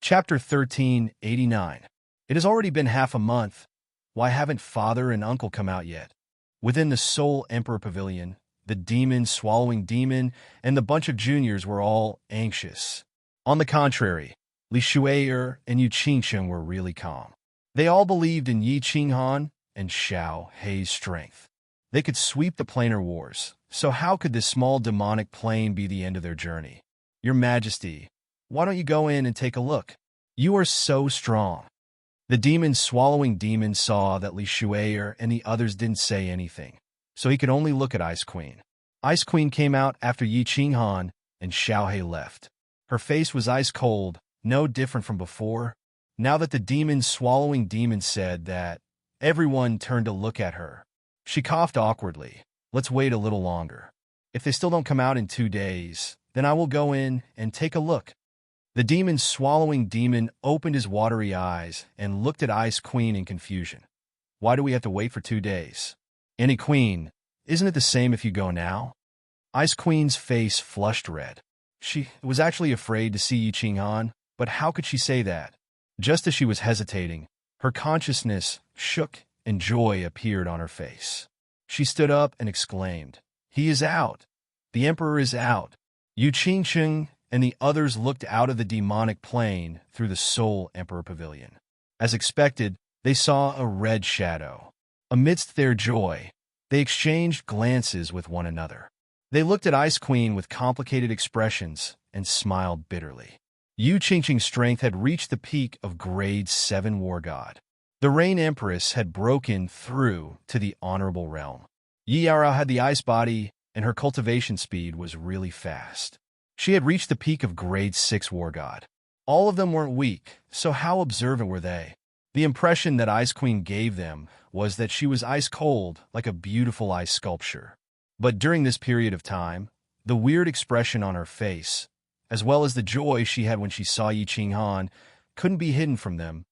Chapter 1389. It has already been half a month. Why haven't father and uncle come out yet? Within the Soul Emperor Pavilion, the demon swallowing demon and the bunch of juniors were all anxious. On the contrary, Li Shui'er and Yu Qingsheng were really calm. They all believed in Yi Qinghan and Xiao Hei's strength. They could sweep the planar wars, so how could this small demonic plane be the end of their journey? Your Majesty, why don't you go in and take a look? You are so strong. The demon swallowing demon saw that Li Shui'er and the others didn't say anything, so he could only look at Ice Queen. Ice Queen came out after Yi Qinghan and Xiao Hei left. Her face was ice cold, no different from before. Now that the demon swallowing demon said that, everyone turned to look at her. She coughed awkwardly. Let's wait a little longer. If they still don't come out in 2 days, then I will go in and take a look. The demon swallowing demon opened his watery eyes and looked at Ice Queen in confusion. Why do we have to wait for 2 days? Any queen, isn't it the same if you go now? Ice Queen's face flushed red. She was actually afraid to see Yi Qinghan, but how could she say that? Just as she was hesitating, her consciousness shook and joy appeared on her face. She stood up and exclaimed, "He is out! The Emperor is out!" Yu Qingsheng and the others looked out of the demonic plane through the Soul Emperor Pavilion. As expected, they saw a red shadow. Amidst their joy, they exchanged glances with one another. They looked at Ice Queen with complicated expressions and smiled bitterly. Yu Qingsheng's strength had reached the peak of Grade 7 War God. The Rain Empress had broken through to the Honorable Realm. Yi Yarao had the ice body, and her cultivation speed was really fast. She had reached the peak of Grade 6 War God. All of them weren't weak, so how observant were they? The impression that Ice Queen gave them was that she was ice cold, like a beautiful ice sculpture. But during this period of time, the weird expression on her face, as well as the joy she had when she saw Yi Qinghan, couldn't be hidden from them.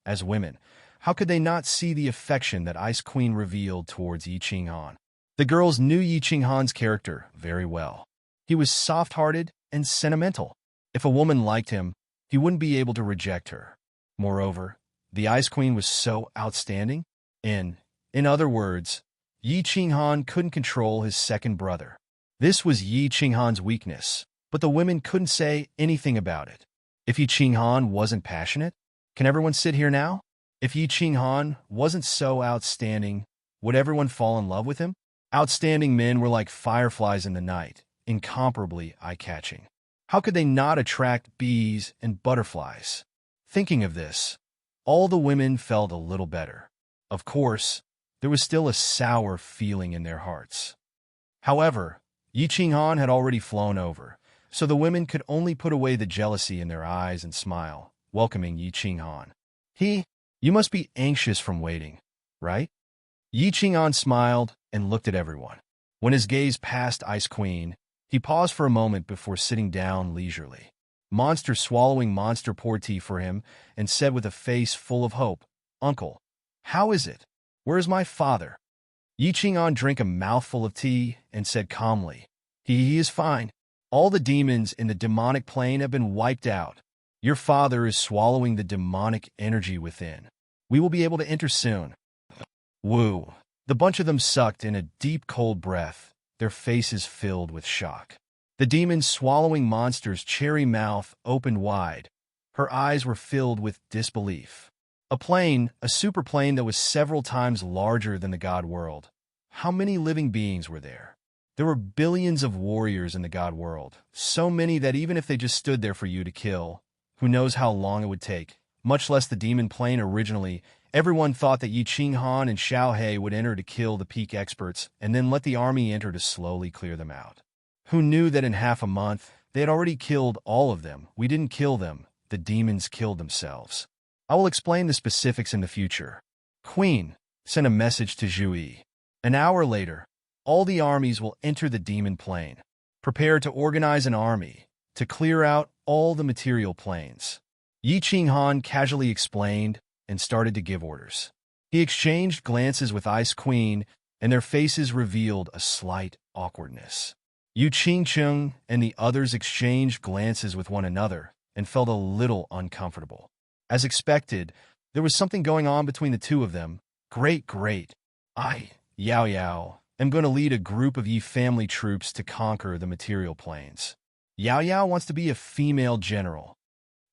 As women, how could they not see the affection that Ice Queen revealed towards Yi Qinghan? The girls knew Yi Qinghan's character very well. He was soft-hearted and sentimental. If a woman liked him, he wouldn't be able to reject her. Moreover, the Ice Queen was so outstanding. In other words, Yi Qinghan couldn't control his second brother. This was Yi Qinghan's weakness, but the women couldn't say anything about it. If Yi Qinghan wasn't passionate, can everyone sit here now? If Yi Qinghan wasn't so outstanding, would everyone fall in love with him? Outstanding men were like fireflies in the night, incomparably eye-catching. How could they not attract bees and butterflies? Thinking of this, all the women felt a little better. Of course, there was still a sour feeling in their hearts. However, Yi Qinghan had already flown over, so the women could only put away the jealousy in their eyes and smile, welcoming Yi Qinghan. You must be anxious from waiting, right? Yi Qinghan smiled and looked at everyone. When his gaze passed Ice Queen, he paused for a moment before sitting down leisurely. Monster swallowing monster poured tea for him and said with a face full of hope, "Uncle, how is it? Where is my father?" Yi Qinghan drank a mouthful of tea and said calmly, He is fine. All the demons in the demonic plane have been wiped out. Your father is swallowing the demonic energy within. We will be able to enter soon." Woo! The bunch of them sucked in a deep cold breath, their faces filled with shock. The demon swallowing monster's cherry mouth opened wide. Her eyes were filled with disbelief. A superplane that was several times larger than the God world. How many living beings were there? There were billions of warriors in the God world, so many that even if they just stood there for you to kill, who knows how long it would take, much less the demon plane originally. Everyone thought that Yi Qinghan and Xiao Hei would enter to kill the peak experts and then let the army enter to slowly clear them out. Who knew that in half a month, they had already killed all of them? We didn't kill them. The demons killed themselves. I will explain the specifics in the future. Queen sent a message to Zhui. An hour later, all the armies will enter the demon plane. Prepare to organize an army to clear out all the material planes. Yi Qinghan casually explained and started to give orders. He exchanged glances with Ice Queen, and their faces revealed a slight awkwardness. Yu Qingsheng and the others exchanged glances with one another, and felt a little uncomfortable. As expected, there was something going on between the two of them. Great. I, Yao Yao, am going to lead a group of Yi family troops to conquer the material planes. Yao Yao wants to be a female general.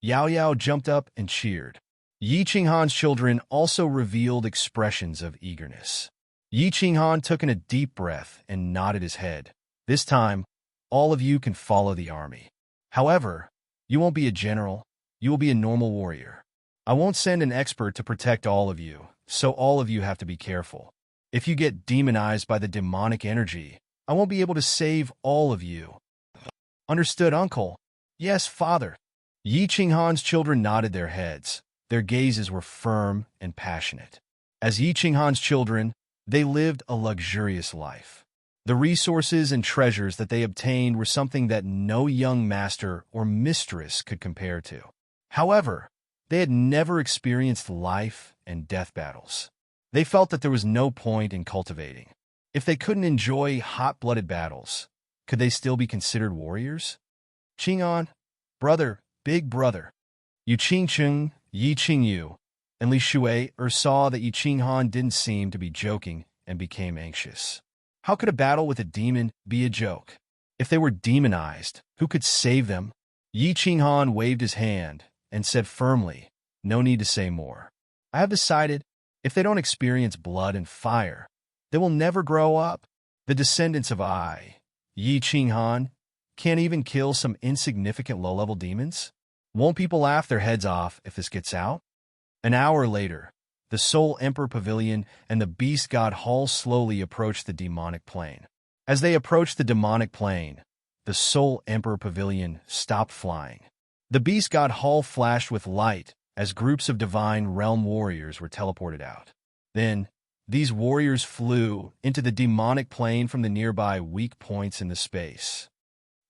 Yao Yao jumped up and cheered. Yi Qinghan's children also revealed expressions of eagerness. Yi Qinghan took in a deep breath and nodded his head. This time, all of you can follow the army. However, you won't be a general, you will be a normal warrior. I won't send an expert to protect all of you, so all of you have to be careful. If you get demonized by the demonic energy, I won't be able to save all of you. Understood, uncle? Yes, father. Yi Qinghan's children nodded their heads. Their gazes were firm and passionate. As Yi Qinghan's children, they lived a luxurious life. The resources and treasures that they obtained were something that no young master or mistress could compare to. However, they had never experienced life and death battles. They felt that there was no point in cultivating. If they couldn't enjoy hot-blooded battles, could they still be considered warriors? Qing'an, brother, big brother. Yu Qingcheng, Yi Qingyu, and Li Shui saw that Yi Qinghan didn't seem to be joking and became anxious. How could a battle with a demon be a joke? If they were demonized, who could save them? Yi Qinghan waved his hand and said firmly, "No need to say more. I have decided, if they don't experience blood and fire, they will never grow up. The descendants of Yi Qinghan, can't even kill some insignificant low-level demons? Won't people laugh their heads off if this gets out?" An hour later, the Soul Emperor Pavilion and the Beast God Hall slowly approached the demonic plane. As they approached the demonic plane, the Soul Emperor Pavilion stopped flying. The Beast God Hall flashed with light as groups of divine realm warriors were teleported out. Then, these warriors flew into the demonic plane from the nearby weak points in the space.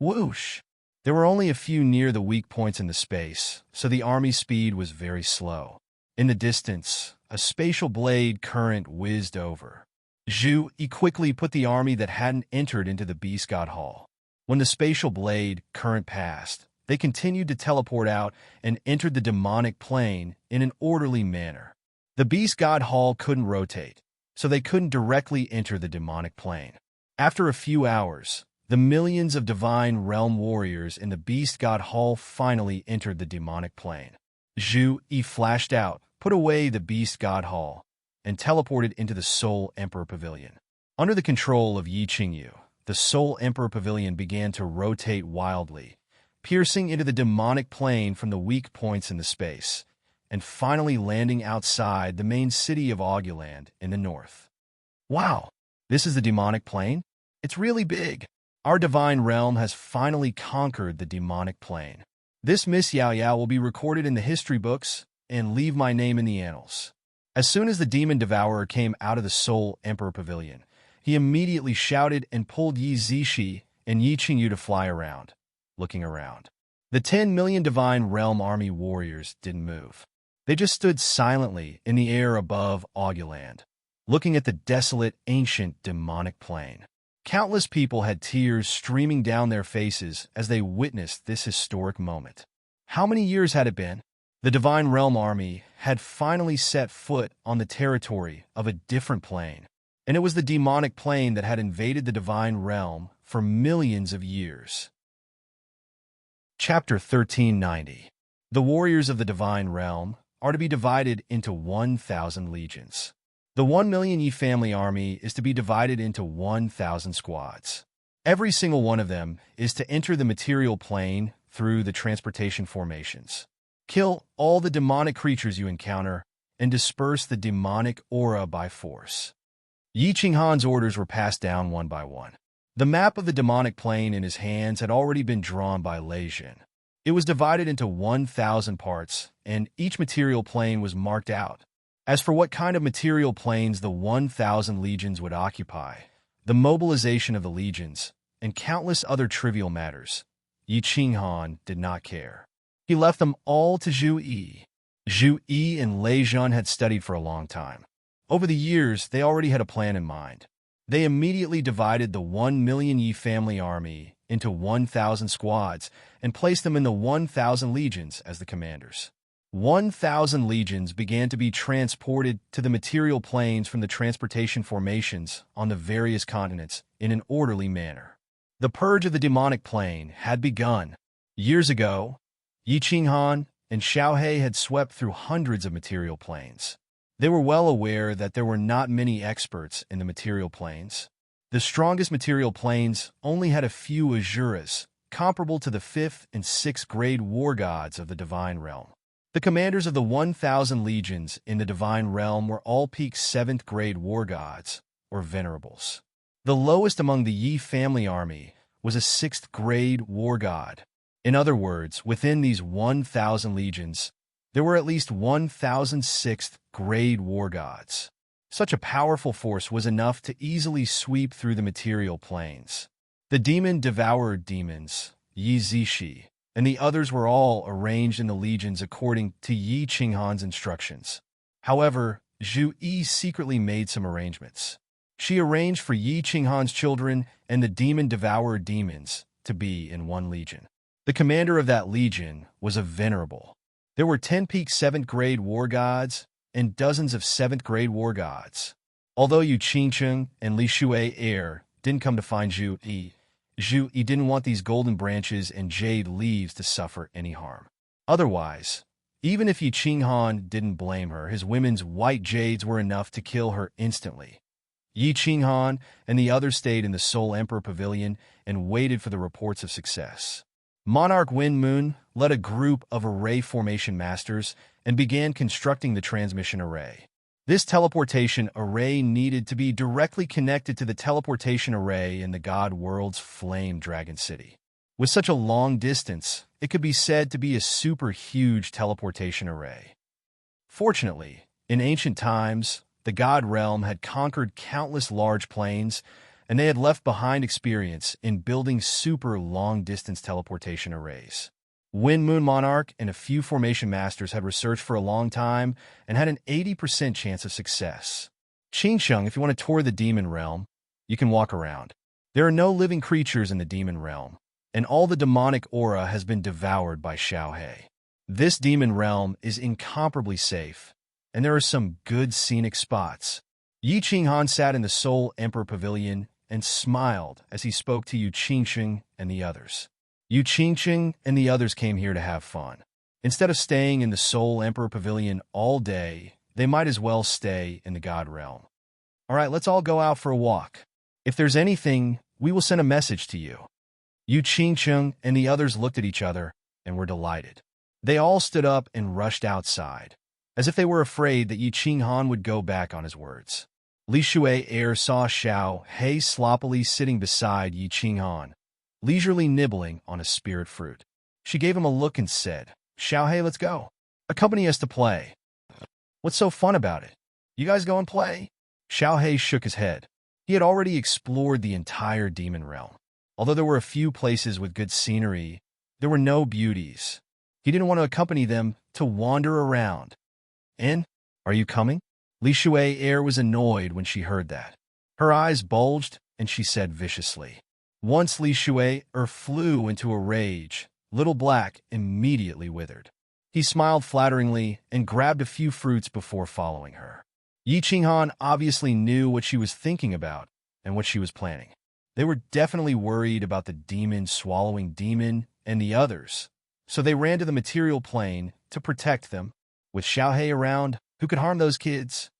Whoosh! There were only a few near the weak points in the space, so the army's speed was very slow. In the distance, a spatial blade current whizzed over. Zhu Yi quickly put the army that hadn't entered into the Beast God Hall. When the spatial blade current passed, they continued to teleport out and entered the demonic plane in an orderly manner. The Beast God Hall couldn't rotate, so they couldn't directly enter the demonic plane. After a few hours, the millions of divine realm warriors in the Beast God Hall finally entered the demonic plane. Zhu Yi flashed out, put away the Beast God Hall, and teleported into the Soul Emperor Pavilion. Under the control of Yi Qingyu, the Soul Emperor Pavilion began to rotate wildly, piercing into the demonic plane from the weak points in the space, and finally landing outside the main city of Auguland in the north. Wow, this is the demonic plane? It's really big. Our divine realm has finally conquered the demonic plane. This Miss Yao Yao will be recorded in the history books and leave my name in the annals. As soon as the demon devourer came out of the Soul Emperor Pavilion, he immediately shouted and pulled Yi Zishi and Yi Qingyu to fly around, looking around. The 10 million divine realm army warriors didn't move. They just stood silently in the air above Auguland, looking at the desolate, ancient, demonic plane. Countless people had tears streaming down their faces as they witnessed this historic moment. How many years had it been? The Divine Realm Army had finally set foot on the territory of a different plane, and it was the demonic plane that had invaded the Divine Realm for millions of years. Chapter 1390. The warriors of the Divine Realm are to be divided into 1,000 legions. The 1 million Yi family army is to be divided into 1,000 squads. Every single one of them is to enter the material plane through the transportation formations. Kill all the demonic creatures you encounter and disperse the demonic aura by force. Yi Qinghan's orders were passed down one by one. The map of the demonic plane in his hands had already been drawn by Lei Jin. It was divided into 1,000 parts, and each material plane was marked out. As for what kind of material planes the 1,000 legions would occupy, the mobilization of the legions, and countless other trivial matters, Yi Qinghan did not care. He left them all to Zhu Yi. Zhu Yi and Lei Jin had studied for a long time. Over the years, they already had a plan in mind. They immediately divided the 1 million Yi family army into 1,000 squads and placed them in the 1,000 legions as the commanders. 1,000 legions began to be transported to the material planes from the transportation formations on the various continents in an orderly manner. The purge of the demonic plane had begun. Years ago, Yi Qinghan and Xiao He had swept through hundreds of material planes. They were well aware that there were not many experts in the material planes. The strongest material planes only had a few Asuras, comparable to the 5th and 6th grade war gods of the divine realm. The commanders of the 1,000 legions in the divine realm were all peak 7th grade war gods, or venerables. The lowest among the Yi family army was a 6th grade war god. In other words, within these 1,000 legions, there were at least 1,000 6th grade war gods. Such a powerful force was enough to easily sweep through the material planes. The demon-devoured demons, Yi Zishi, and the others were all arranged in the legions according to Yi Qinghan's instructions. However, Zhu Yi secretly made some arrangements. She arranged for Yi Qinghan's children and the demon-devoured demons to be in one legion. The commander of that legion was a venerable. There were 10 peak 7th grade war gods and dozens of 7th grade war gods. Although Yu Qingcheng and Li Shuai heir didn't come to find Zhu Yi didn't want these golden branches and jade leaves to suffer any harm. Otherwise, even if Yi Qinghan didn't blame her, his women's white jades were enough to kill her instantly. Yi Qinghan and the others stayed in the Soul Emperor Pavilion and waited for the reports of success. Monarch Wind Moon led a group of array formation masters and began constructing the transmission array. This teleportation array needed to be directly connected to the teleportation array in the God World's Flame Dragon City. With such a long distance, it could be said to be a super huge teleportation array. Fortunately, in ancient times, the God Realm had conquered countless large planes, and they had left behind experience in building super long-distance teleportation arrays. Wind Moon Monarch and a few formation masters had researched for a long time and had an 80% chance of success. Qingsheng, if you want to tour the demon realm, you can walk around. There are no living creatures in the demon realm, and all the demonic aura has been devoured by Xiao He. This demon realm is incomparably safe, and there are some good scenic spots. Yi Qinghan sat in the Soul Emperor Pavilion and smiled as he spoke to Yu Qingsheng and the others. Yu Qingsheng and the others came here to have fun. Instead of staying in the Soul Emperor Pavilion all day, they might as well stay in the God Realm. All right, let's all go out for a walk. If there's anything, we will send a message to you. Yu Qingsheng and the others looked at each other and were delighted. They all stood up and rushed outside, as if they were afraid that Yi Qinghan would go back on his words. Li Shuai heir saw Xiao He sloppily sitting beside Yi Qinghan, leisurely nibbling on a spirit fruit. She gave him a look and said, "Xiao He, let's go. Accompany us to play." "What's so fun about it? You guys go and play?" Xiao He shook his head. He had already explored the entire demon realm. Although there were a few places with good scenery, there were no beauties. He didn't want to accompany them to wander around. "And? Are you coming?" Li Shuai heir was annoyed when she heard that. Her eyes bulged, and she said viciously. Once Li Shuai heir flew into a rage, Little Black immediately withered. He smiled flatteringly and grabbed a few fruits before following her. Yi Qinghan obviously knew what she was thinking about and what she was planning. They were definitely worried about the demon swallowing demon and the others, so they ran to the material plane to protect them. With Xiao He around, who could harm those kids?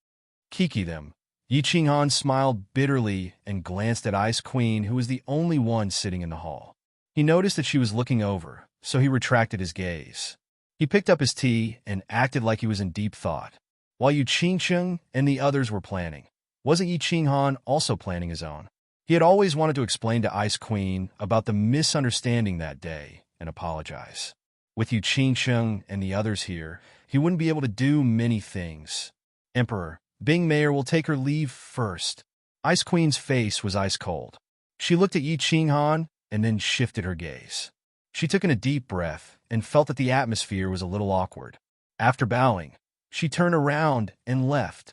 Kiki them. Yi Qinghan smiled bitterly and glanced at Ice Queen, who was the only one sitting in the hall. He noticed that she was looking over, so he retracted his gaze. He picked up his tea and acted like he was in deep thought. While Yu Qingcheng and the others were planning, wasn't Yi Qinghan also planning his own? He had always wanted to explain to Ice Queen about the misunderstanding that day and apologize. With Yu Qingcheng and the others here, he wouldn't be able to do many things. "Emperor, Bing Mayor will take her leave first." Ice Queen's face was ice cold. She looked at Yi Qinghan and then shifted her gaze. She took in a deep breath and felt that the atmosphere was a little awkward. After bowing, she turned around and left.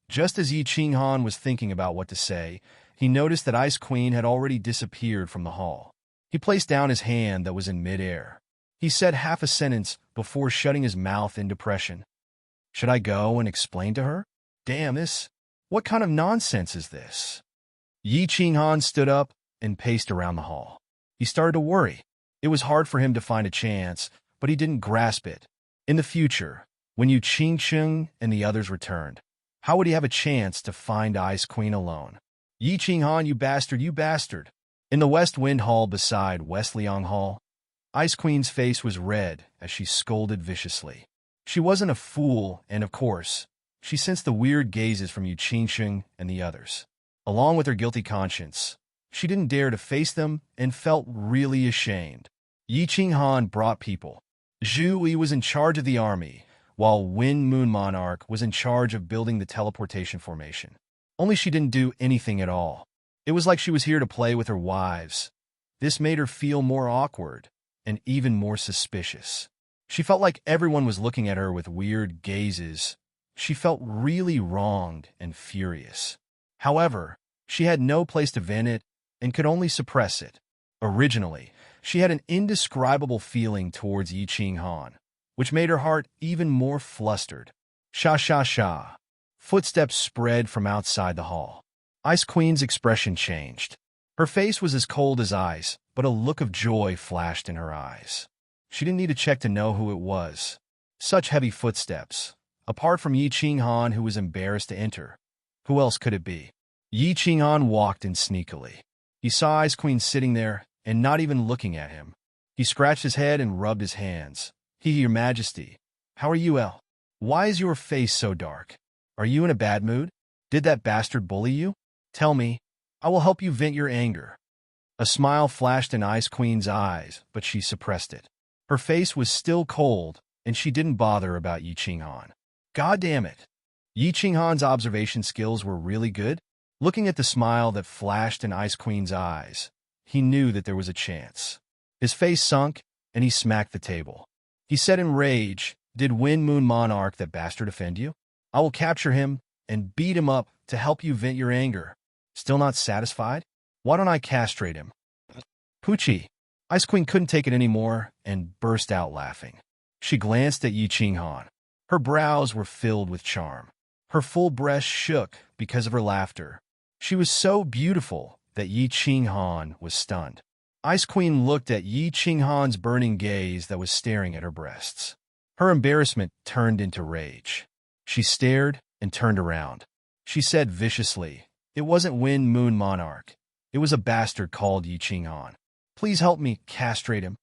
Just as Yi Qinghan was thinking about what to say, he noticed that Ice Queen had already disappeared from the hall. He placed down his hand that was in midair. He said half a sentence before shutting his mouth in depression. Should I go and explain to her? Damn this. What kind of nonsense is this? Yi Qinghan stood up and paced around the hall. He started to worry. It was hard for him to find a chance, but he didn't grasp it. In the future, when Yu Qingcheng and the others returned, how would he have a chance to find Ice Queen alone? Yi Qinghan, you bastard, you bastard! In the West Wind Hall beside West Liang Hall, Ice Queen's face was red as she scolded viciously. She wasn't a fool, and of course, she sensed the weird gazes from Yu Qingcheng and the others. Along with her guilty conscience, she didn't dare to face them and felt really ashamed. Yi Qinghan brought people. Zhu Yi was in charge of the army, while Wind Moon Monarch was in charge of building the teleportation formation. Only she didn't do anything at all. It was like she was here to play with her wives. This made her feel more awkward and even more suspicious. She felt like everyone was looking at her with weird gazes. She felt really wronged and furious. However, she had no place to vent it and could only suppress it. Originally, she had an indescribable feeling towards Yi Qinghan, which made her heart even more flustered. Sha sha sha. Footsteps spread from outside the hall. Ice Queen's expression changed. Her face was as cold as ice, but a look of joy flashed in her eyes. She didn't need to check to know who it was. Such heavy footsteps. Apart from Yi Qinghan, who was embarrassed to enter, who else could it be? Yi Qinghan walked in sneakily. He saw Ice Queen sitting there and not even looking at him. He scratched his head and rubbed his hands. Your Majesty, how are you, El? Why is your face so dark? Are you in a bad mood? Did that bastard bully you? Tell me. I will help you vent your anger. A smile flashed in Ice Queen's eyes, but she suppressed it. Her face was still cold, and she didn't bother about Yi Qinghan. God damn it. Yi Qinghan's observation skills were really good. Looking at the smile that flashed in Ice Queen's eyes, he knew that there was a chance. His face sunk, and he smacked the table. He said in rage, Did Wind Moon Monarch, that bastard, offend you? I will capture him and beat him up to help you vent your anger. Still not satisfied? Why don't I castrate him? Poochie. Ice Queen couldn't take it anymore and burst out laughing. She glanced at Yi Qinghan. Her brows were filled with charm. Her full breast shook because of her laughter. She was so beautiful that Yi Qinghan was stunned. Ice Queen looked at Yi Qinghan's burning gaze that was staring at her breasts. Her embarrassment turned into rage. She stared and turned around. She said viciously, It wasn't Wind Moon Monarch. It was a bastard called Yi Qinghan. Please help me castrate him.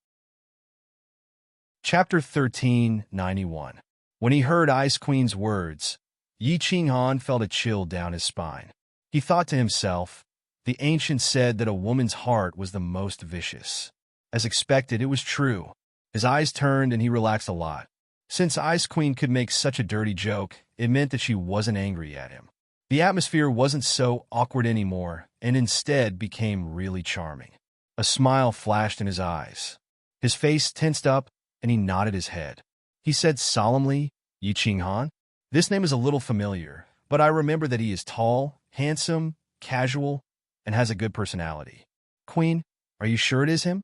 Chapter 1391. When he heard Ice Queen's words, Yi Qinghan felt a chill down his spine. He thought to himself, the ancients said that a woman's heart was the most vicious. As expected, it was true. His eyes turned and he relaxed a lot. Since Ice Queen could make such a dirty joke, it meant that she wasn't angry at him. The atmosphere wasn't so awkward anymore and instead became really charming. A smile flashed in his eyes. His face tensed up and he nodded his head. He said solemnly, Yi Qinghan? This name is a little familiar, but I remember that he is tall, handsome, casual, and has a good personality. Queen, are you sure it is him?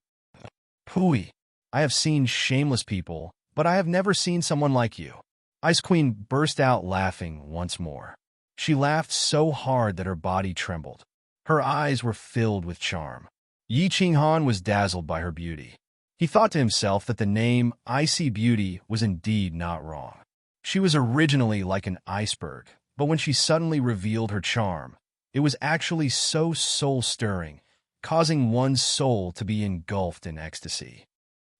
Pooey. I have seen shameless people, but I have never seen someone like you. Ice Queen burst out laughing once more. She laughed so hard that her body trembled. Her eyes were filled with charm. Yi Qinghan was dazzled by her beauty. He thought to himself that the name Icy Beauty was indeed not wrong. She was originally like an iceberg, but when she suddenly revealed her charm, it was actually so soul-stirring, causing one's soul to be engulfed in ecstasy.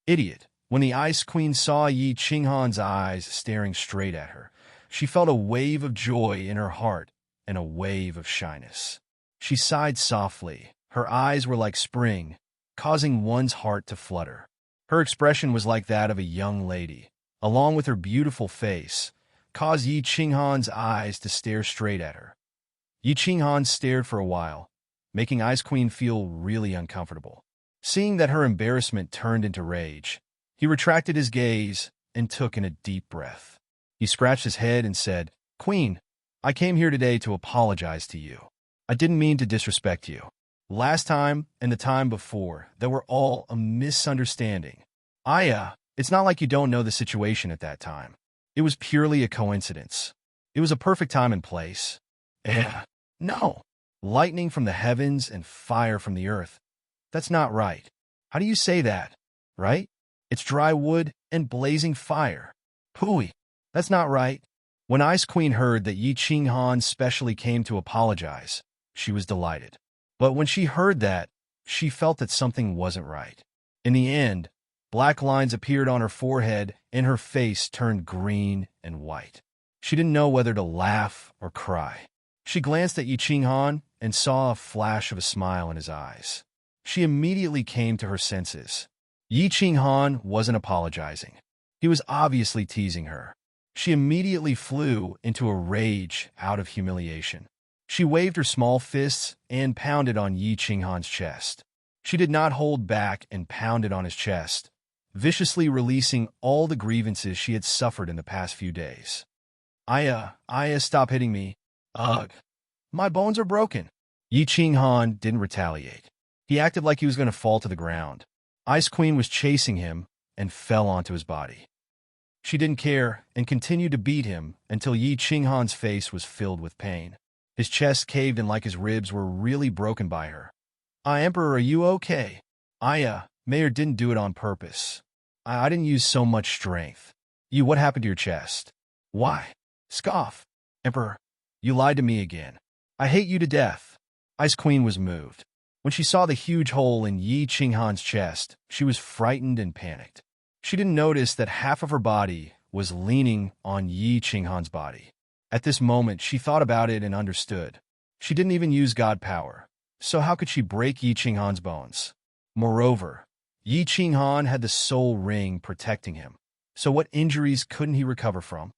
Idiot. When the Ice Queen saw Yi Qinghan's eyes staring straight at her, she felt a wave of joy in her heart and a wave of shyness. She sighed softly. Her eyes were like spring, causing one's heart to flutter. Her expression was like that of a young lady, along with her beautiful face, caused Yi Qinghan's eyes to stare straight at her. Yi Qinghan stared for a while, making Ice Queen feel really uncomfortable. Seeing that her embarrassment turned into rage, he retracted his gaze and took in a deep breath. He scratched his head and said, Queen, I came here today to apologize to you. I didn't mean to disrespect you. Last time and the time before, they were all a misunderstanding. It's not like you don't know the situation at that time. It was purely a coincidence. It was a perfect time and place. Eh, no. Lightning from the heavens and fire from the earth. That's not right. How do you say that? Right? It's dry wood and blazing fire. Pooey. That's not right. When Ice Queen heard that Yi Ching Han specially came to apologize, she was delighted. But when she heard that, she felt that something wasn't right. In the end, black lines appeared on her forehead and her face turned green and white. She didn't know whether to laugh or cry. She glanced at Yi Ching Han and saw a flash of a smile in his eyes. She immediately came to her senses. Yi Ching Han wasn't apologizing. He was obviously teasing her. She immediately flew into a rage out of humiliation. She waved her small fists and pounded on Yi Ching Han's chest. She did not hold back and pounded on his chest, viciously releasing all the grievances she had suffered in the past few days. Aya, stop hitting me. Ugh. My bones are broken. Yi Ching Han didn't retaliate. He acted like he was going to fall to the ground. Ice Queen was chasing him and fell onto his body. She didn't care and continued to beat him until Yi Ching Han's face was filled with pain. His chest caved in like his ribs were really broken by her. Emperor, are you okay? Mayor didn't do it on purpose. I didn't use so much strength. What happened to your chest? Why? Scoff. Emperor, you lied to me again. I hate you to death. Ice Queen was moved. When she saw the huge hole in Yi Ching Han's chest, she was frightened and panicked. She didn't notice that half of her body was leaning on Yi Ching Han's body. At this moment, she thought about it and understood. She didn't even use God power, so how could she break Yi Ching Han's bones? Moreover, Yi Ching Han had the soul ring protecting him, so what injuries couldn't he recover from?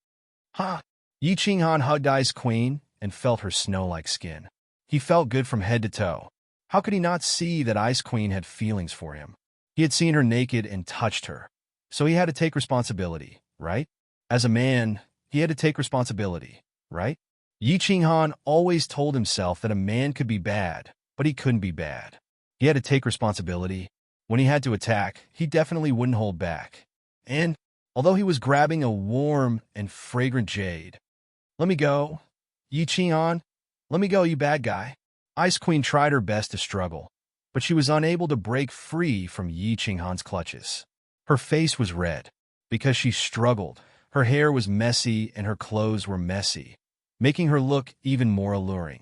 Yi Ching Han hugged Ice Queen and felt her snow-like skin. He felt good from head to toe. How could he not see that Ice Queen had feelings for him? He had seen her naked and touched her, so he had to take responsibility, right? As a man, he had to take responsibility, right? Yi Ching Han always told himself that a man could be bad, but he couldn't be bad. He had to take responsibility. When he had to attack, he definitely wouldn't hold back. And, although he was grabbing a warm and fragrant jade, let me go, Yi Ching Han, let me go, you bad guy. Ice Queen tried her best to struggle, but she was unable to break free from Yi Ching Han's clutches. Her face was red. Because she struggled, her hair was messy and her clothes were messy, making her look even more alluring.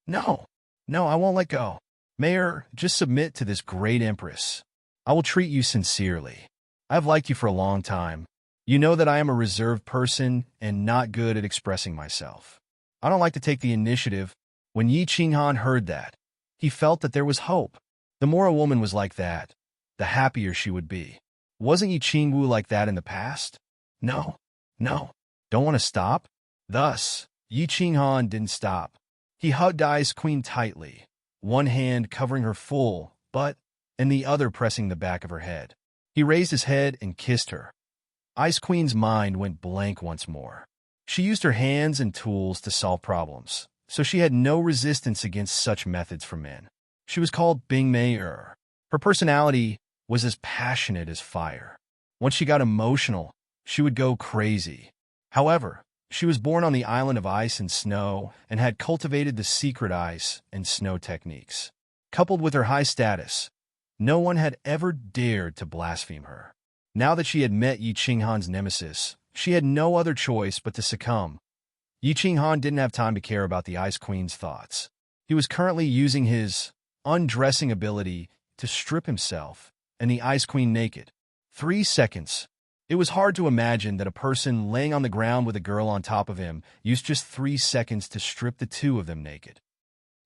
No, I won't let go. Mayor, just submit to this great empress. I will treat you sincerely. I have liked you for a long time. You know that I am a reserved person and not good at expressing myself. I don't like to take the initiative. When Yi Ching Han heard that, he felt that there was hope. The more a woman was like that, the happier she would be. Wasn't Yi Ching Wu like that in the past? No. Don't want to stop? Thus, Yi Ching Han didn't stop. He hugged Ice Queen tightly, one hand covering her full butt and the other pressing the back of her head. He raised his head and kissed her. Ice Queen's mind went blank once more. She used her hands and tools to solve problems, so she had no resistance against such methods from men. She was called Bing Mei Er. Her personality was as passionate as fire. Once she got emotional, she would go crazy. However, she was born on the island of ice and snow and had cultivated the secret ice and snow techniques. Coupled with her high status, no one had ever dared to blaspheme her. Now that she had met Yi Ching Han's nemesis, she had no other choice but to succumb. Yi Ching Han didn't have time to care about the Ice Queen's thoughts. He was currently using his undressing ability to strip himself and the Ice Queen naked. 3 seconds. It was hard to imagine that a person laying on the ground with a girl on top of him used just 3 seconds to strip the two of them naked.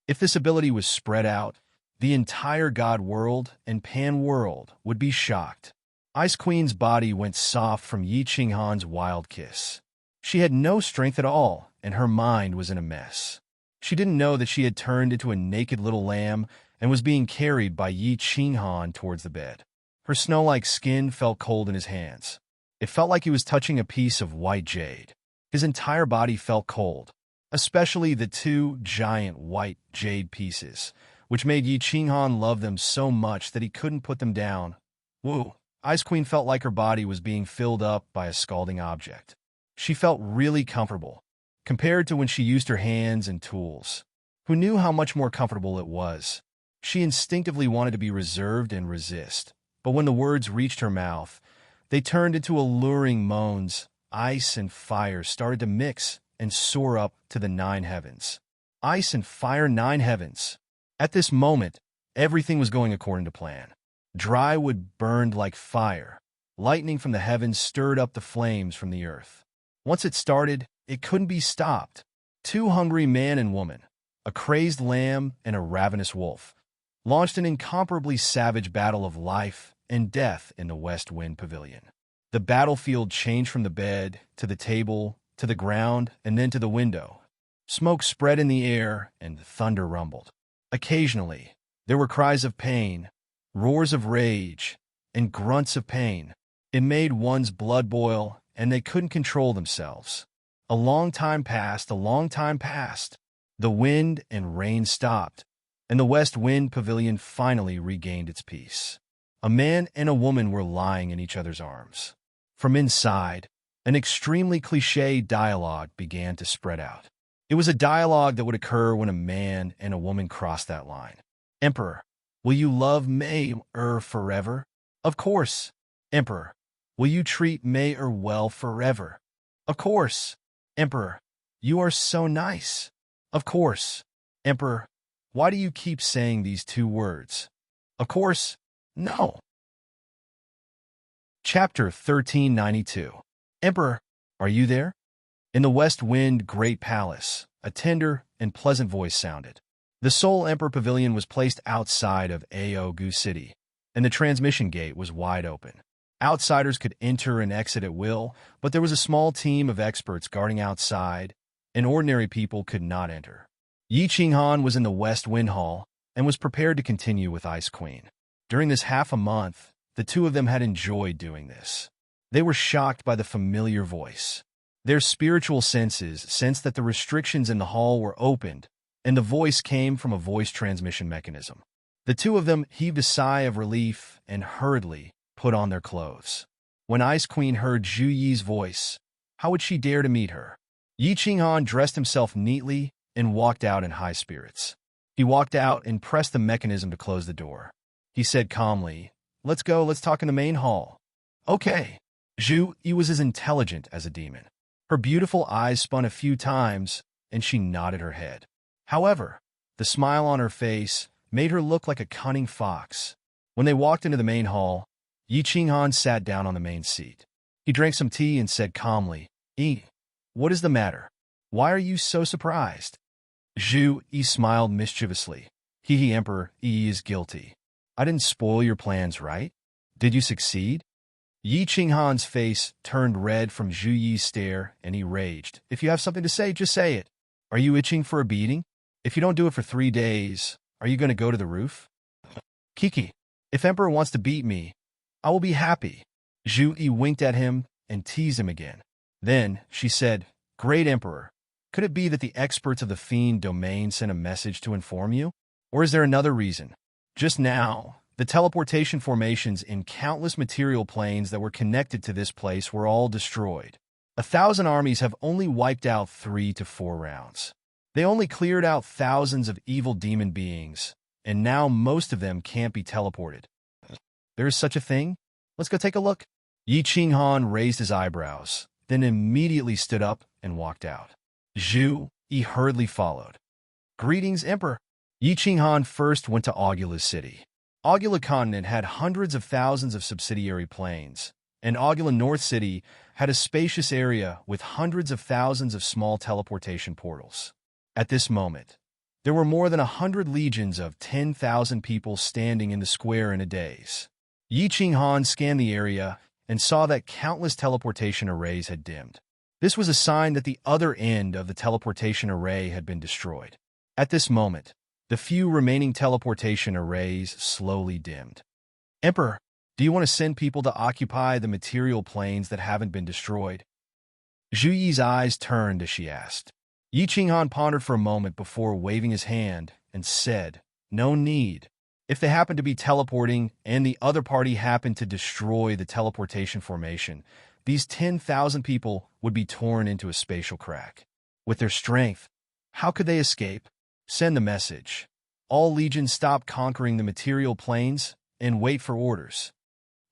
If this ability was spread out, the entire God world and Pan world would be shocked. Ice Queen's body went soft from Yi Ching Han's wild kiss. She had no strength at all, and her mind was in a mess. She didn't know that she had turned into a naked little lamb and was being carried by Yi Ching Han towards the bed. Her snow-like skin felt cold in his hands. It felt like he was touching a piece of white jade. His entire body felt cold. especially the two giant white jade pieces, which made Yi Qinghan love them so much that he couldn't put them down. Woo! Ice Queen felt like her body was being filled up by a scalding object. She felt really comfortable, compared to when she used her hands and tools. Who knew how much more comfortable it was? She instinctively wanted to be reserved and resist, but when the words reached her mouth, they turned into alluring moans. Ice and fire started to mix and soar up to the 9 heavens. Ice and fire 9 heavens. At this moment, everything was going according to plan. Dry wood burned like fire. Lightning from the heavens stirred up the flames from the earth. Once it started, it couldn't be stopped. 2 hungry man and woman, a crazed lamb and a ravenous wolf, launched an incomparably savage battle of life and death in the West Wind Pavilion. The battlefield changed from the bed, to the table, to the ground, and then to the window. Smoke spread in the air, and thunder rumbled. Occasionally, there were cries of pain, roars of rage, and grunts of pain. It made one's blood boil, and they couldn't control themselves. A long time passed, a long time passed. The wind and rain stopped, and the West Wind Pavilion finally regained its peace. A man and a woman were lying in each other's arms. From inside, an extremely cliché dialogue began to spread out. It was a dialogue that would occur when a man and a woman crossed that line. Emperor, will you love May-er forever? Of course. Emperor, will you treat May-er well forever? Of course. Emperor, you are so nice. Of course. Emperor, why do you keep saying these 2 words? Of course. No. Chapter 1392. Emperor, are you there? In the West Wind Great Palace, a tender and pleasant voice sounded. The Seoul Emperor Pavilion was placed outside of Aogu City, and the transmission gate was wide open. Outsiders could enter and exit at will, but there was a small team of experts guarding outside, and ordinary people could not enter. Yi Qinghan was in the West Wind Hall and was prepared to continue with Ice Queen. During this half a month, the 2 of them had enjoyed doing this. They were shocked by the familiar voice. Their spiritual senses sensed that the restrictions in the hall were opened, and the voice came from a voice transmission mechanism. The 2 of them heaved a sigh of relief and hurriedly put on their clothes. When Ice Queen heard Zhu Yi's voice, how would she dare to meet her? Yi Qinghan dressed himself neatly and walked out in high spirits. He walked out and pressed the mechanism to close the door. He said calmly, "Let's go, let's talk in the main hall." Okay. Zhu Yi was as intelligent as a demon. Her beautiful eyes spun a few times, and she nodded her head. However, the smile on her face made her look like a cunning fox. When they walked into the main hall, Yi Qinghan sat down on the main seat. He drank some tea and said calmly, What is the matter? Why are you so surprised?" Zhu Yi smiled mischievously. Emperor, Yi is guilty. I didn't spoil your plans, right? Did you succeed? Yi Qinghan's face turned red from Zhu Yi's stare, and he raged. If you have something to say, just say it. Are you itching for a beating? If you don't do it for 3 days, are you going to go to the roof? Kiki, if Emperor wants to beat me, I will be happy. Zhu Yi winked at him and teased him again. Then she said, Great Emperor, could it be that the experts of the Fiend domain sent a message to inform you? Or is there another reason? Just now, the teleportation formations in countless material planes that were connected to this place were all destroyed. 1,000 armies have only wiped out 3 to 4 rounds. They only cleared out thousands of evil demon beings, and now most of them can't be teleported. There is such a thing? Let's go take a look. Yi Qinghan raised his eyebrows, then immediately stood up and walked out. Zhu Yi hurriedly followed. Greetings, Emperor. Yi Qinghan first went to Augula City. Augula Continent had hundreds of thousands of subsidiary planes, and Augula North City had a spacious area with hundreds of thousands of small teleportation portals. At this moment, there were more than 100 legions of 10,000 people standing in the square in a daze. Yi Qinghan scanned the area and saw that countless teleportation arrays had dimmed. This was a sign that the other end of the teleportation array had been destroyed. At this moment, the few remaining teleportation arrays slowly dimmed. Emperor, do you want to send people to occupy the material planes that haven't been destroyed? Zhu Yi's eyes turned as she asked. Yi Qinghan pondered for a moment before waving his hand and said, "No need. If they happen to be teleporting and the other party happened to destroy the teleportation formation, these 10,000 people would be torn into a spatial crack. With their strength, how could they escape? Send the message. All legions stop conquering the material planes and wait for orders."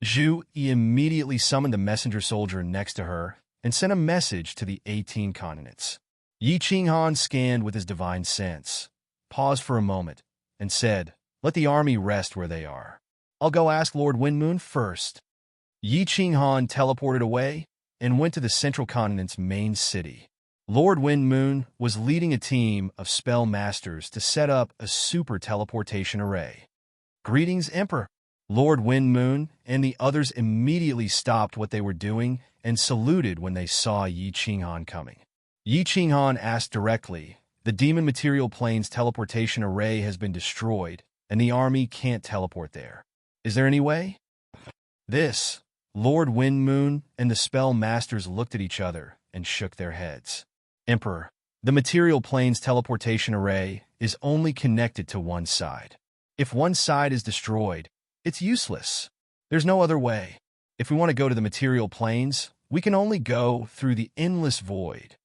Zhu Yi immediately summoned the messenger soldier next to her and sent a message to the 18 continents. Yi Qinghan scanned with his divine sense, paused for a moment, and said, "Let the army rest where they are. I'll go ask Lord Windmoon first." Yi Qinghan teleported away and went to the central continent's main city. Lord Windmoon was leading a team of spell masters to set up a super teleportation array. "Greetings, Emperor." Lord Windmoon and the others immediately stopped what they were doing and saluted when they saw Yi Qinghan coming. Yi Qinghan asked directly, "The demon material plane's teleportation array has been destroyed, and the army can't teleport there. Is there any way?" Lord Windmoon and the spell masters looked at each other and shook their heads. "Emperor, the material plane's teleportation array is only connected to one side. If one side is destroyed, it's useless. There's no other way. If we want to go to the material planes, we can only go through the endless void."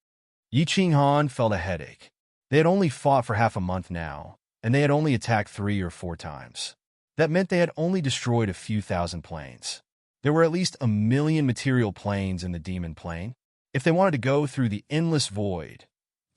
Yi Qinghan felt a headache. They had only fought for half a month now, and they had only attacked 3 or 4 times. That meant they had only destroyed a few thousand planes. There were at least 1,000,000 material planes in the demon plane. If they wanted to go through the endless void,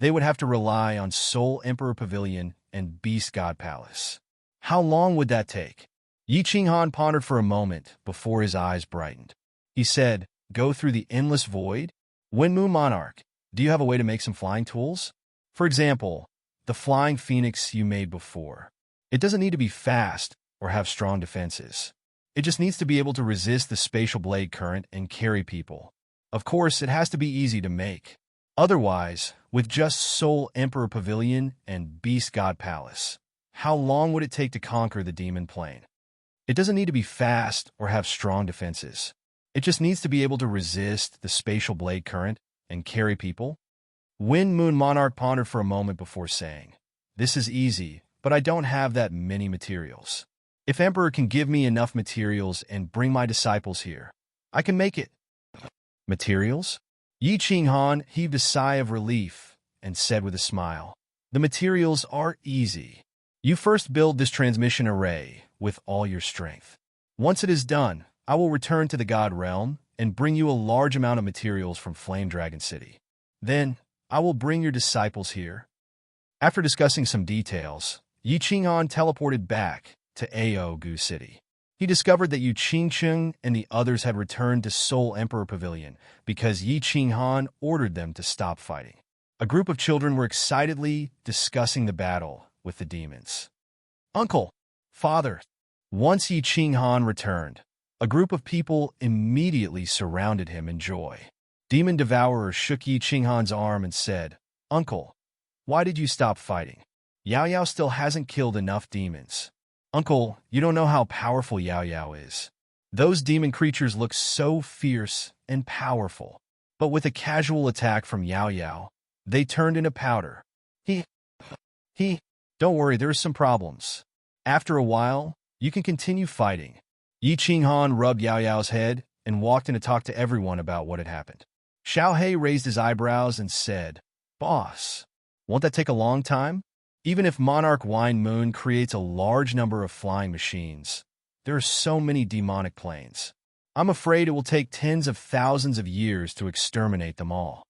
they would have to rely on Soul Emperor Pavilion and Beast God Palace. How long would that take? Yi Qinghan pondered for a moment before his eyes brightened. He said, "Go through the endless void? Windmoon Monarch, do you have a way to make some flying tools? For example, the flying phoenix you made before. It doesn't need to be fast or have strong defenses. It just needs to be able to resist the spatial blade current and carry people. Of course, it has to be easy to make. Otherwise, with just Soul Emperor Pavilion and Beast God Palace, how long would it take to conquer the demon plane? It doesn't need to be fast or have strong defenses. It just needs to be able to resist the spatial blade current and carry people." Windmoon Monarch pondered for a moment before saying, "This is easy, but I don't have that many materials. If Emperor can give me enough materials and bring my disciples here, I can make it." "Materials?" Yi Qinghan heaved a sigh of relief and said with a smile, "The materials are easy. You first build this transmission array with all your strength. Once it is done, I will return to the God Realm and bring you a large amount of materials from Flame Dragon City. Then, I will bring your disciples here." After discussing some details, Yi Qinghan teleported back to Aogu City. He discovered that Yu Qingcheng and the others had returned to Soul Emperor Pavilion because Yi Qinghan ordered them to stop fighting. A group of children were excitedly discussing the battle with the demons. "Uncle, father." Once Yi Qinghan returned, a group of people immediately surrounded him in joy. Demon Devourer shook Yi Qinghan's arm and said, "Uncle, why did you stop fighting? Yao Yao still hasn't killed enough demons." "Uncle, you don't know how powerful Yao Yao is. Those demon creatures look so fierce and powerful, but with a casual attack from Yao Yao, they turned into powder. He, don't worry, there's some problems. After a while, you can continue fighting." Yi Qinghan rubbed Yao Yao's head and walked in to talk to everyone about what had happened. Xiao He raised his eyebrows and said, "Boss, won't that take a long time? Even if Monarch Wine Moon creates a large number of flying machines, there are so many demonic planes. I'm afraid it will take tens of thousands of years to exterminate them all."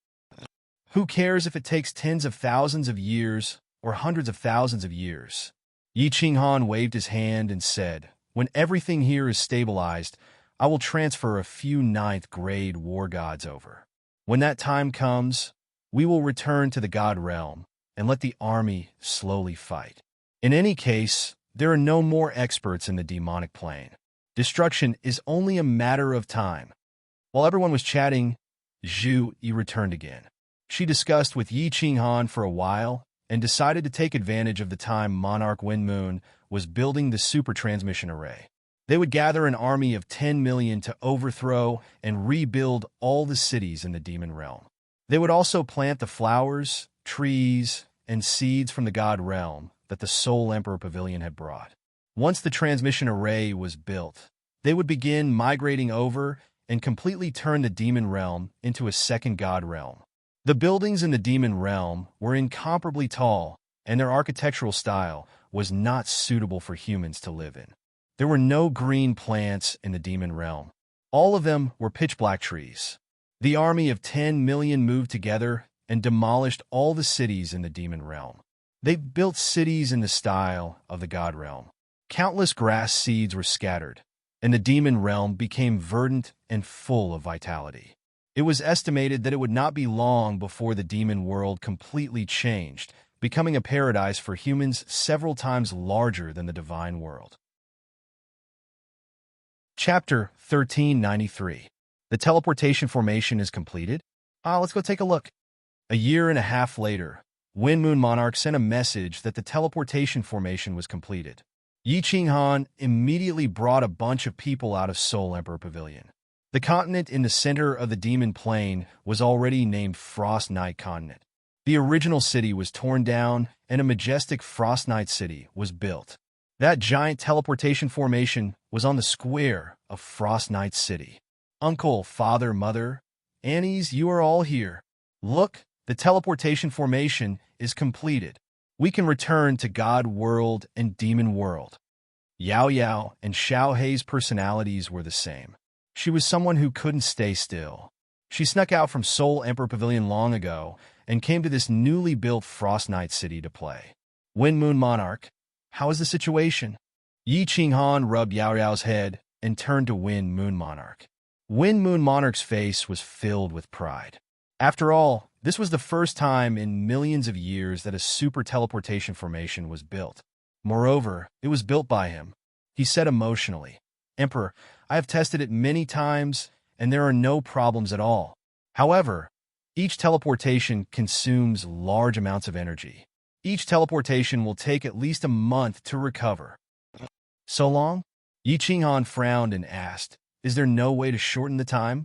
"Who cares if it takes tens of thousands of years or hundreds of thousands of years?" Yi Qinghan waved his hand and said, "When everything here is stabilized, I will transfer a few 9th-grade war gods over. When that time comes, we will return to the God Realm and let the army slowly fight. In any case, there are no more experts in the demonic plane. Destruction is only a matter of time." While everyone was chatting, Zhu Yi returned again. She discussed with Yi Qinghan for a while and decided to take advantage of the time Monarch Windmoon was building the super transmission array. They would gather an army of 10 million to overthrow and rebuild all the cities in the demon realm. They would also plant the flowers, trees, and seeds from the god realm that the Soul Emperor Pavilion had brought. Once the transmission array was built, they would begin migrating over and completely turn the demon realm into a second god realm. The buildings in the demon realm were incomparably tall, and their architectural style was not suitable for humans to live in. There were no green plants in the demon realm. All of them were pitch-black trees. The army of 10 million moved together and demolished all the cities in the demon realm. They built cities in the style of the god realm. Countless grass seeds were scattered, and the demon realm became verdant and full of vitality. It was estimated that it would not be long before the demon world completely changed, becoming a paradise for humans several times larger than the divine world. Chapter 1393. The teleportation formation is completed? Let's go take a look. A year and a half later, Wind Moon Monarch sent a message that the teleportation formation was completed. Yi Qinghan immediately brought a bunch of people out of Soul Emperor Pavilion. The continent in the center of the Demon Plain was already named Frost Night Continent. The original city was torn down, and a majestic Frost Night city was built. That giant teleportation formation was on the square of Frost Night City. Uncle, father, mother, Annies, you are all here. Look, the teleportation formation is completed. We can return to God World and Demon World. Yao Yao and Xiao Hei's personalities were the same. She was someone who couldn't stay still. She snuck out from Soul Emperor Pavilion long ago and came to this newly built Frost Night City to play. Wind Moon Monarch, how is the situation? Yi Qinghan rubbed Yao Yao's head and turned to Wind Moon Monarch. Wind Moon Monarch's face was filled with pride. After all, this was the first time in millions of years that a super teleportation formation was built. Moreover, it was built by him. He said emotionally, Emperor, I have tested it many times, and there are no problems at all. However, each teleportation consumes large amounts of energy. Each teleportation will take at least a month to recover. So long? Yi Qinghan frowned and asked, is there no way to shorten the time?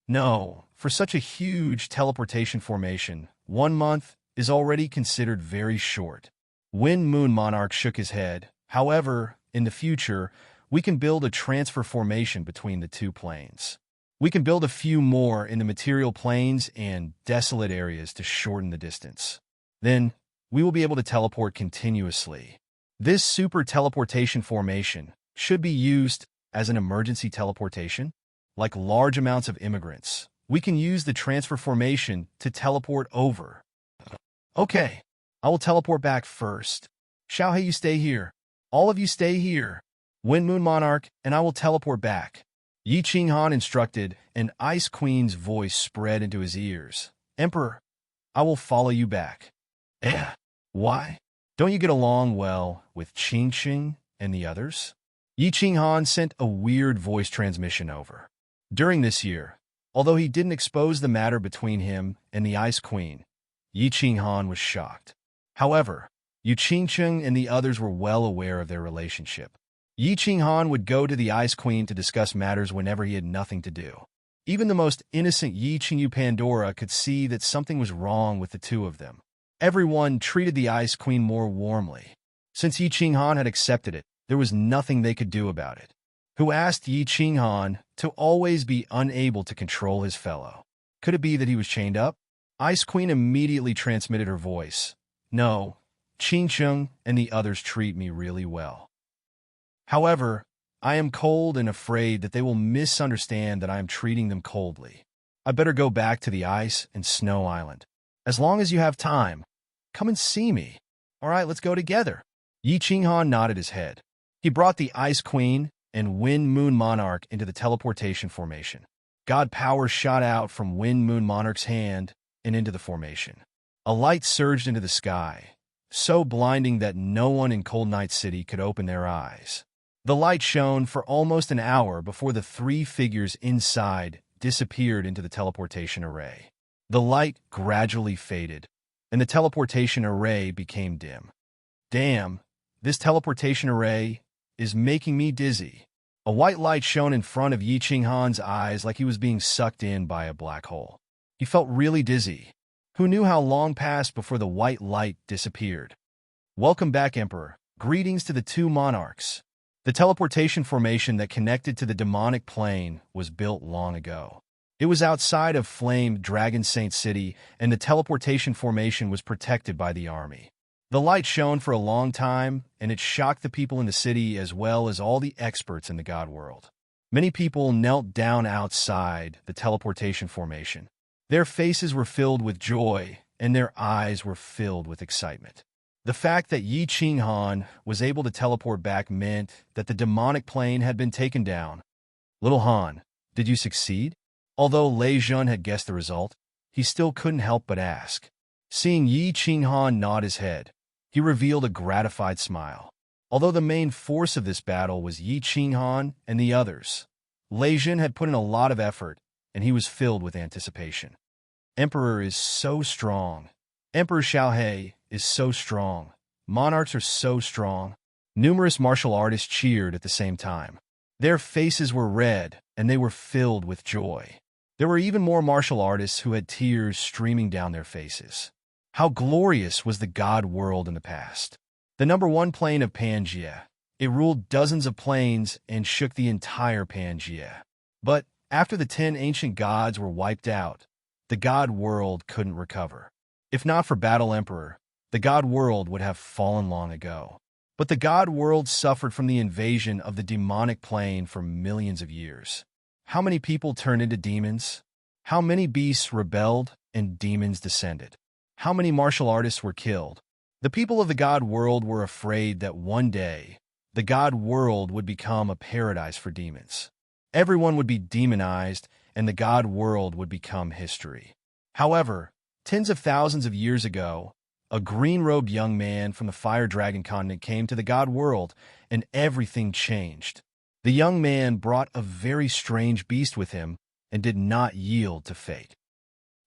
No, for such a huge teleportation formation, 1 month is already considered very short. Wind Moon Monarch shook his head. However, in the future, we can build a transfer formation between the two planes. We can build a few more in the material planes and desolate areas to shorten the distance. Then, we will be able to teleport continuously. This super teleportation formation should be used as an emergency teleportation. Like large amounts of immigrants, we can use the transfer formation to teleport over. Okay, I will teleport back first. Xiaohei, you stay here. All of you stay here. Wind Moon Monarch, and I will teleport back. Yi Qinghan instructed, and Ice Queen's voice spread into his ears. Emperor, I will follow you back. Why? Don't you get along well with Qingqing and the others? Yi Qinghan sent a weird voice transmission over. During this year, although he didn't expose the matter between him and the Ice Queen, Yi Qinghan was shocked. However, Yu Qingqing and the others were well aware of their relationship. Yi Qinghan would go to the Ice Queen to discuss matters whenever he had nothing to do. Even the most innocent Yi Qingyu Pandora could see that something was wrong with the two of them. Everyone treated the Ice Queen more warmly. Since Yi Qinghan had accepted it, there was nothing they could do about it. Who asked Yi Qinghan to always be unable to control his fellow? Could it be that he was chained up? Ice Queen immediately transmitted her voice. No, Qingqing and the others treat me really well. However, I am cold and afraid that they will misunderstand that I am treating them coldly. I better go back to the Ice and Snow Island. As long as you have time, come and see me. All right, let's go together. Yi Qinghan nodded his head. He brought the Ice Queen and Wind Moon Monarch into the teleportation formation. God power shot out from Wind Moon Monarch's hand and into the formation. A light surged into the sky, so blinding that no one in Cold Night City could open their eyes. The light shone for almost an hour before the 3 figures inside disappeared into the teleportation array. The light gradually faded, and the teleportation array became dim. Damn, this teleportation array is making me dizzy. A white light shone in front of Yi Qinghan's eyes like he was being sucked in by a black hole. He He felt really dizzy. Who knew how long passed before the white light disappeared? Welcome back, Emperor. Greetings to the two monarchs. The teleportation formation that connected to the demonic plane was built long ago. It was outside of famed Dragon Saint City, and the teleportation formation was protected by the army. The light shone for a long time, and it shocked the people in the city as well as all the experts in the god world. Many people knelt down outside the teleportation formation. Their faces were filled with joy, and their eyes were filled with excitement. The fact that Yi Qinghan was able to teleport back meant that the demonic plane had been taken down. Little Han, did you succeed? Although Lei Jun had guessed the result, he still couldn't help but ask. Seeing Yi Qinghan nod his head, he revealed a gratified smile. Although the main force of this battle was Yi Qinghan and the others, Lei Jun had put in a lot of effort, and he was filled with anticipation. Emperor is so strong. Emperor Xiaohe is so strong. Monarchs are so strong. Numerous martial artists cheered at the same time. Their faces were red, and they were filled with joy. There were even more martial artists who had tears streaming down their faces. How glorious was the god world in the past. The number one plane of Pangaea. It ruled dozens of planes and shook the entire Pangaea. But after the 10 ancient gods were wiped out, the god world couldn't recover. If not for Battle Emperor, the god world would have fallen long ago. But the god world suffered from the invasion of the demonic plane for millions of years. How many people turned into demons? How many beasts rebelled and demons descended? How many martial artists were killed? The people of the god world were afraid that one day, the god world would become a paradise for demons. Everyone would be demonized, and the god world would become history. However, tens of thousands of years ago, a green-robed young man from the Fire Dragon continent came to the god world, and everything changed. The young man brought a very strange beast with him and did not yield to fate.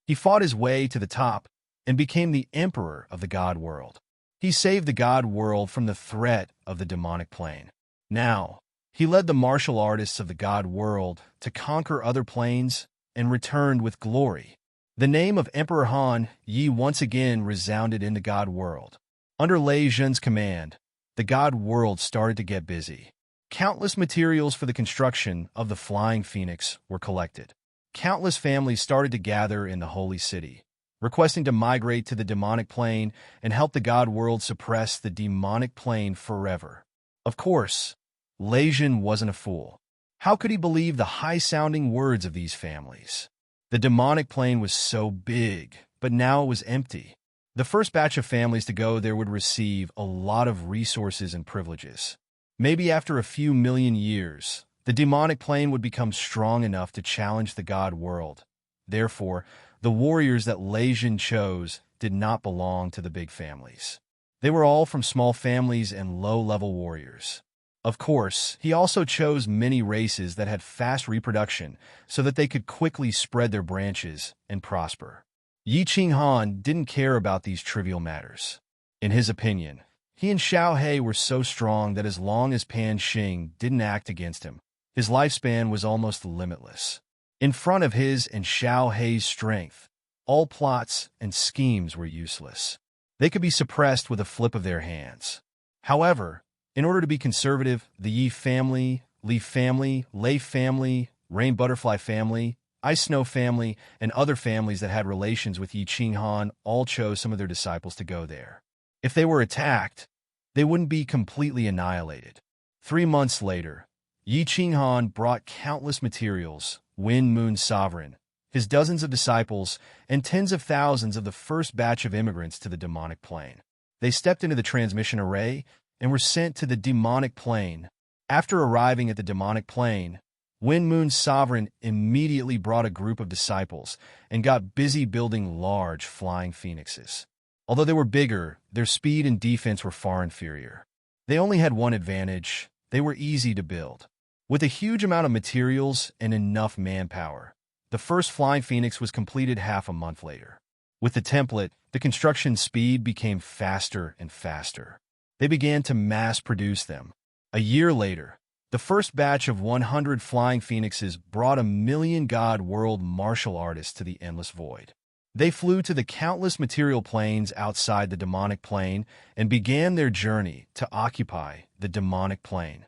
He fought his way to the top and became the emperor of the god world. He saved the god world from the threat of the demonic plane. Now, he led the martial artists of the god world to conquer other planes and returned with glory. The name of Emperor Han Yi once again resounded in the god world. Under Lei Jun's command, the god world started to get busy. Countless materials for the construction of the Flying Phoenix were collected. Countless families started to gather in the holy city, requesting to migrate to the demonic plane and help the god world suppress the demonic plane forever. Of course, Lei Jun wasn't a fool. How could he believe the high-sounding words of these families? The demonic plane was so big, but now it was empty. The first batch of families to go there would receive a lot of resources and privileges. Maybe after a few million years, the demonic plane would become strong enough to challenge the god world. Therefore, the warriors that Lei Jun chose did not belong to the big families. They were all from small families and low-level warriors. Of course, he also chose many races that had fast reproduction so that they could quickly spread their branches and prosper. Yi Qinghan didn't care about these trivial matters. In his opinion, he and Xiaohe were so strong that as long as Pan Xing didn't act against him, his lifespan was almost limitless. In front of his and Xiaohe's strength, all plots and schemes were useless. They could be suppressed with a flip of their hands. However, in order to be conservative, the Yi family, Li family, Lei family, Rain Butterfly family, Ice Snow family, and other families that had relations with Yi Qinghan all chose some of their disciples to go there. If they were attacked, they wouldn't be completely annihilated. 3 months later, Yi Qinghan brought countless materials, Wind Moon Sovereign, his dozens of disciples, and tens of thousands of the first batch of immigrants to the demonic plane. They stepped into the transmission array and were sent to the demonic plane. After arriving at the demonic plane, Wind Moon Sovereign immediately brought a group of disciples and got busy building large flying phoenixes. Although they were bigger, their speed and defense were far inferior. They only had one advantage: they were easy to build. With a huge amount of materials and enough manpower, the first flying phoenix was completed half a month later. With the template, the construction speed became faster and faster. They began to mass-produce them. A year later, The first batch of 100 flying phoenixes brought a million god world martial artists to the endless void. They flew to the countless material planes outside the demonic plane and began their journey to occupy the demonic plane.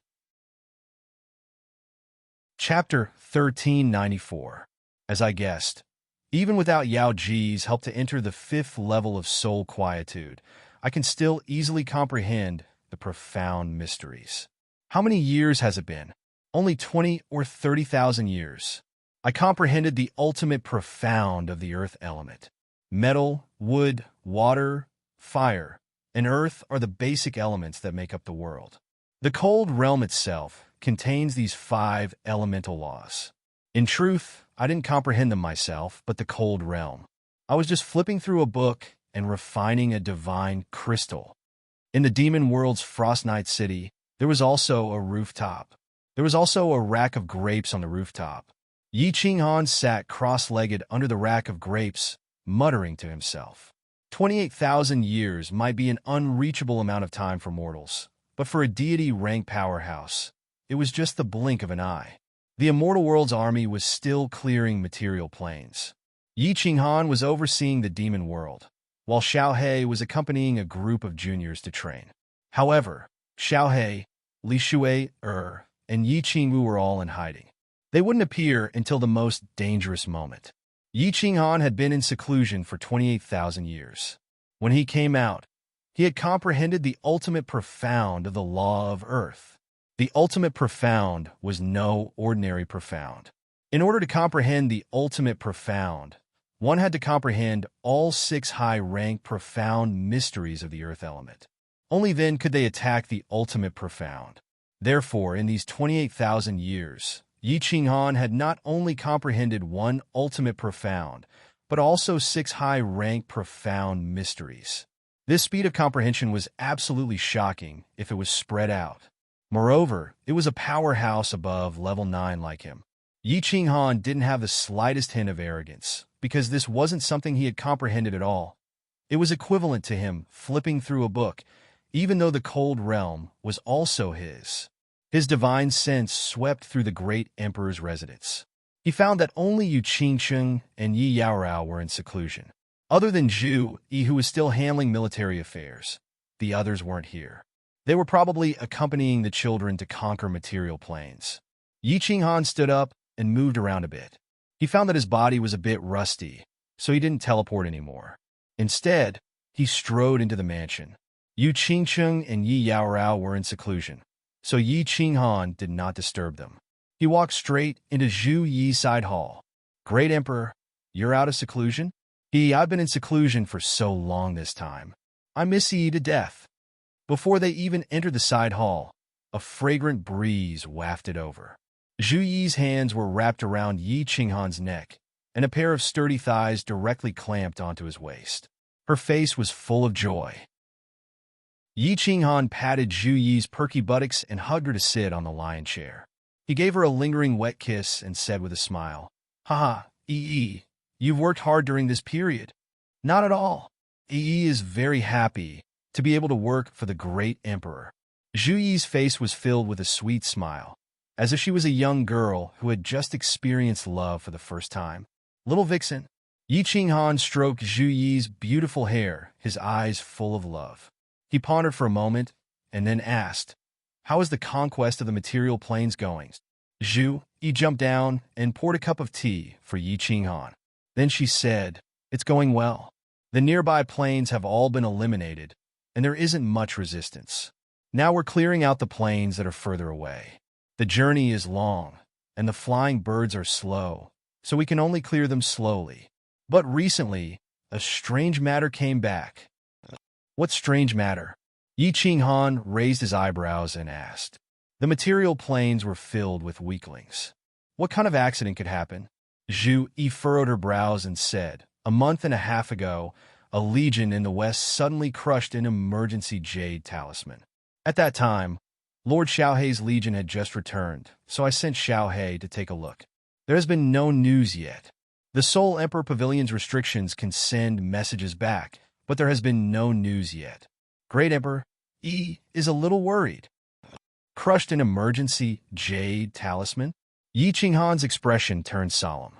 Chapter 1394. As I guessed, even without Yao Ji's help to enter the 5th level of soul quietude, I can still easily comprehend the profound mysteries. How many years has it been? Only 20 or 30,000 years. I comprehended the ultimate profound of the earth element. Metal, wood, water, fire, and earth are the basic elements that make up the world. The cold realm itself contains these 5 elemental laws. In truth, I didn't comprehend them myself, but the cold realm. I was just flipping through a book and refining a divine crystal. In the demon world's Frost Night City, there was also a rooftop. There was also a rack of grapes on the rooftop. Yi Qinghan sat cross-legged under the rack of grapes, muttering to himself. 28,000 years might be an unreachable amount of time for mortals, but for a deity-rank powerhouse, it was just the blink of an eye. The immortal world's army was still clearing material planes. Yi Qinghan was overseeing the demon world, while Xiaohe was accompanying a group of juniors to train. However, Xiaohe, Li Shui, and Yi Qingwu were all in hiding. They wouldn't appear until the most dangerous moment. Yi Qinghan had been in seclusion for 28,000 years. When he came out, he had comprehended the ultimate profound of the law of earth. The ultimate profound was no ordinary profound. In order to comprehend the ultimate profound, one had to comprehend all 6 high-rank profound mysteries of the earth element. Only then could they attack the ultimate profound. Therefore, in these 28,000 years, Yi Qinghan had not only comprehended one ultimate profound, but also 6 high-rank profound mysteries. This speed of comprehension was absolutely shocking if it was spread out. Moreover, it was a powerhouse above level 9 like him. Yi Qinghan didn't have the slightest hint of arrogance, because this wasn't something he had comprehended at all. It was equivalent to him flipping through a book, even though the cold realm was also his. His divine sense swept through the great emperor's residence. He found that only Yu Qingcheng and Yi Yaorao were in seclusion. Other than Zhu Yi, who was still handling military affairs, the others weren't here. They were probably accompanying the children to conquer material planes. Yi Qinghan stood up and moved around a bit. He found that his body was a bit rusty, so he didn't teleport anymore. Instead, he strode into the mansion. Yu Qingcheng and Yi Yaorao were in seclusion, so Yi Qinghan did not disturb them. He walked straight into Zhu Yi's side hall. "Great Emperor, you're out of seclusion?" I've been in seclusion for so long this time. I miss Yi to death." Before they even entered the side hall, a fragrant breeze wafted over. Zhu Yi's hands were wrapped around Yi Qinghan's neck, and a pair of sturdy thighs directly clamped onto his waist. Her face was full of joy. Yi Qinghan patted Zhu Yi's perky buttocks and hugged her to sit on the lion chair. He gave her a lingering wet kiss and said with a smile, "Haha, Yi, you've worked hard during this period." "Not at all. Yi is very happy to be able to work for the great emperor." Zhu Yi's face was filled with a sweet smile, as if she was a young girl who had just experienced love for the first time. "Little vixen." Yi Qinghan stroked Zhu Yi's beautiful hair, his eyes full of love. He pondered for a moment, and then asked, "How is the conquest of the material planes going?" Zhu Yi jumped down and poured a cup of tea for Yi Qinghan. Then she said, "It's going well. The nearby planes have all been eliminated, and there isn't much resistance. Now we're clearing out the planes that are further away. The journey is long, and the flying birds are slow, so we can only clear them slowly. But recently, a strange matter came back." "What strange matter?" Yi Qinghan raised his eyebrows and asked. The material planes were filled with weaklings. What kind of accident could happen? Zhu Yi furrowed her brows and said, "A month and a half ago, a legion in the west suddenly crushed an emergency jade talisman. At that time, Lord Xiaohe's legion had just returned, so I sent Xiaohe to take a look. There has been no news yet. The Soul Emperor Pavilion's restrictions can send messages back, but there has been no news yet. Great Emperor, Yi is a little worried." crushed an emergency jade talisman? Yi Qinghan's expression turned solemn.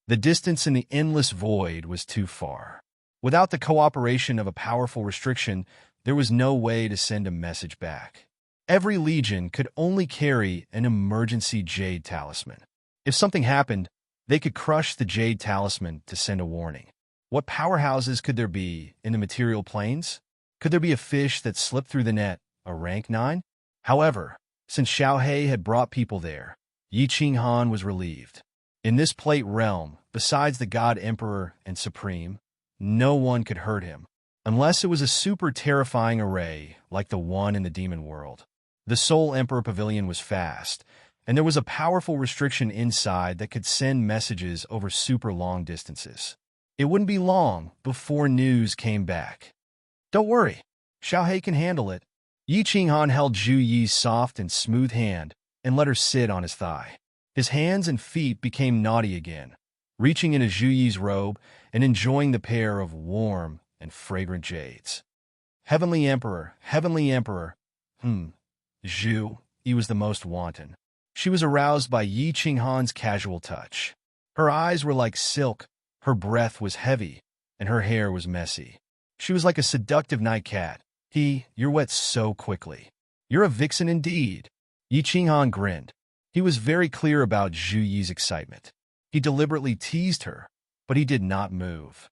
The distance in the endless void was too far. Without the cooperation of a powerful restriction, there was no way to send a message back. Every legion could only carry an emergency jade talisman. If something happened, they could crush the jade talisman to send a warning. What powerhouses could there be in the material planes? Could there be a fish that slipped through the net, a rank 9? However, since Xiaohe had brought people there, Yi Qinghan was relieved. In this plate realm, besides the God Emperor and Supreme, no one could hurt him, unless it was a super terrifying array like the one in the demon world. The Soul Emperor Pavilion was fast, and there was a powerful restriction inside that could send messages over super long distances. It wouldn't be long before news came back. Don't worry, Xiaohe can handle it. Yi Qinghan held Zhu Yi's soft and smooth hand and let her sit on his thigh. His hands and feet became naughty again, reaching into Zhu Yi's robe and enjoying the pair of warm and fragrant jades. Heavenly Emperor, Zhu Yi was the most wanton. She was aroused by Yi Qinghan's casual touch. Her eyes were like silk, her breath was heavy, and her hair was messy. She was like a seductive night cat. You're wet so quickly. You're a vixen indeed. Yi Qinghan grinned. He was very clear about Zhu Yi's excitement. He deliberately teased her, but he did not move.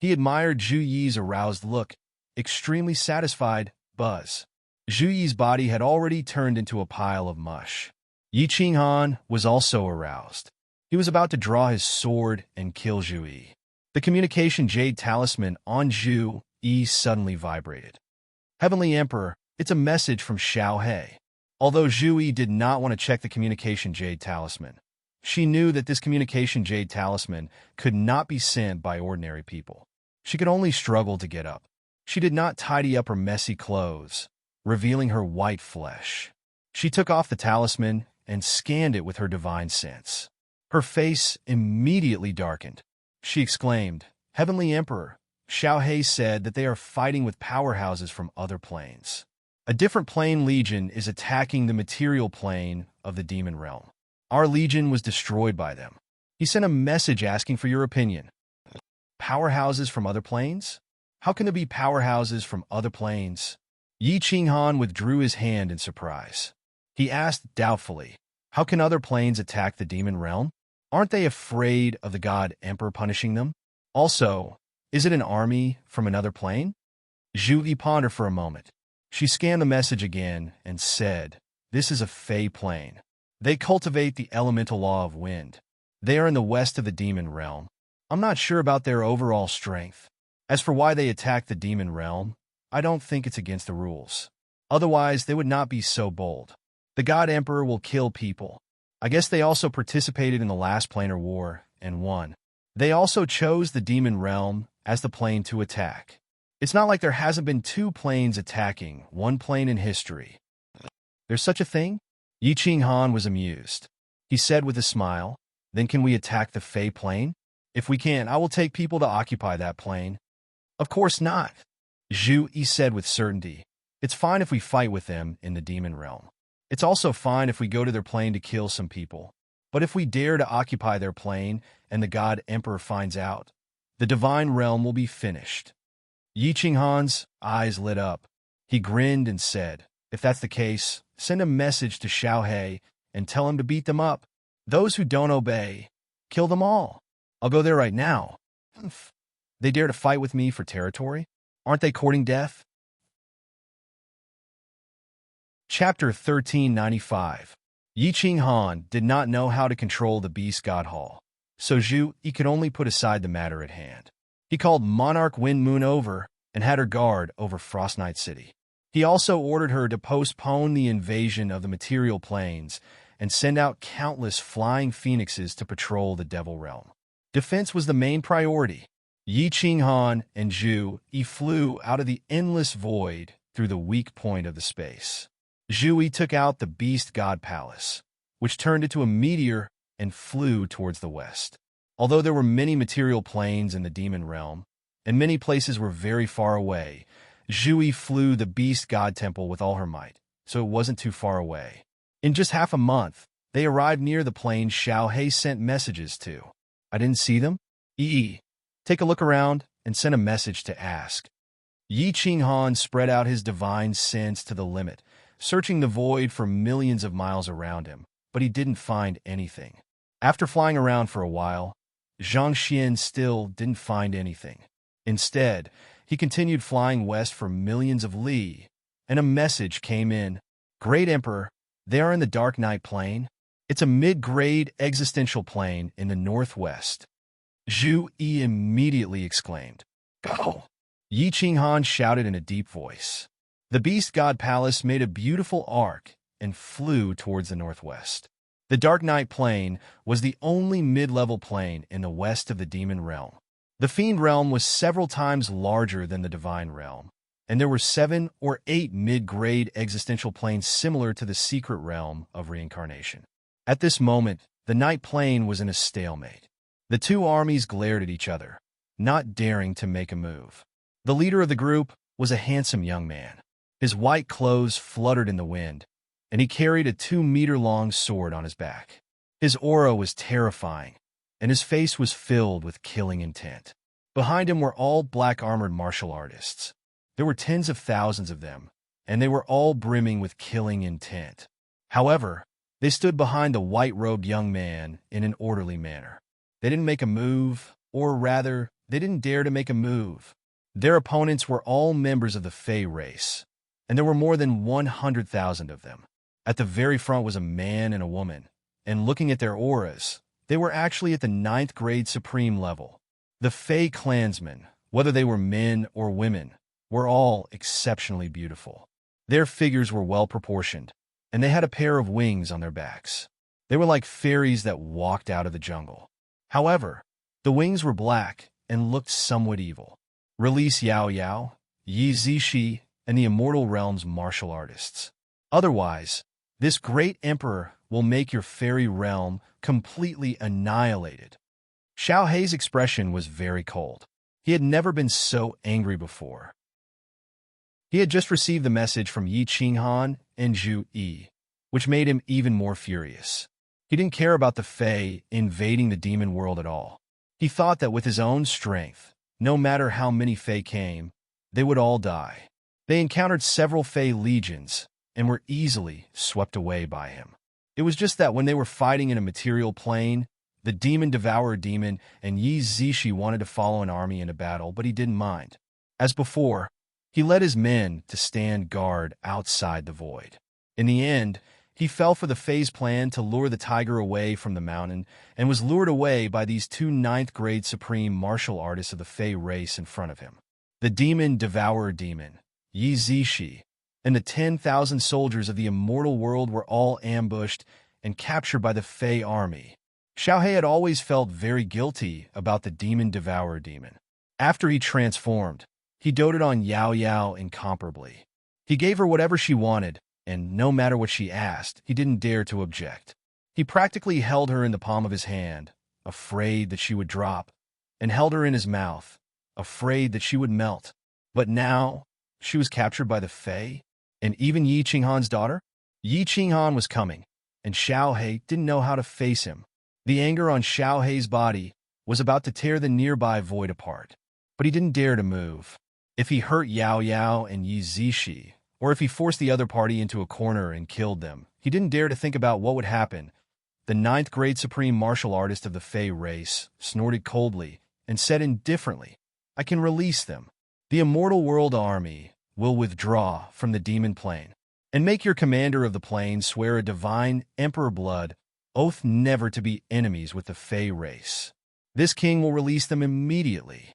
He admired Zhu Yi's aroused look, extremely satisfied, buzz. Zhu Yi's body had already turned into a pile of mush. Yi Qinghan was also aroused. He was about to draw his sword and kill Zhu Yi. The communication jade talisman on Zhu Yi suddenly vibrated. Heavenly Emperor, it's a message from Xiaohe. Although Zhu Yi did not want to check the communication jade talisman, she knew that this communication jade talisman could not be sent by ordinary people. She could only struggle to get up. She did not tidy up her messy clothes, revealing her white flesh. She took off the talisman and scanned it with her divine sense. Her face immediately darkened. She exclaimed, Heavenly Emperor, Xiaohe said that they are fighting with powerhouses from other planes. A different plane legion is attacking the material plane of the demon realm. Our legion was destroyed by them. He sent a message asking for your opinion. Powerhouses from other planes? How can there be powerhouses from other planes? Yi Qinghan withdrew his hand in surprise. He asked doubtfully, how can other planes attack the demon realm? Aren't they afraid of the God Emperor punishing them? Also, is it an army from another plane? Zhu Yi pondered for a moment. She scanned the message again and said, this is a Fey plane. They cultivate the elemental law of wind. They are in the west of the demon realm. I'm not sure about their overall strength. As for why they attack the demon realm, I don't think it's against the rules. Otherwise, they would not be so bold. The God Emperor will kill people. I guess they also participated in the last planar war and won. They also chose the demon realm as the plane to attack. It's not like there hasn't been two planes attacking one plane in history. There's such a thing? Yi Qinghan was amused. He said with a smile, then can we attack the Fey plane? If we can, I will take people to occupy that plane. Of course not. Zhu Yi said with certainty. It's fine if we fight with them in the demon realm. It's also fine if we go to their plane to kill some people. But if we dare to occupy their plane and the God Emperor finds out, the divine realm will be finished. Yi Qinghan's eyes lit up. He grinned and said, if that's the case, send a message to Xiaohe and tell him to beat them up. Those who don't obey, kill them all. I'll go there right now. They dare to fight with me for territory? Aren't they courting death? Chapter 1395. Yi Qinghan did not know how to control the Beast God Hall, so Zhu Yi could only put aside the matter at hand. He called Monarch Wind Moon over and had her guard over Frost Night City. He also ordered her to postpone the invasion of the material planes and send out countless flying phoenixes to patrol the Devil Realm. Defense was the main priority. Yi Qinghan and Zhu Yi flew out of the endless void through the weak point of the space. Zhu Yi took out the Beast God Palace, which turned into a meteor and flew towards the west. Although there were many material planes in the demon realm, and many places were very far away, Zhu Yi flew the Beast God Temple with all her might. so it wasn't too far away. In just half a month, they arrived near the plane Xiao He sent messages to. I didn't see them? Take a look around and send a message to ask. Yi Qinghan spread out his divine sense to the limit, searching the void for millions of miles around him, but he didn't find anything. After flying around for a while, Zhang Xian still didn't find anything. Instead, he continued flying west for millions of li, and a message came in. Great Emperor, they are in the Dark Night Plain. It's a mid-grade existential plane in the northwest. Zhu Yi immediately exclaimed. Go! Yi Qinghan shouted in a deep voice. The Beast God Palace made a beautiful arc and flew towards the northwest. The Dark Night Plain was the only mid-level plane in the west of the Demon Realm. The Fiend Realm was several times larger than the Divine Realm, and there were 7 or 8 mid-grade existential planes similar to the Secret Realm of Reincarnation. At this moment, the Night Plane was in a stalemate. The two armies glared at each other, not daring to make a move. The leader of the group was a handsome young man. His white clothes fluttered in the wind, and he carried a 2-meter-long sword on his back. His aura was terrifying, and his face was filled with killing intent. Behind him were all black-armored martial artists. There were tens of thousands of them, and they were all brimming with killing intent. However, they stood behind the white-robed young man in an orderly manner. They didn't make a move, or rather, they didn't dare to make a move. Their opponents were all members of the Fey race, and there were more than 100,000 of them. At the very front was a man and a woman, and looking at their auras, they were actually at the 9th grade supreme level. The Fey clansmen, whether they were men or women, were all exceptionally beautiful. Their figures were well-proportioned, and they had a pair of wings on their backs. They were like fairies that walked out of the jungle. However, the wings were black and looked somewhat evil. Release Yao Yao, Yi Zishi, and the Immortal Realm's martial artists. Otherwise, this great emperor will make your fairy realm completely annihilated. Xiao Hei's expression was very cold. He had never been so angry before. He had just received the message from Yi Qinghan and Zhu Yi, which made him even more furious. He didn't care about the Fey invading the demon world at all. He thought that with his own strength, no matter how many Fey came, they would all die. They encountered several Fey legions and were easily swept away by him. It was just that when they were fighting in a material plane, the demon devourer demon and Yi Zishi wanted to follow an army into battle, but he didn't mind. As before, he led his men to stand guard outside the void. In the end, he fell for the Fey's plan to lure the tiger away from the mountain and was lured away by these 2 9th-grade supreme martial artists of the Fey race in front of him. The demon devourer demon, Yi Zishi, and the 10,000 soldiers of the immortal world were all ambushed and captured by the Fey army. Xiao Hei had always felt very guilty about the demon devourer demon. After he transformed, he doted on Yao Yao incomparably. He gave her whatever she wanted, and no matter what she asked, he didn't dare to object. He practically held her in the palm of his hand, afraid that she would drop, and held her in his mouth, afraid that she would melt. But now, she was captured by the Fey, and even Yi Qinghan's daughter? Yi Qinghan was coming, and Xiao Hei didn't know how to face him. The anger on Xiao Hei's body was about to tear the nearby void apart, but he didn't dare to move. If he hurt Yao Yao and Yi Zishi, or if he forced the other party into a corner and killed them, he didn't dare to think about what would happen. The 9th-grade supreme martial artist of the Fey race snorted coldly and said indifferently, "I can release them. The Immortal World Army will withdraw from the demon plane, and make your commander of the plane swear a divine emperor blood oath never to be enemies with the Fey race. This king will release them immediately."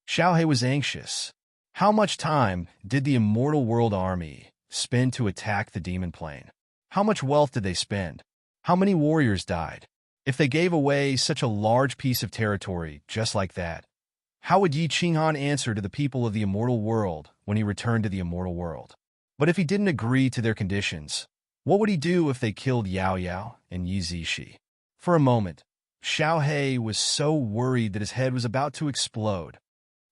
Xiao Hei was anxious. How much time did the Immortal World Army spend to attack the demon plane? How much wealth did they spend? How many warriors died? If they gave away such a large piece of territory just like that, how would Yi Qinghan answer to the people of the Immortal World when he returned to the Immortal World? But if he didn't agree to their conditions, what would he do if they killed Yao Yao and Yi Zishi? For a moment, Xiao Hei was so worried that his head was about to explode.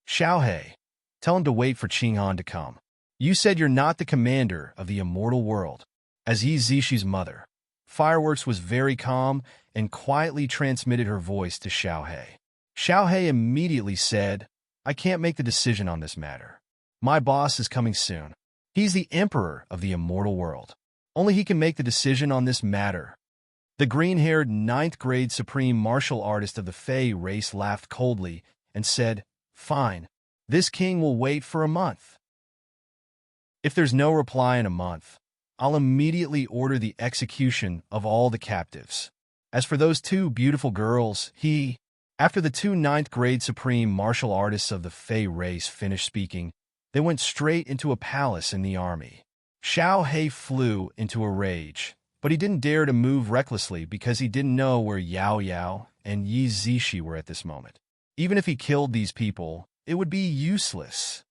"Xiao Hei, tell him to wait for Qinghan to come." You said you're not the commander of the immortal world. As Yi Zixu's mother, Fireworks was very calm and quietly transmitted her voice to Xiaohe. Xiaohe immediately said, I can't make the decision on this matter. My boss is coming soon. He's the emperor of the immortal world. Only he can make the decision on this matter. The green-haired ninth-grade supreme martial artist of the Fey race laughed coldly and said, Fine, this king will wait for a month. If there's no reply in a month, I'll immediately order the execution of all the captives. As for those two beautiful girls, after the two ninth-grade supreme martial artists of the Fey race finished speaking, they went straight into a palace in the army. Xiaohe flew into a rage, but he didn't dare to move recklessly because he didn't know where Yao Yao and Yi Zixi were at this moment. Even if he killed these people, it would be useless.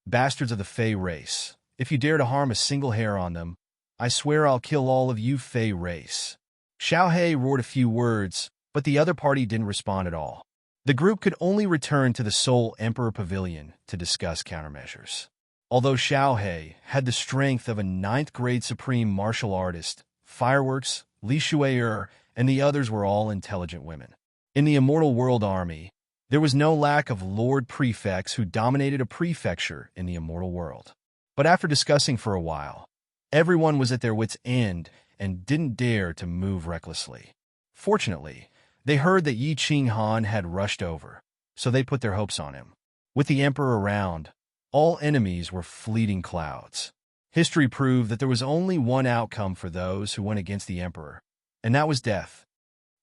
Bastards of the Fey race, if you dare to harm a single hair on them, I swear I'll kill all of you Fey race. Xiaohe roared a few words, but the other party didn't respond at all. The group could only return to the Soul Emperor Pavilion to discuss countermeasures. Although Xiaohe had the strength of a ninth-grade supreme martial artist, Fireworks, Li Shui'er, and the others were all intelligent women. In the Immortal World Army, there was no lack of lord prefects who dominated a prefecture in the Immortal World. But after discussing for a while, everyone was at their wits' end and didn't dare to move recklessly. Fortunately, they heard that Yi Qinghan had rushed over, so they put their hopes on him. With the emperor around, all enemies were fleeting clouds. History proved that there was only one outcome for those who went against the emperor, and that was death.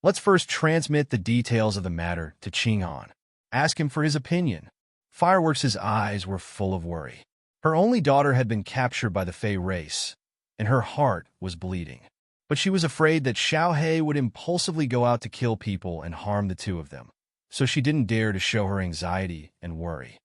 Let's first transmit the details of the matter to Qinghan. Ask him for his opinion. Fireworks' eyes were full of worry. Her only daughter had been captured by the Fey race, and her heart was bleeding. But she was afraid that Xiaohe would impulsively go out to kill people and harm the two of them, so she didn't dare to show her anxiety and worry.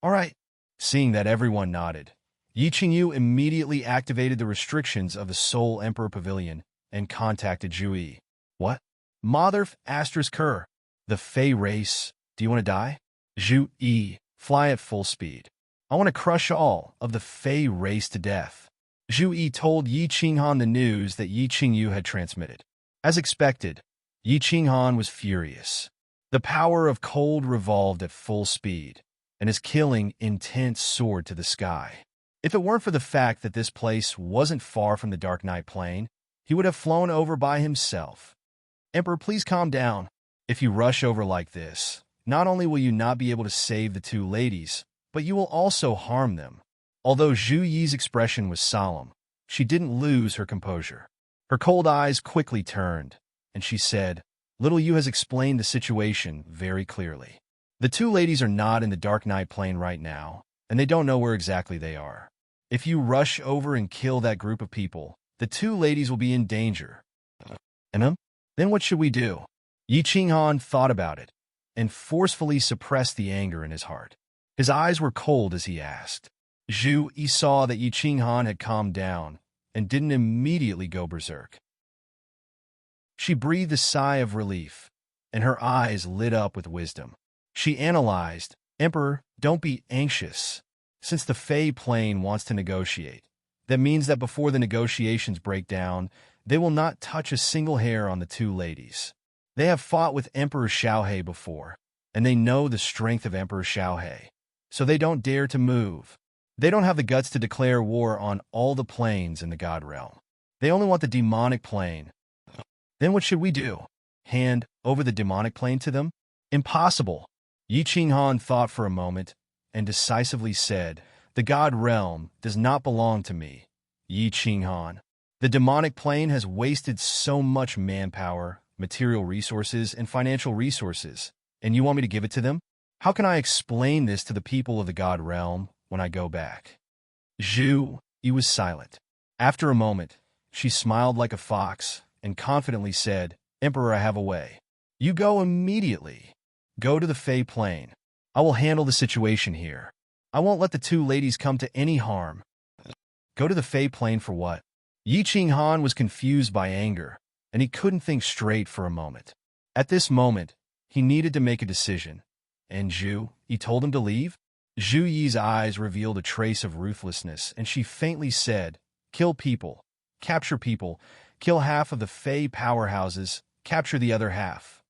All right. Seeing that everyone nodded, Yi Qingyu immediately activated the restrictions of the Soul Emperor Pavilion and contacted Zhu Yi. What? Mother asterisk her. The Fey race. Do you want to die? Zhu Yi, fly at full speed. I want to crush all of the Fey race to death. Zhu Yi told Yi Qinghan the news that Yi Qingyu had transmitted. As expected, Yi Qinghan was furious. The power of cold revolved at full speed, and his killing intent soared to the sky. If it weren't for the fact that this place wasn't far from the Dark Night Plain, he would have flown over by himself. Emperor, please calm down. If you rush over like this, not only will you not be able to save the two ladies, but you will also harm them. Although Zhu Yi's expression was solemn, she didn't lose her composure. Her cold eyes quickly turned, and she said, Little Yu has explained the situation very clearly. The two ladies are not in the Dark Night Plain right now, and they don't know where exactly they are. If you rush over and kill that group of people, the two ladies will be in danger. Then what should we do? Yi Qinghan thought about it, and forcefully suppressed the anger in his heart. His eyes were cold as he asked. Zhu Yi saw that Yi Qinghan had calmed down and didn't immediately go berserk. She breathed a sigh of relief, and her eyes lit up with wisdom. She analyzed, Emperor, don't be anxious. Since the Fey Plain wants to negotiate, that means that before the negotiations break down, they will not touch a single hair on the two ladies. They have fought with Emperor Xiaohe before, and they know the strength of Emperor Xiaohe, so they don't dare to move. They don't have the guts to declare war on all the planes in the God Realm. They only want the demonic plane. Then what should we do? Hand over the demonic plane to them? Impossible. Yi Qinghan thought for a moment and decisively said, The God Realm does not belong to me, Yi Qinghan. The demonic plane has wasted so much manpower, material resources, and financial resources, and you want me to give it to them? How can I explain this to the people of the God Realm when I go back? Zhu Yi was silent. After a moment, she smiled like a fox and confidently said, Emperor, I have a way. You go immediately. Go to the Fey Plain. I will handle the situation here. I won't let the two ladies come to any harm. Go to the Fey Plain for what? Yi Qinghan was confused by anger, and he couldn't think straight for a moment. At this moment, he needed to make a decision. And Zhu Yi told him to leave? Zhu Yi's eyes revealed a trace of ruthlessness, and she faintly said, "Kill people. Capture people. Kill half of the Fey powerhouses. Capture the other half."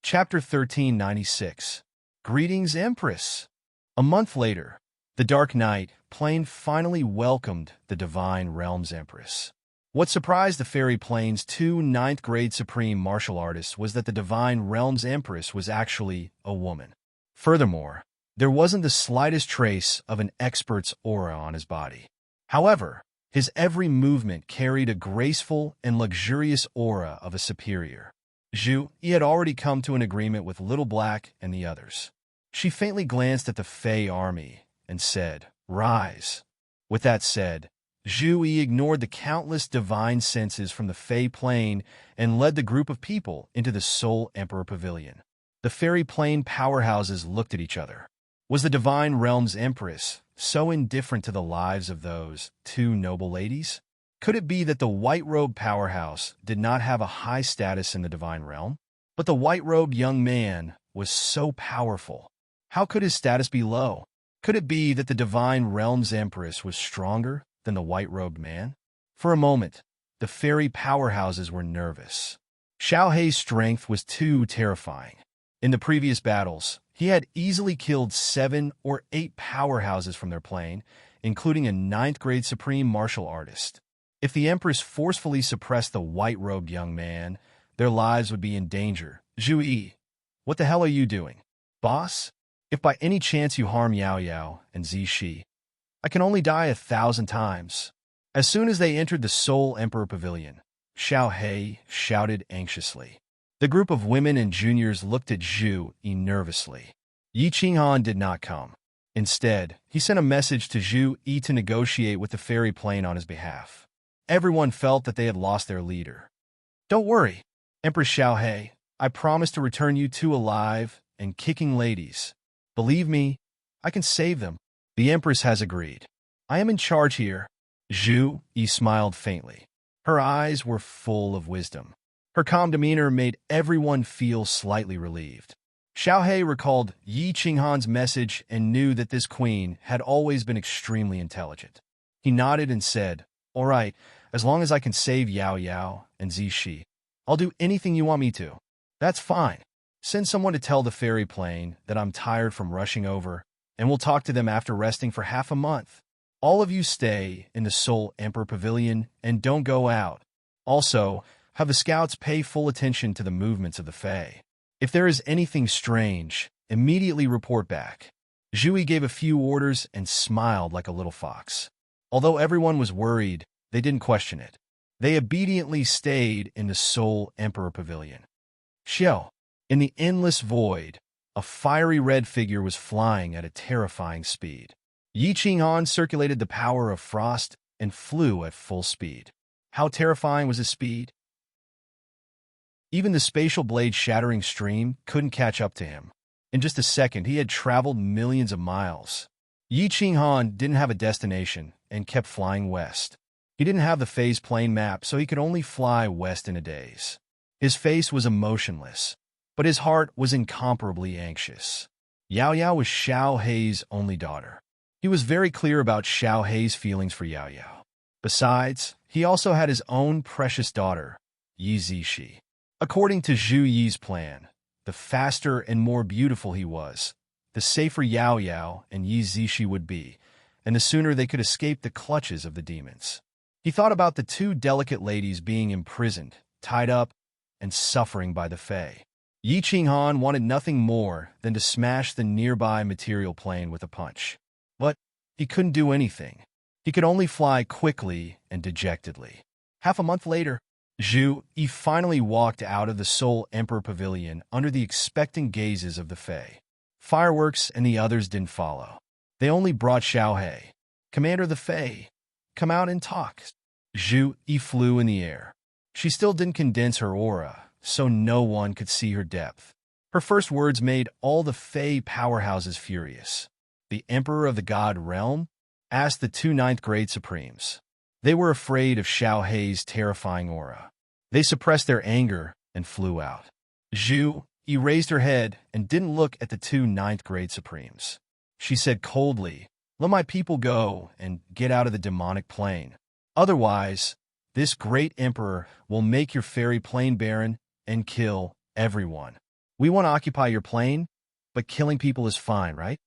Chapter 1396. Greetings, Empress. A month later, the Dark Night Plane finally welcomed the Divine Realms Empress. What surprised the Fairy Plane's two ninth-grade supreme martial artists was that the Divine Realms Empress was actually a woman. Furthermore, there wasn't the slightest trace of an expert's aura on his body. However, his every movement carried a graceful and luxurious aura of a superior. Zhu Yi had already come to an agreement with Little Black and the others. She faintly glanced at the Fey army and said, "Rise." With that said, Zhu Yi ignored the countless divine senses from the Fey plane and led the group of people into the Soul Emperor Pavilion. The Fairy Plane powerhouses looked at each other. Was the Divine Realms Empress so indifferent to the lives of those two noble ladies? Could it be that the white-robed powerhouse did not have a high status in the Divine Realm? But the white-robed young man was so powerful. How could his status be low? Could it be that the Divine Realms Empress was stronger than the white-robed man? For a moment, the fairy powerhouses were nervous. Xiao Hei's strength was too terrifying. In the previous battles, he had easily killed 7 or 8 powerhouses from their plane, including a 9th-grade supreme martial artist. If the Empress forcefully suppressed the white-robed young man, their lives would be in danger. "Zhu Yi, what the hell are you doing? Boss? If by any chance you harm Yao Yao and Zishi, I can only die 1,000 times." As soon as they entered the Soul Emperor Pavilion, Xiao Hei shouted anxiously. The group of women and juniors looked at Zhu Yi nervously. Yi Qinghan did not come. Instead, he sent a message to Zhu Yi to negotiate with the Fairy Plane on his behalf. Everyone felt that they had lost their leader. "Don't worry, Empress Xiao Hei. I promise to return you two alive and kicking ladies. Believe me, I can save them." The Empress has agreed. "I am in charge here." Zhu Yi smiled faintly. Her eyes were full of wisdom. Her calm demeanor made everyone feel slightly relieved. Xiao Hei recalled Yi Qinghan's message and knew that this queen had always been extremely intelligent. He nodded and said, "All right, as long as I can save Yao Yao and Zishi, I'll do anything you want me to." "That's fine. Send someone to tell the Fairy Plane that I'm tired from rushing over, and we'll talk to them after resting for half a month. All of you stay in the Soul Emperor Pavilion and don't go out. Also, have the scouts pay full attention to the movements of the Fae. If there is anything strange, immediately report back." Zhu Yi gave a few orders and smiled like a little fox. Although everyone was worried, they didn't question it. They obediently stayed in the Soul Emperor Pavilion. Xiao. In the endless void, a fiery red figure was flying at a terrifying speed. Yi Qinghan circulated the power of frost and flew at full speed. How terrifying was his speed? Even the spatial blade-shattering stream couldn't catch up to him. In just a second, he had traveled millions of miles. Yi Qinghan didn't have a destination and kept flying west. He didn't have the phase plane map, so he could only fly west in a daze. His face was emotionless, but his heart was incomparably anxious. Yao Yao was Xiao Hei's only daughter. He was very clear about Xiao Hei's feelings for Yao Yao. Besides, he also had his own precious daughter, Yi Zishi. According to Zhu Yi's plan, the faster and more beautiful he was, the safer Yao Yao and Yi Zishi would be, and the sooner they could escape the clutches of the demons. He thought about the two delicate ladies being imprisoned, tied up, and suffering by the Fae. Yi Qinghan wanted nothing more than to smash the nearby material plane with a punch. But he couldn't do anything. He could only fly quickly and dejectedly. Half a month later, Zhu Yi finally walked out of the Soul Emperor Pavilion under the expectant gazes of the Fae. Fireworks and the others didn't follow. They only brought Xiao Hei. "Commander of the Fae, come out and talk." Zhu Yi flew in the air. She still didn't condense her aura, so no one could see her depth. Her first words made all the Fae powerhouses furious. "The Emperor of the God Realm?" asked the two ninth-grade Supremes. They were afraid of Xiao Hei's terrifying aura. They suppressed their anger and flew out. Zhu Yi raised her head and didn't look at the two ninth-grade Supremes. She said coldly, "Let my people go and get out of the demonic plane. Otherwise, this great emperor will make your fairy plane barren and kill everyone. We want to occupy your plane, but killing people is fine, right?"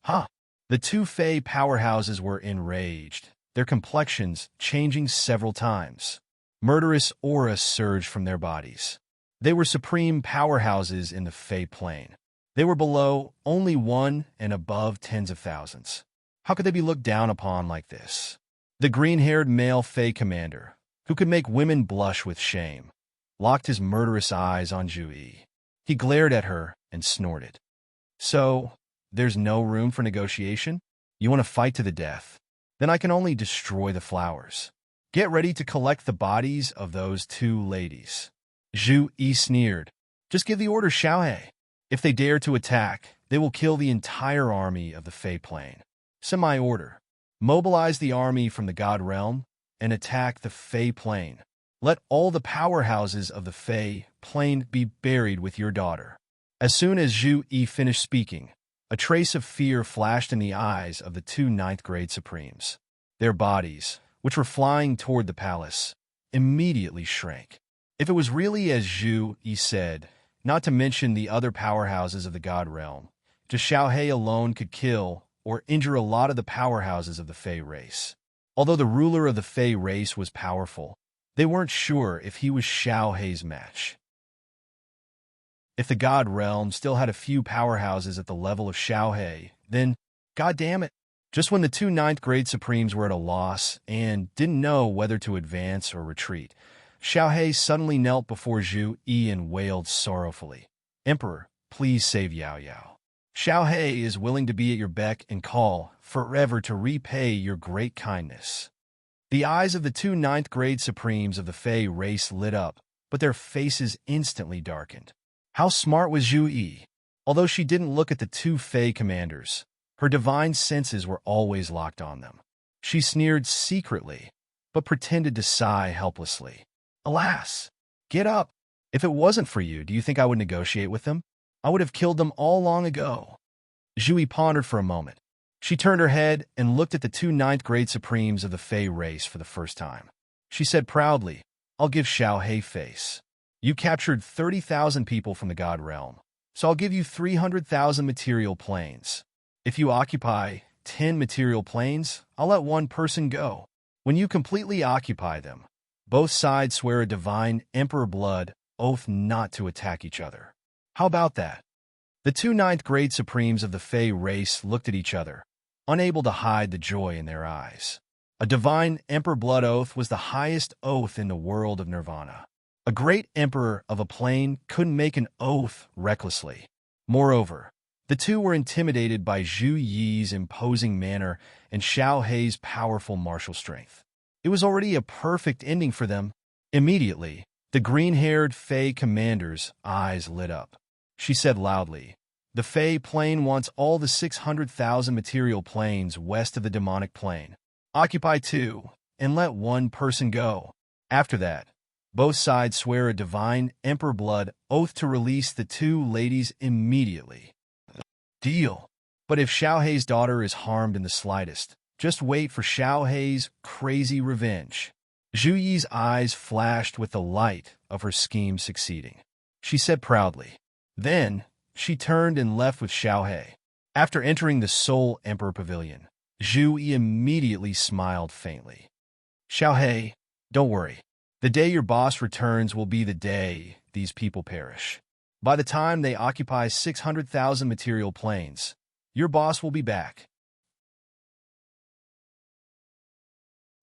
Huh. The two Fey powerhouses were enraged, their complexions changing several times. Murderous auras surged from their bodies. They were supreme powerhouses in the Fey plane. They were below only one and above tens of thousands. How could they be looked down upon like this? The green-haired male Fey commander, who could make women blush with shame, locked his murderous eyes on Zhu Yi. He glared at her and snorted. "So, there's no room for negotiation? You want to fight to the death? Then I can only destroy the flowers. Get ready to collect the bodies of those two ladies." Zhu Yi sneered. "Just give the order, Xiaohe. If they dare to attack, they will kill the entire army of the Fey plane. Semi-order. Mobilize the army from the God realm and attack the Fey plane. Let all the powerhouses of the Fey plane be buried with your daughter." As soon as Zhu Yi finished speaking, a trace of fear flashed in the eyes of the two ninth-grade Supremes. Their bodies, which were flying toward the palace, immediately shrank. If it was really as Zhu Yi said, not to mention the other powerhouses of the God realm, just Xiaohe alone could kill or injure a lot of the powerhouses of the Fey race. Although the ruler of the Fey race was powerful, they weren't sure if he was Xiaohe's match. If the God realm still had a few powerhouses at the level of Xiaohe, then, god damn it, just when the two ninth-grade Supremes were at a loss and didn't know whether to advance or retreat, Xiaohe suddenly knelt before Zhu Yi and wailed sorrowfully, "Emperor, please save Yao Yao. Xiaohe is willing to be at your beck and call forever to repay your great kindness." The eyes of the two ninth-grade Supremes of the Fey race lit up, but their faces instantly darkened. How smart was Zhu Yi? Although she didn't look at the two Fey commanders, her divine senses were always locked on them. She sneered secretly, but pretended to sigh helplessly. "Alas! Get up! If it wasn't for you, do you think I would negotiate with them? I would have killed them all long ago." Zhu Yi pondered for a moment. She turned her head and looked at the two ninth-grade Supremes of the Fey race for the first time. She said proudly, "I'll give Xiaohe face. You captured 30,000 people from the God realm, so I'll give you 300,000 material planes. If you occupy 10 material planes, I'll let one person go. When you completely occupy them, both sides swear a divine emperor blood oath not to attack each other. How about that?" The two ninth-grade Supremes of the Fey race looked at each other, unable to hide the joy in their eyes. A divine emperor blood oath was the highest oath in the world of Nirvana. A great emperor of a plane couldn't make an oath recklessly. Moreover, the two were intimidated by Zhu Yi's imposing manner and Xiaohe's powerful martial strength. It was already a perfect ending for them. Immediately, the green-haired Fey commander's eyes lit up. She said loudly, "The Fey plane wants all the 600,000 material planes west of the demonic plane. Occupy 2, and let one person go. After that, both sides swear a divine emperor blood oath to release the two ladies immediately." Deal. But if Xiaohe's daughter is harmed in the slightest, just wait for Xiaohe's crazy revenge. Zhu Yi's eyes flashed with the light of her scheme succeeding. She said proudly. Then, she turned and left with Xiaohe. After entering the Soul Emperor Pavilion, Zhu Yi immediately smiled faintly. "Xiaohe, don't worry. The day your boss returns will be the day these people perish. By the time they occupy 600,000 material planes, your boss will be back."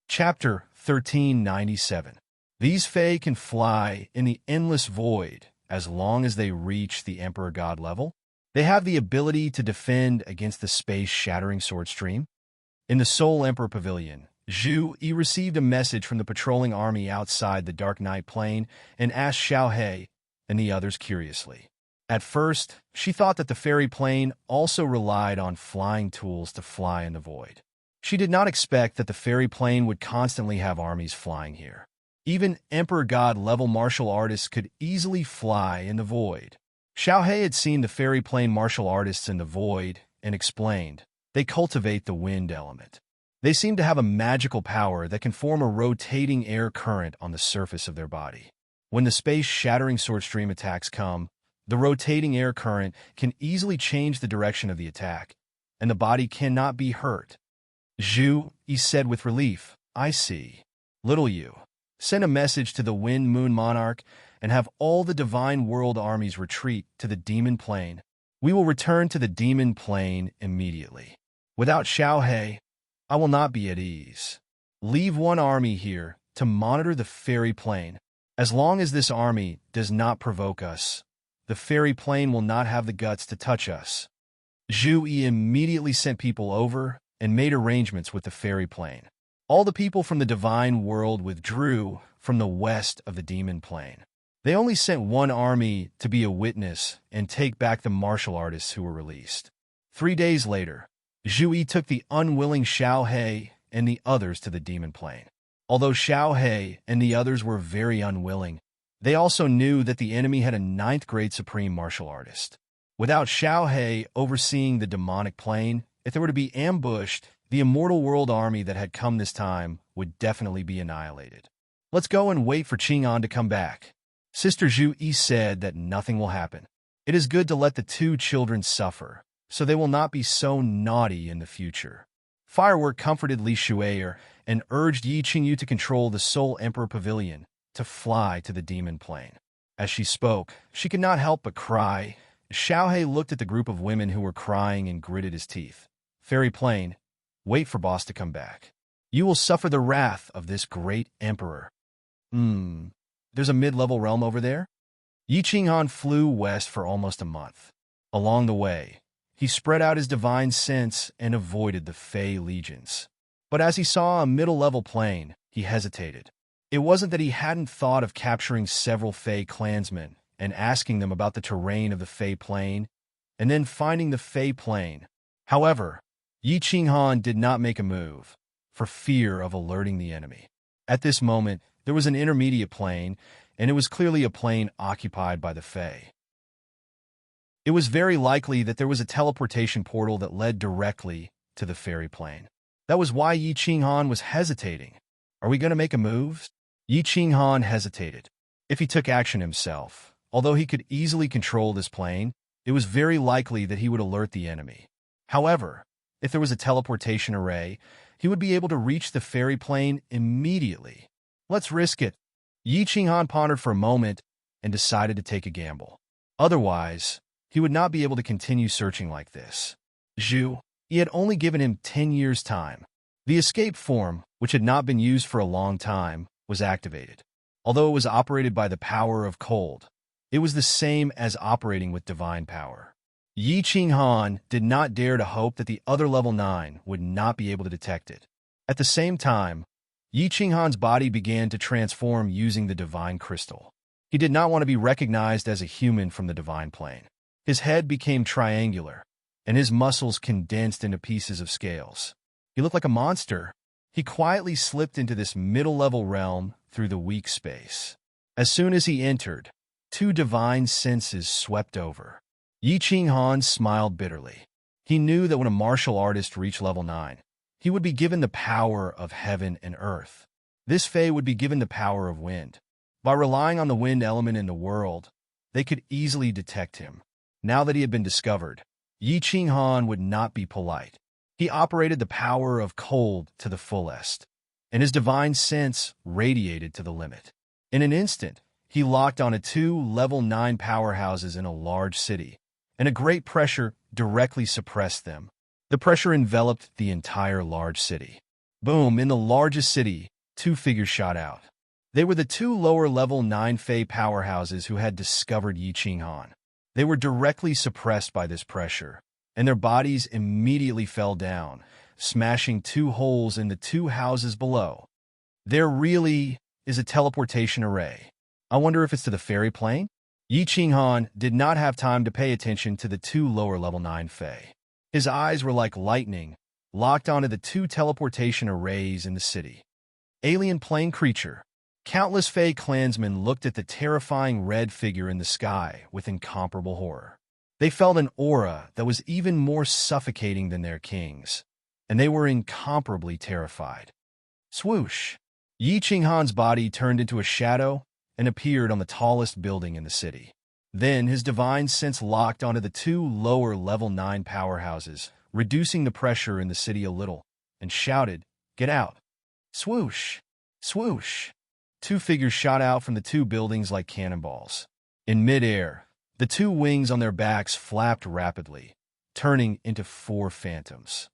Chapter 1397. These Fey can fly in the endless void as long as they reach the Emperor God level. They have the ability to defend against the space-shattering sword stream. In the Soul Emperor Pavilion, Zhu Yi received a message from the patrolling army outside the Dark Night Plane and asked Xiaohe and the others curiously. At first, she thought that the fairy plane also relied on flying tools to fly in the void. She did not expect that the fairy plane would constantly have armies flying here. Even Emperor God level martial artists could easily fly in the void. Xiaohei had seen the fairy plane martial artists in the void and explained, they cultivate the wind element. They seem to have a magical power that can form a rotating air current on the surface of their body. When the space-shattering sword stream attacks come, the rotating air current can easily change the direction of the attack, and the body cannot be hurt. Zhu, he said with relief, I see. Little you, send a message to the Wind Moon Monarch and have all the Divine World armies retreat to the Demon Plane. We will return to the Demon Plane immediately. Without Xiaohei, I will not be at ease. Leave one army here to monitor the fairy plane. As long as this army does not provoke us, the fairy plane will not have the guts to touch us. Zhu Yi immediately sent people over and made arrangements with the fairy plane. All the people from the divine world withdrew from the west of the demon plane. They only sent one army to be a witness and take back the martial artists who were released. 3 days later, Zhu Yi took the unwilling Xiaohei and the others to the demon plane. Although Xiaohei and the others were very unwilling, they also knew that the enemy had a 9th grade supreme martial artist. Without Xiaohei overseeing the demonic plane, if they were to be ambushed, the immortal world army that had come this time would definitely be annihilated. Let's go and wait for Qing'an to come back. Sister Zhu Yi said that nothing will happen. It is good to let the 2 children suffer, so they will not be so naughty in the future. Firework comforted Li Shui'er and urged Yi Qingyu to control the Soul Emperor Pavilion to fly to the demon plane. As she spoke, she could not help but cry. Xiaohei looked at the group of women who were crying and gritted his teeth. Fairy plane, wait for boss to come back. You will suffer the wrath of this great emperor. There's a mid-level realm over there? Yi Qinghan flew west for almost a month. Along the way, he spread out his divine sense and avoided the Fey legions. But as he saw a middle-level plane, he hesitated. It wasn't that he hadn't thought of capturing several Fey clansmen and asking them about the terrain of the Fey plane, and then finding the Fey plane. However, Yi Qinghan did not make a move, for fear of alerting the enemy. At this moment, there was an intermediate plane, and it was clearly a plane occupied by the Fey. It was very likely that there was a teleportation portal that led directly to the fairy plane. That was why Yi Qinghan was hesitating. Are we going to make a move? Yi Qinghan hesitated. If he took action himself, although he could easily control this plane, it was very likely that he would alert the enemy. However, if there was a teleportation array, he would be able to reach the fairy plane immediately. Let's risk it. Yi Qinghan pondered for a moment and decided to take a gamble. Otherwise, he would not be able to continue searching like this. Zhu, he had only given him 10 years' time. The escape form, which had not been used for a long time, was activated. Although it was operated by the power of cold, it was the same as operating with divine power. Yi Qinghan did not dare to hope that the other level 9 would not be able to detect it. At the same time, Yi Qinghan's body began to transform using the divine crystal. He did not want to be recognized as a human from the divine plane. His head became triangular, and his muscles condensed into pieces of scales. He looked like a monster. He quietly slipped into this middle-level realm through the weak space. As soon as he entered, 2 divine senses swept over. Yi Qinghan smiled bitterly. He knew that when a martial artist reached level 9, he would be given the power of heaven and earth. This Fey would be given the power of wind. By relying on the wind element in the world, they could easily detect him. Now that he had been discovered, Yi Qinghan would not be polite. He operated the power of cold to the fullest, and his divine sense radiated to the limit. In an instant, he locked onto 2 level 9 powerhouses in a large city, and a great pressure directly suppressed them. The pressure enveloped the entire large city. Boom! In the largest city, 2 figures shot out. They were the 2 lower level 9 Fey powerhouses who had discovered Yi Qinghan. They were directly suppressed by this pressure, and their bodies immediately fell down, smashing 2 holes in the 2 houses below. There really is a teleportation array. I wonder if it's to the fairy plane? Yi Qinghan did not have time to pay attention to the 2 lower level 9 Fey. His eyes were like lightning, locked onto the 2 teleportation arrays in the city. Alien plane creature. Countless Fey clansmen looked at the terrifying red figure in the sky with incomparable horror. They felt an aura that was even more suffocating than their king's, and they were incomparably terrified. Swoosh! Yi Qinghan's body turned into a shadow and appeared on the tallest building in the city. Then his divine sense locked onto the two lower level 9 powerhouses, reducing the pressure in the city a little, and shouted, "Get out!" Swoosh! Swoosh! Two figures shot out from the two buildings like cannonballs. In midair, the two wings on their backs flapped rapidly, turning into 4 phantoms.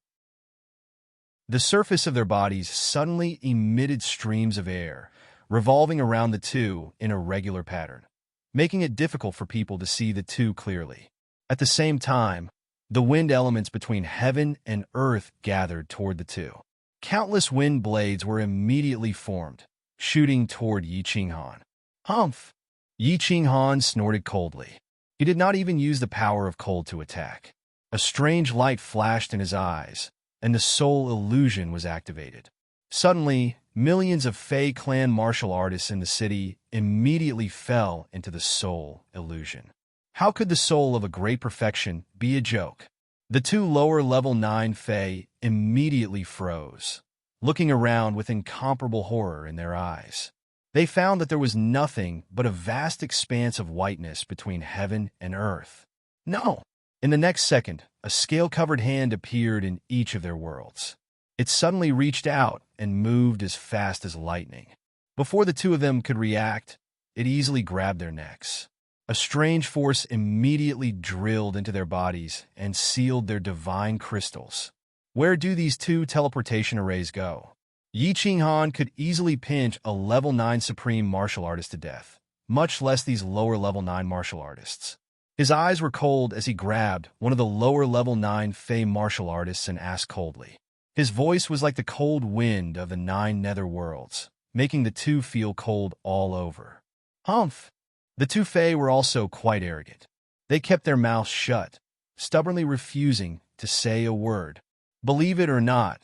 The surface of their bodies suddenly emitted streams of air, revolving around the two in a regular pattern, making it difficult for people to see the two clearly. At the same time, the wind elements between heaven and earth gathered toward the two. Countless wind blades were immediately formed, shooting toward Yi Qinghan. Humph! Yi Qinghan snorted coldly. He did not even use the power of cold to attack. A strange light flashed in his eyes, and the soul illusion was activated. Suddenly, millions of Fey clan martial artists in the city immediately fell into the soul illusion. How could the soul of a great perfection be a joke? The two lower level 9 Fey immediately froze, looking around with incomparable horror in their eyes. They found that there was nothing but a vast expanse of whiteness between heaven and earth. No! In the next second, a scale-covered hand appeared in each of their worlds. It suddenly reached out and moved as fast as lightning. Before the two of them could react, it easily grabbed their necks. A strange force immediately drilled into their bodies and sealed their divine crystals. Where do these two teleportation arrays go? Yi Qinghan could easily pinch a level 9 supreme martial artist to death, much less these lower level 9 martial artists. His eyes were cold as he grabbed one of the lower level 9 Fey martial artists and asked coldly. His voice was like the cold wind of the 9 nether worlds, making the two feel cold all over. Humph! The two Fey were also quite arrogant. They kept their mouths shut, stubbornly refusing to say a word. Believe it or not,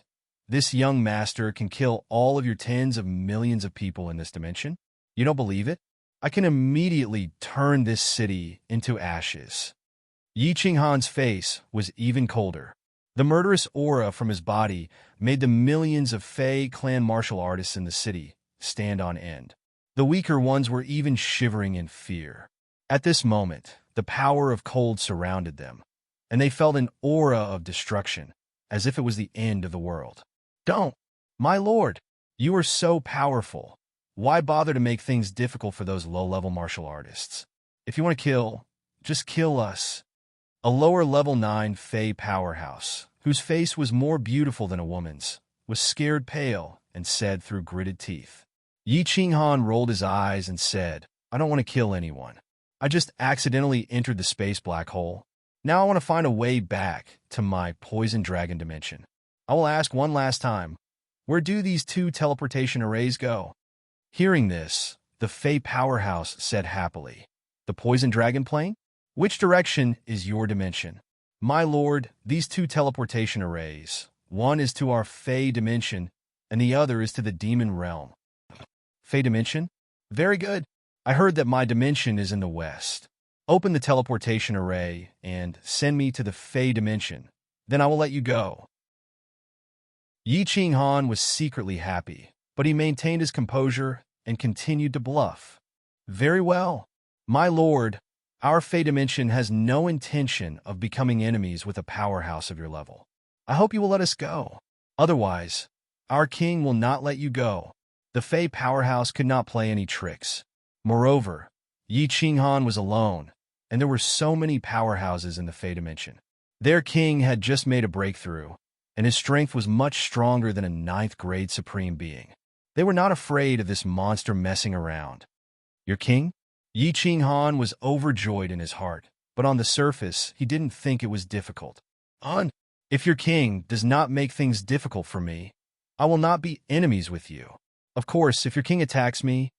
this young master can kill all of your tens of millions of people in this dimension. You don't believe it? I can immediately turn this city into ashes. Yi Qinghan's face was even colder. The murderous aura from his body made the millions of Fey clan martial artists in the city stand on end. The weaker ones were even shivering in fear. At this moment, the power of cold surrounded them, and they felt an aura of destruction, as if it was the end of the world. Don't! My lord! You are so powerful. Why bother to make things difficult for those low-level martial artists? If you want to kill, just kill us. A lower level 9 Fey powerhouse, whose face was more beautiful than a woman's, was scared pale and said through gritted teeth. Yi Qinghan rolled his eyes and said, I don't want to kill anyone. I just accidentally entered the space black hole. Now I want to find a way back to my poison dragon dimension. I will ask one last time, where do these two teleportation arrays go? Hearing this, the Fey powerhouse said happily, the poison dragon plane? Which direction is your dimension? My lord, these two teleportation arrays, one is to our Fey dimension, and the other is to the demon realm. Fey dimension? Very good. I heard that my dimension is in the west. Open the teleportation array and send me to the Fey dimension. Then I will let you go. Yi Qinghan was secretly happy, but he maintained his composure and continued to bluff. Very well. My lord, our Fey dimension has no intention of becoming enemies with a powerhouse of your level. I hope you will let us go. Otherwise, our king will not let you go. The Fey powerhouse could not play any tricks. Moreover, Yi Qinghan was alone, and there were so many powerhouses in the Fey dimension. Their king had just made a breakthrough, and his strength was much stronger than a 9th grade supreme being. They were not afraid of this monster messing around. Your king? Yi Qinghan was overjoyed in his heart, but on the surface, he didn't think it was difficult. If your king does not make things difficult for me, I will not be enemies with you. Of course, if your king attacks me,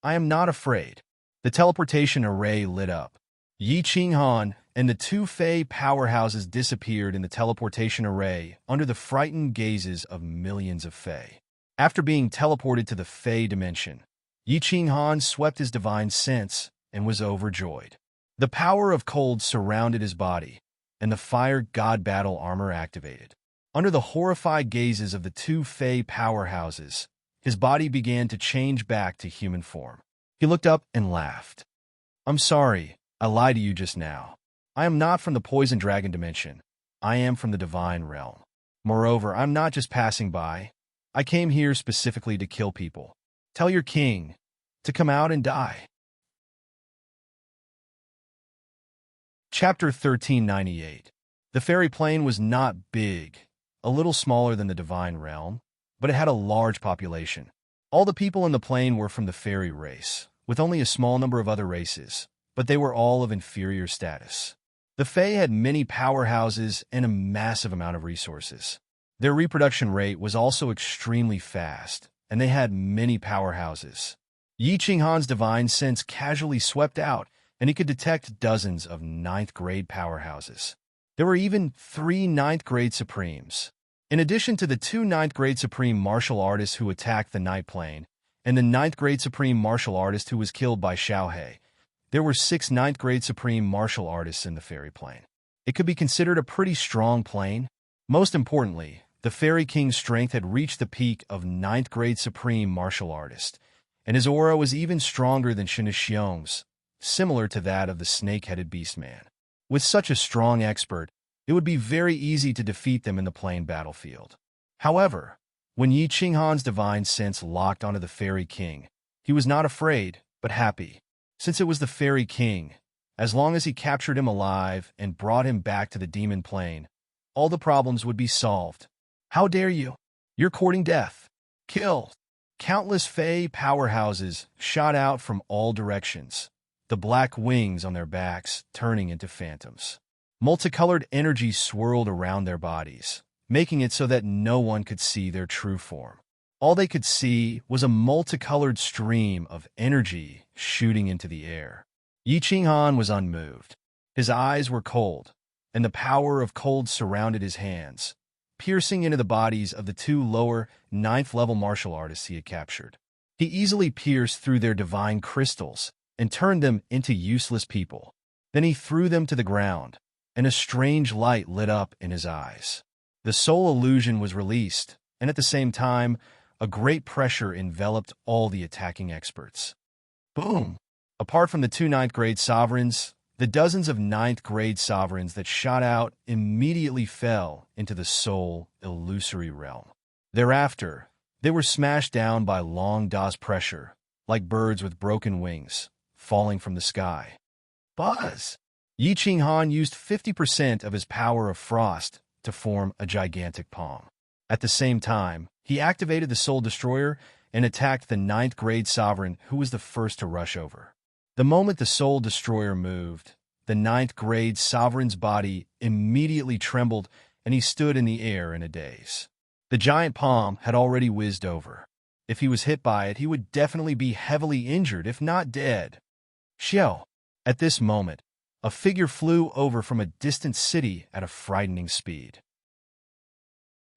I am not afraid. The teleportation array lit up. Yi Qinghan and the two Fey powerhouses disappeared in the teleportation array under the frightened gazes of millions of Fey. After being teleported to the Fey dimension, Yi Qinghan swept his divine sense and was overjoyed. The power of cold surrounded his body, and the fire god battle armor activated. Under the horrified gazes of the two Fey powerhouses, his body began to change back to human form. He looked up and laughed. "I'm sorry, I lied to you just now. I am not from the poison dragon dimension. I am from the divine realm. Moreover, I'm not just passing by. I came here specifically to kill people. Tell your king to come out and die." Chapter 1398. The fairy plane was not big, a little smaller than the divine realm, but it had a large population. All the people in the plane were from the fairy race, with only a small number of other races, but they were all of inferior status. The Fae had many powerhouses and a massive amount of resources. Their reproduction rate was also extremely fast, and they had many powerhouses. Yi Qinghan's divine sense casually swept out, and he could detect dozens of 9th-grade powerhouses. There were even 3 9th-grade Supremes. In addition to the 2 9th-grade Supreme martial artists who attacked the Night Plane, and the 9th-grade Supreme martial artist who was killed by Xiaohe, there were 6 9th-grade Supreme martial artists in the Fairy Plane. It could be considered a pretty strong plane. Most importantly, the Fairy King's strength had reached the peak of 9th-grade Supreme martial artist, and his aura was even stronger than Shinxiong's, similar to that of the snake-headed beastman. With such a strong expert, it would be very easy to defeat them in the plain battlefield. However, when Yi Qinghan's divine sense locked onto the Fairy King, he was not afraid, but happy. Since it was the Fairy King, as long as he captured him alive and brought him back to the demon plane, all the problems would be solved. "How dare you? You're courting death. Kill!" Countless Fey powerhouses shot out from all directions, the black wings on their backs turning into phantoms. Multicolored energy swirled around their bodies, making it so that no one could see their true form. All they could see was a multicolored stream of energy shooting into the air. Yi Qinghan was unmoved. His eyes were cold, and the power of cold surrounded his hands, piercing into the bodies of the 2 lower 9th-level martial artists he had captured. He easily pierced through their divine crystals and turned them into useless people. Then he threw them to the ground, and a strange light lit up in his eyes. The soul illusion was released, and at the same time, a great pressure enveloped all the attacking experts. Boom! Apart from the 2 9th-grade sovereigns, the dozens of 9th-grade sovereigns that shot out immediately fell into the soul illusory realm. Thereafter, they were smashed down by long DOS pressure, like birds with broken wings, falling from the sky. Buzz! Yi Qinghan used 50% of his power of frost to form a gigantic palm. At the same time, he activated the Soul Destroyer and attacked the 9th-grade sovereign who was the first to rush over. The moment the Soul Destroyer moved, the 9th-grade sovereign's body immediately trembled and he stood in the air in a daze. The giant palm had already whizzed over. If he was hit by it, he would definitely be heavily injured, if not dead. Xiao! At this moment, a figure flew over from a distant city at a frightening speed.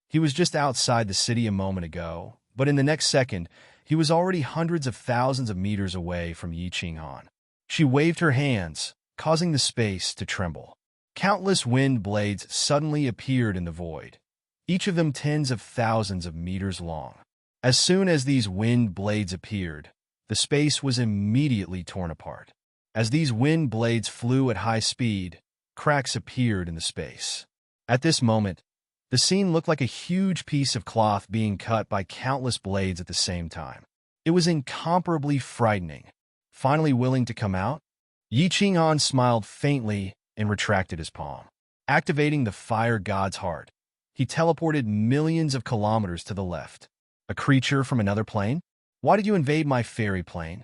He was just outside the city a moment ago, but in the next second, he was already hundreds of thousands of meters away from Yi Qinghan. She waved her hands, causing the space to tremble. Countless wind blades suddenly appeared in the void, each of them tens of thousands of meters long. As soon as these wind blades appeared, the space was immediately torn apart. As these wind blades flew at high speed, cracks appeared in the space. At this moment, the scene looked like a huge piece of cloth being cut by countless blades at the same time. It was incomparably frightening. Finally willing to come out, Yi Qinghan smiled faintly and retracted his palm. Activating the fire god's heart, he teleported millions of kilometers to the left. A creature from another plane? Why did you invade my fairy plane?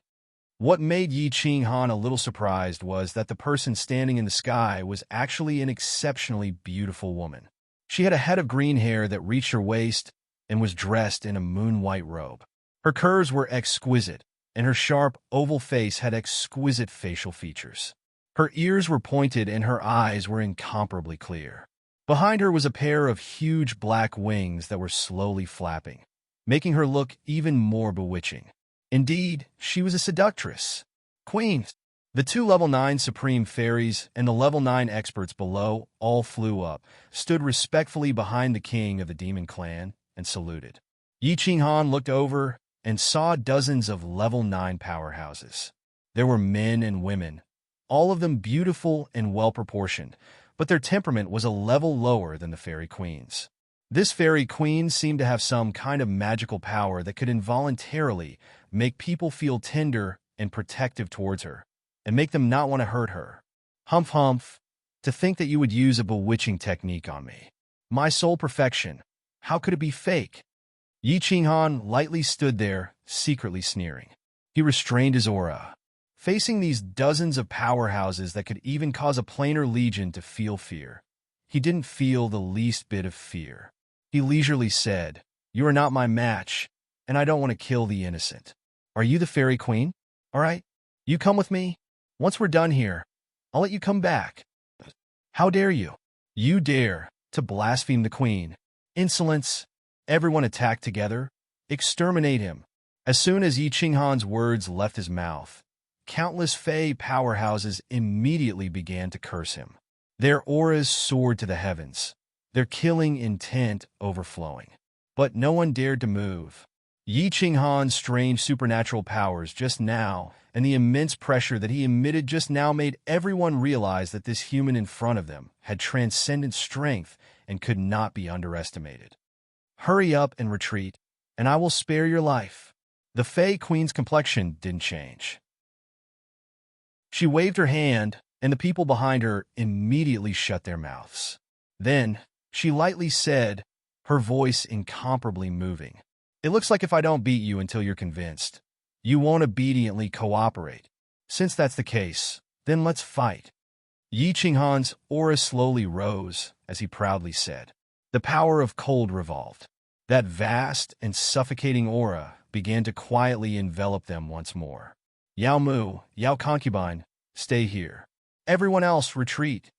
What made Yi Qinghan a little surprised was that the person standing in the sky was actually an exceptionally beautiful woman. She had a head of green hair that reached her waist and was dressed in a moon-white robe. Her curves were exquisite, and her sharp, oval face had exquisite facial features. Her ears were pointed and her eyes were incomparably clear. Behind her was a pair of huge black wings that were slowly flapping, making her look even more bewitching. Indeed, she was a seductress. Queen. The two level 9 supreme fairies and the level 9 experts below all flew up, stood respectfully behind the king of the demon clan, and saluted. Yi Qinghan looked over and saw dozens of level 9 powerhouses. There were men and women, all of them beautiful and well-proportioned, but their temperament was a level lower than the fairy queens. This fairy queen seemed to have some kind of magical power that could involuntarily make people feel tender and protective towards her, and make them not want to hurt her. Humph humph, to think that you would use a bewitching technique on me. My soul perfection, how could it be fake? Yi Qinghan lightly stood there, secretly sneering. He restrained his aura. Facing these dozens of powerhouses that could even cause a planar legion to feel fear, he didn't feel the least bit of fear. He leisurely said, "You are not my match, and I don't want to kill the innocent. Are you the fairy queen? All right, you come with me. Once we're done here, I'll let you come back." How dare you? You dare to blaspheme the queen. Insolence. Everyone attacked together. Exterminate him. As soon as Yi Qinghan's words left his mouth, countless Fey powerhouses immediately began to curse him. Their auras soared to the heavens, their killing intent overflowing. But no one dared to move. Yi Qinghan's strange supernatural powers just now and the immense pressure that he emitted just now made everyone realize that this human in front of them had transcendent strength and could not be underestimated. Hurry up and retreat, and I will spare your life. The Fey Queen's complexion didn't change. She waved her hand, and the people behind her immediately shut their mouths. Then, she lightly said, her voice incomparably moving, "It looks like if I don't beat you until you're convinced, you won't obediently cooperate. Since that's the case, then let's fight." Yi Qinghan's aura slowly rose as he proudly said. The power of cold revolved. That vast and suffocating aura began to quietly envelop them once more. "Yao Mu, Yao Concubine, stay here. Everyone else retreat."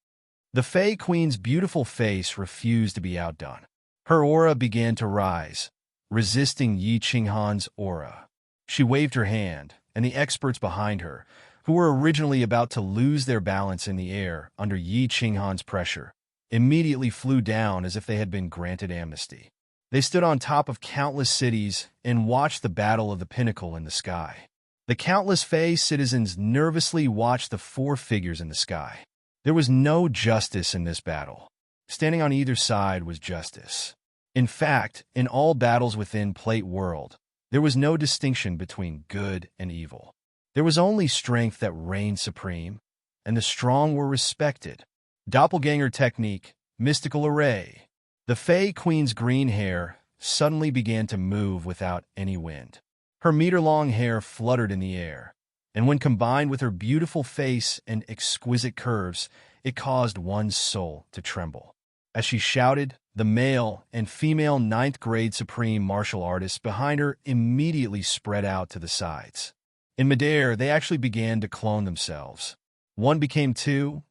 The Fey Queen's beautiful face refused to be outdone. Her aura began to rise, resisting Yi Qinghan's aura. She waved her hand, and the experts behind her, who were originally about to lose their balance in the air under Yi Qinghan's pressure, immediately flew down as if they had been granted amnesty. They stood on top of countless cities and watched the battle of the pinnacle in the sky. The countless Fey citizens nervously watched the four figures in the sky. There was no justice in this battle. Standing on either side was justice. In fact, in all battles within Plate World, there was no distinction between good and evil. There was only strength that reigned supreme, and the strong were respected. Doppelganger technique, mystical array. The Fey Queen's green hair suddenly began to move without any wind. Her meter-long hair fluttered in the air, and when combined with her beautiful face and exquisite curves, it caused one's soul to tremble. As she shouted, the male and female 9th grade supreme martial artists behind her immediately spread out to the sides. In midair, they actually began to clone themselves. 1 became 2,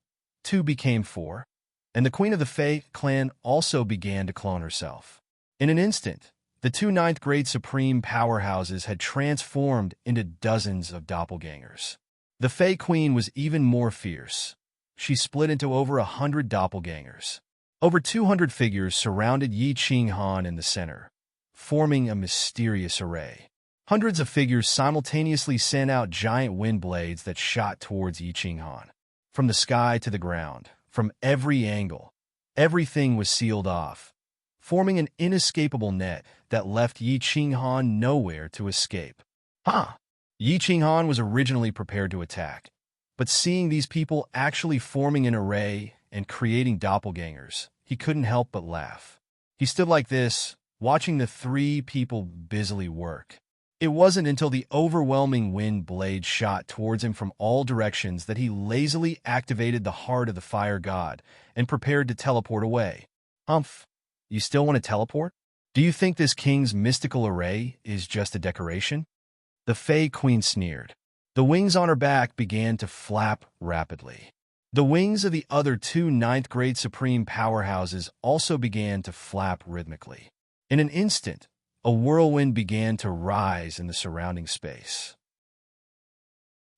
2 became 4, and the queen of the Fey clan also began to clone herself. In an instant, the two 9th grade supreme powerhouses had transformed into dozens of doppelgangers. The Fey queen was even more fierce. She split into over 100 doppelgangers. Over 200 figures surrounded Yi Qinghan in the center, forming a mysterious array. Hundreds of figures simultaneously sent out giant wind blades that shot towards Yi Qinghan. From the sky to the ground, from every angle, everything was sealed off, forming an inescapable net that left Yi Qinghan nowhere to escape. Yi Qinghan was originally prepared to attack, but seeing these people actually forming an array and creating doppelgangers, he couldn't help but laugh. He stood like this, watching the three people busily work. It wasn't until the overwhelming wind blade shot towards him from all directions that he lazily activated the heart of the fire god and prepared to teleport away. Humph, you still want to teleport? Do you think this king's mystical array is just a decoration? The Fey Queen sneered. The wings on her back began to flap rapidly. The wings of the other two 9th grade supreme powerhouses also began to flap rhythmically. In an instant, a whirlwind began to rise in the surrounding space.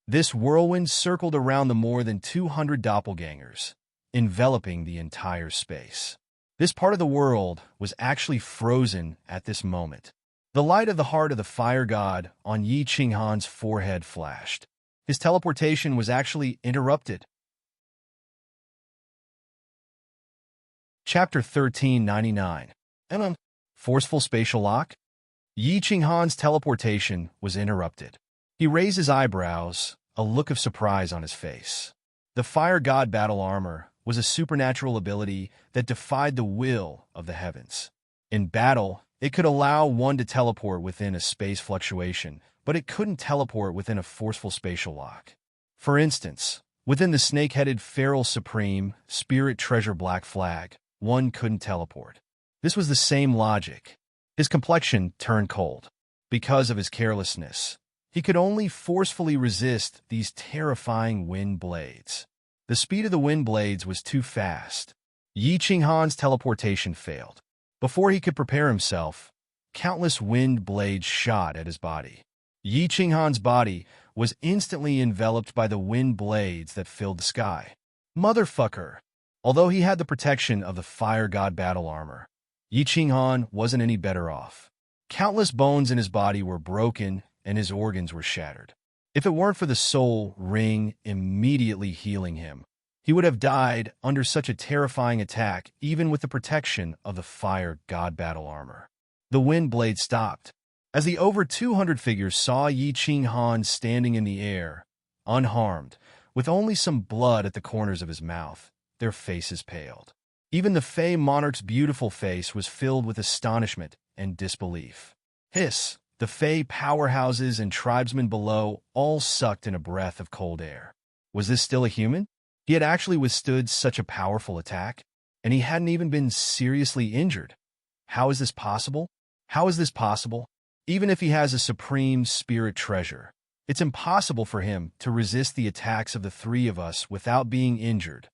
This whirlwind circled around the more than 200 doppelgangers, enveloping the entire space. This part of the world was actually frozen at this moment. The light of the heart of the fire god on Yi Qinghan's forehead flashed. His teleportation was actually interrupted. Chapter 1399. Forceful spatial lock? Yi Qinghan's teleportation was interrupted. He raised his eyebrows, a look of surprise on his face. The fire god battle armor was a supernatural ability that defied the will of the heavens. In battle, it could allow one to teleport within a space fluctuation, but it couldn't teleport within a forceful spatial lock. For instance, within the snake-headed Feral Supreme Spirit Treasure Black Flag, one couldn't teleport. This was the same logic. His complexion turned cold. Because of his carelessness, he could only forcefully resist these terrifying wind blades. The speed of the wind blades was too fast. Yi Qinghan's teleportation failed. Before he could prepare himself, countless wind blades shot at his body. Yi Qinghan's body was instantly enveloped by the wind blades that filled the sky. Motherfucker! Although he had the protection of the fire god battle armor, Yi Qinghan wasn't any better off. Countless bones in his body were broken and his organs were shattered. If it weren't for the soul ring immediately healing him, he would have died under such a terrifying attack even with the protection of the fire god battle armor. The wind blade stopped. As the over 200 figures saw Yi Qinghan standing in the air, unharmed, with only some blood at the corners of his mouth, their faces paled. Even the Fey monarch's beautiful face was filled with astonishment and disbelief. Hiss! The Fey powerhouses and tribesmen below all sucked in a breath of cold air. Was this still a human? He had actually withstood such a powerful attack, and he hadn't even been seriously injured. How is this possible? How is this possible? Even if he has a supreme spirit treasure, it's impossible for him to resist the attacks of the three of us without being injured.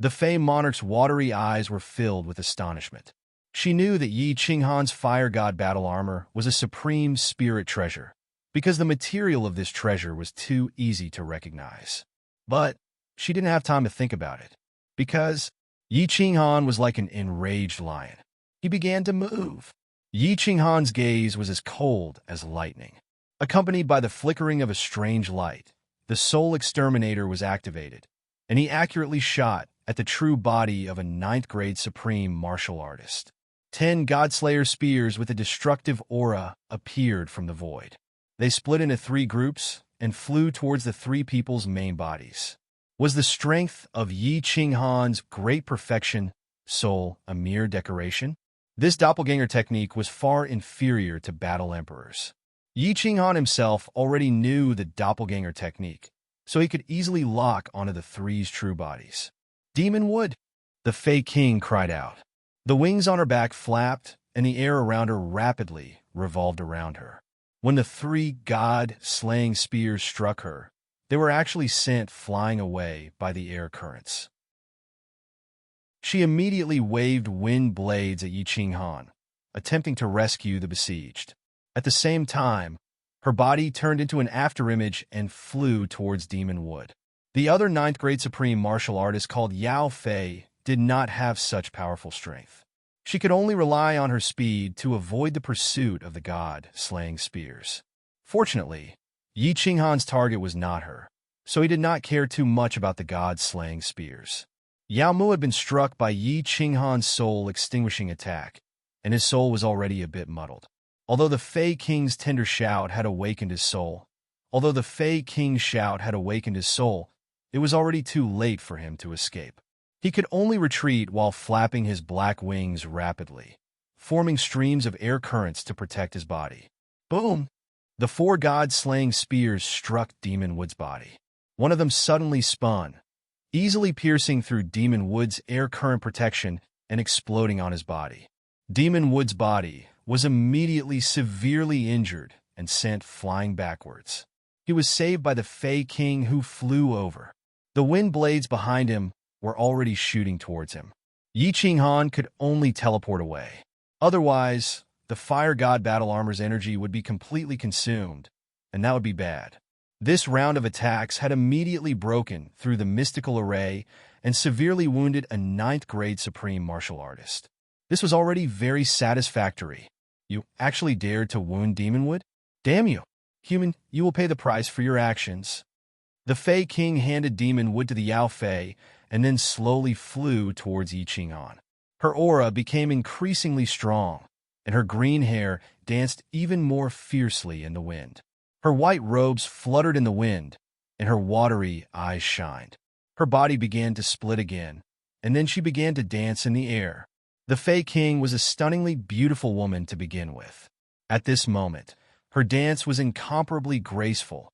The Fey monarch's watery eyes were filled with astonishment. She knew that Yi Qinghan's fire god battle armor was a supreme spirit treasure, because the material of this treasure was too easy to recognize. But she didn't have time to think about it, because Yi Qinghan was like an enraged lion. He began to move. Yi Qinghan's gaze was as cold as lightning. Accompanied by the flickering of a strange light, the soul exterminator was activated, and he accurately shot at the true body of a 9th-grade supreme martial artist. 10 Godslayer spears with a destructive aura appeared from the void. They split into 3 groups and flew towards the 3 people's main bodies. Was the strength of Yi Qinghan's great perfection soul a mere decoration? This doppelganger technique was far inferior to battle emperors. Yi Qinghan himself already knew the doppelganger technique, so he could easily lock onto the 3's true bodies. Demon wood! The Fey King cried out. The wings on her back flapped, and the air around her rapidly revolved around her. When the 3 god-slaying spears struck her, they were actually sent flying away by the air currents. She immediately waved wind blades at Yi Qinghan, attempting to rescue the besieged. At the same time, her body turned into an afterimage and flew towards Demon Wood. The other 9th-grade supreme martial artist called Yao Fei did not have such powerful strength. She could only rely on her speed to avoid the pursuit of the god-slaying spears. Fortunately, Yi Qinghan's target was not her, so he did not care too much about the god-slaying spears. Yao Mu had been struck by Yi Qinghan's soul-extinguishing attack, and his soul was already a bit muddled. Although the Fey King's tender shout had awakened his soul, it was already too late for him to escape. He could only retreat while flapping his black wings rapidly, forming streams of air currents to protect his body. Boom! The 4 god-slaying spears struck Demon Wood's body. One of them suddenly spun, easily piercing through Demon Wood's air current protection and exploding on his body. Demon Wood's body was immediately severely injured and sent flying backwards. He was saved by the Fey King, who flew over. The wind blades behind him were already shooting towards him. Yi Qinghan could only teleport away. Otherwise, the fire god battle armor's energy would be completely consumed, and that would be bad. This round of attacks had immediately broken through the mystical array and severely wounded a 9th-grade supreme martial artist. This was already very satisfactory. You actually dared to wound Demonwood? Damn you! Human, you will pay the price for your actions. The Fey King handed Demonwood to the Yao Fei and then slowly flew towards Yi Qinghan. Her aura became increasingly strong, and her green hair danced even more fiercely in the wind. Her white robes fluttered in the wind, and her watery eyes shined. Her body began to split again, and then she began to dance in the air. The Fey King was a stunningly beautiful woman to begin with. At this moment, her dance was incomparably graceful,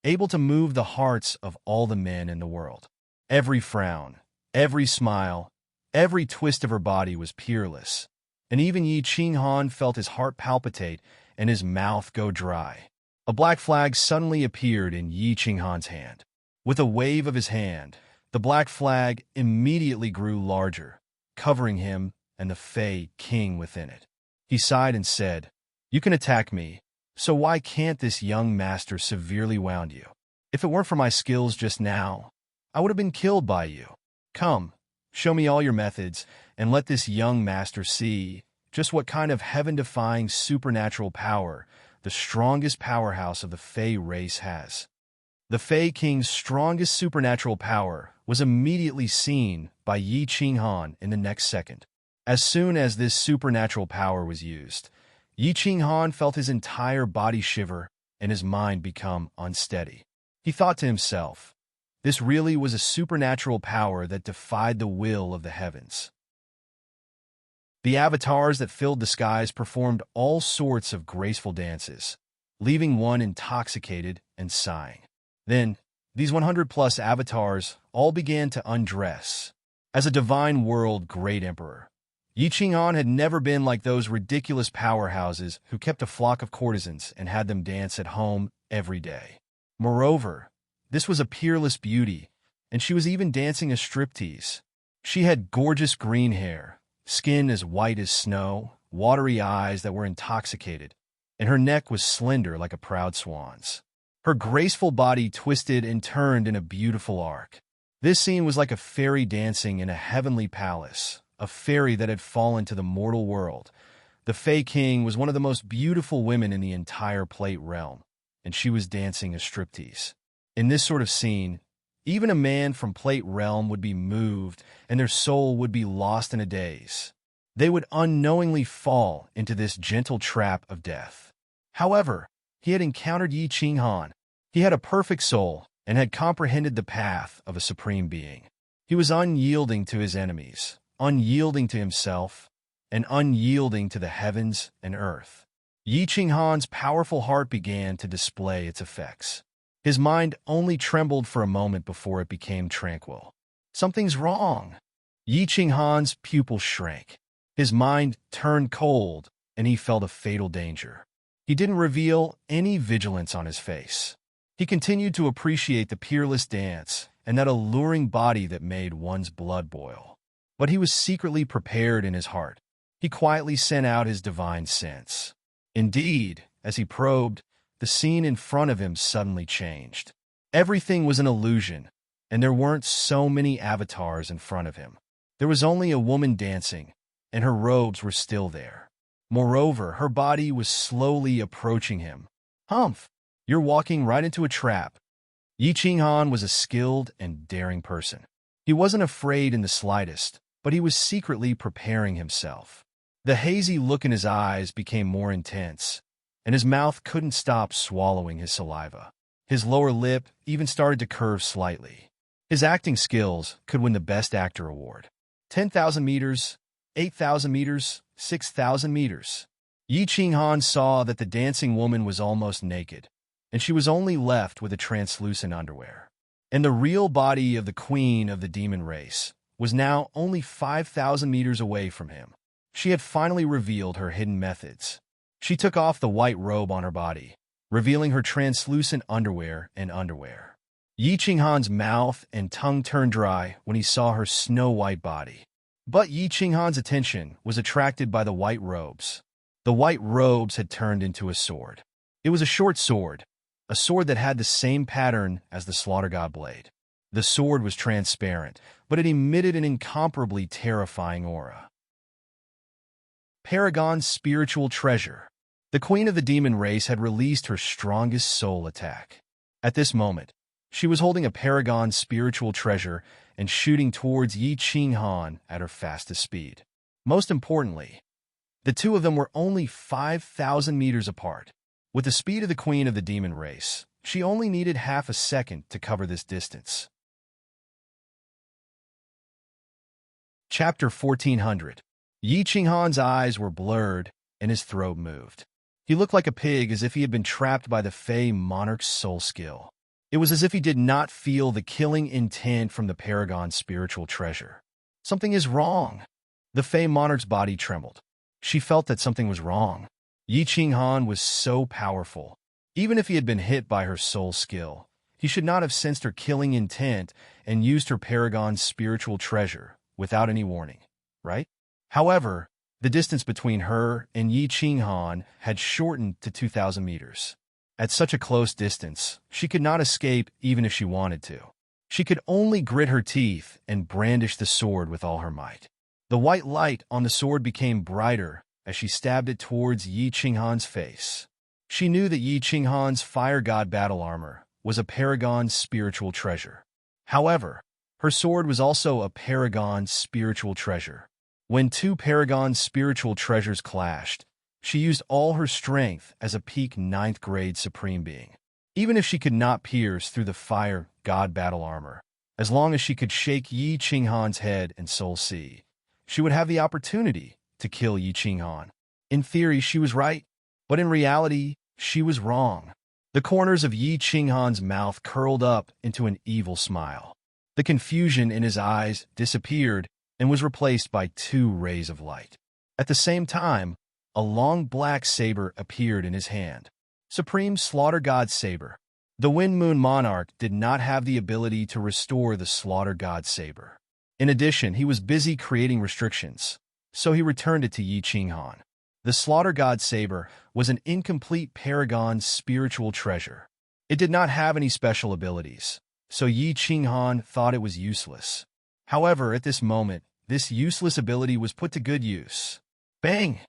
able to move the hearts of all the men in the world. Every frown, every smile, every twist of her body was peerless, and even Yi Qinghan felt his heart palpitate and his mouth go dry. A black flag suddenly appeared in Yi Qinghan's hand. With a wave of his hand, the black flag immediately grew larger, covering him and the Fey King within it. He sighed and said, "You can attack me, so why can't this young master severely wound you? If it weren't for my skills just now, I would have been killed by you. Come, show me all your methods, and let this young master see just what kind of heaven-defying supernatural power the strongest powerhouse of the Fey race has." The Fey King's strongest supernatural power was immediately seen by Yi Qinghan in the next second. As soon as this supernatural power was used, Yi Qinghan felt his entire body shiver and his mind become unsteady. He thought to himself, this really was a supernatural power that defied the will of the heavens. The avatars that filled the skies performed all sorts of graceful dances, leaving one intoxicated and sighing. Then, these 100-plus avatars all began to undress. As a divine world great emperor, Yi Qinghan had never been like those ridiculous powerhouses who kept a flock of courtesans and had them dance at home every day. Moreover, this was a peerless beauty, and she was even dancing a striptease. She had gorgeous green hair, skin as white as snow, watery eyes that were intoxicated, and her neck was slender like a proud swan's. Her graceful body twisted and turned in a beautiful arc. This scene was like a fairy dancing in a heavenly palace, a fairy that had fallen to the mortal world. The Fey King was one of the most beautiful women in the entire Plate realm, and she was dancing a striptease. In this sort of scene, even a man from Plate realm would be moved, and their soul would be lost in a daze. They would unknowingly fall into this gentle trap of death. However, he had encountered Yi Qinghan. He had a perfect soul and had comprehended the path of a supreme being. He was unyielding to his enemies, unyielding to himself, and unyielding to the heavens and earth. Yi Qinghan's powerful heart began to display its effects. His mind only trembled for a moment before it became tranquil. Something's wrong. Yi Qinghan's pupils shrank. His mind turned cold, and he felt a fatal danger. He didn't reveal any vigilance on his face. He continued to appreciate the peerless dance and that alluring body that made one's blood boil. But he was secretly prepared in his heart. He quietly sent out his divine sense. Indeed, as he probed, the scene in front of him suddenly changed. Everything was an illusion, and there weren't so many avatars in front of him. There was only a woman dancing, and her robes were still there. Moreover, her body was slowly approaching him. "Humph, you're walking right into a trap." Yi Qinghan was a skilled and daring person. He wasn't afraid in the slightest, but he was secretly preparing himself. The hazy look in his eyes became more intense, and his mouth couldn't stop swallowing his saliva. His lower lip even started to curve slightly. His acting skills could win the Best Actor award. 10,000 meters, 8,000 meters, 6,000 meters. Yi Qinghan saw that the dancing woman was almost naked, and she was only left with a translucent underwear. And the real body of the queen of the demon race was now only 5,000 meters away from him. She had finally revealed her hidden methods. She took off the white robe on her body, revealing her translucent underwear and underwear. Yi Qinghan's mouth and tongue turned dry when he saw her snow-white body. But Yi Qinghan's attention was attracted by the white robes. The white robes had turned into a sword. It was a short sword, a sword that had the same pattern as the slaughter god blade. The sword was transparent, but it emitted an incomparably terrifying aura. Paragon's spiritual treasure. The queen of the demon race had released her strongest soul attack. At this moment, she was holding a paragon spiritual treasure and shooting towards Yi Qinghan at her fastest speed. Most importantly, the two of them were only 5,000 meters apart. With the speed of the queen of the demon race, she only needed half a second to cover this distance. Chapter 1400. Yi Qinghan's eyes were blurred and his throat moved. He looked like a pig, as if he had been trapped by the Fey monarch's soul skill. It was as if he did not feel the killing intent from the paragon's spiritual treasure. Something is wrong. The Fey monarch's body trembled. She felt that something was wrong. Yi Qinghan was so powerful. Even if he had been hit by her soul skill, he should not have sensed her killing intent and used her paragon's spiritual treasure without any warning, right? However, the distance between her and Yi Qinghan had shortened to 2,000 meters. At such a close distance, she could not escape even if she wanted to. She could only grit her teeth and brandish the sword with all her might. The white light on the sword became brighter as she stabbed it towards Yi Qinghan's face. She knew that Yi Qinghan's fire god battle armor was a paragon's spiritual treasure. However, her sword was also a paragon's spiritual treasure. When two paragon's spiritual treasures clashed, she used all her strength as a peak 9th grade supreme being. Even if she could not pierce through the fire god battle armor, as long as she could shake Yi Qinghan's head and soul see, she would have the opportunity to kill Yi Qinghan. In theory, she was right, but in reality, she was wrong. The corners of Yi Qinghan's mouth curled up into an evil smile. The confusion in his eyes disappeared and was replaced by 2 rays of light. At the same time, a long black saber appeared in his hand. Supreme Slaughter God Saber. The Wind Moon Monarch did not have the ability to restore the Slaughter God Saber. In addition, he was busy creating restrictions, so he returned it to Yi Qinghan. The Slaughter God Saber was an incomplete paragon spiritual treasure. It did not have any special abilities, so Yi Qinghan thought it was useless. However, at this moment, this useless ability was put to good use. Bang!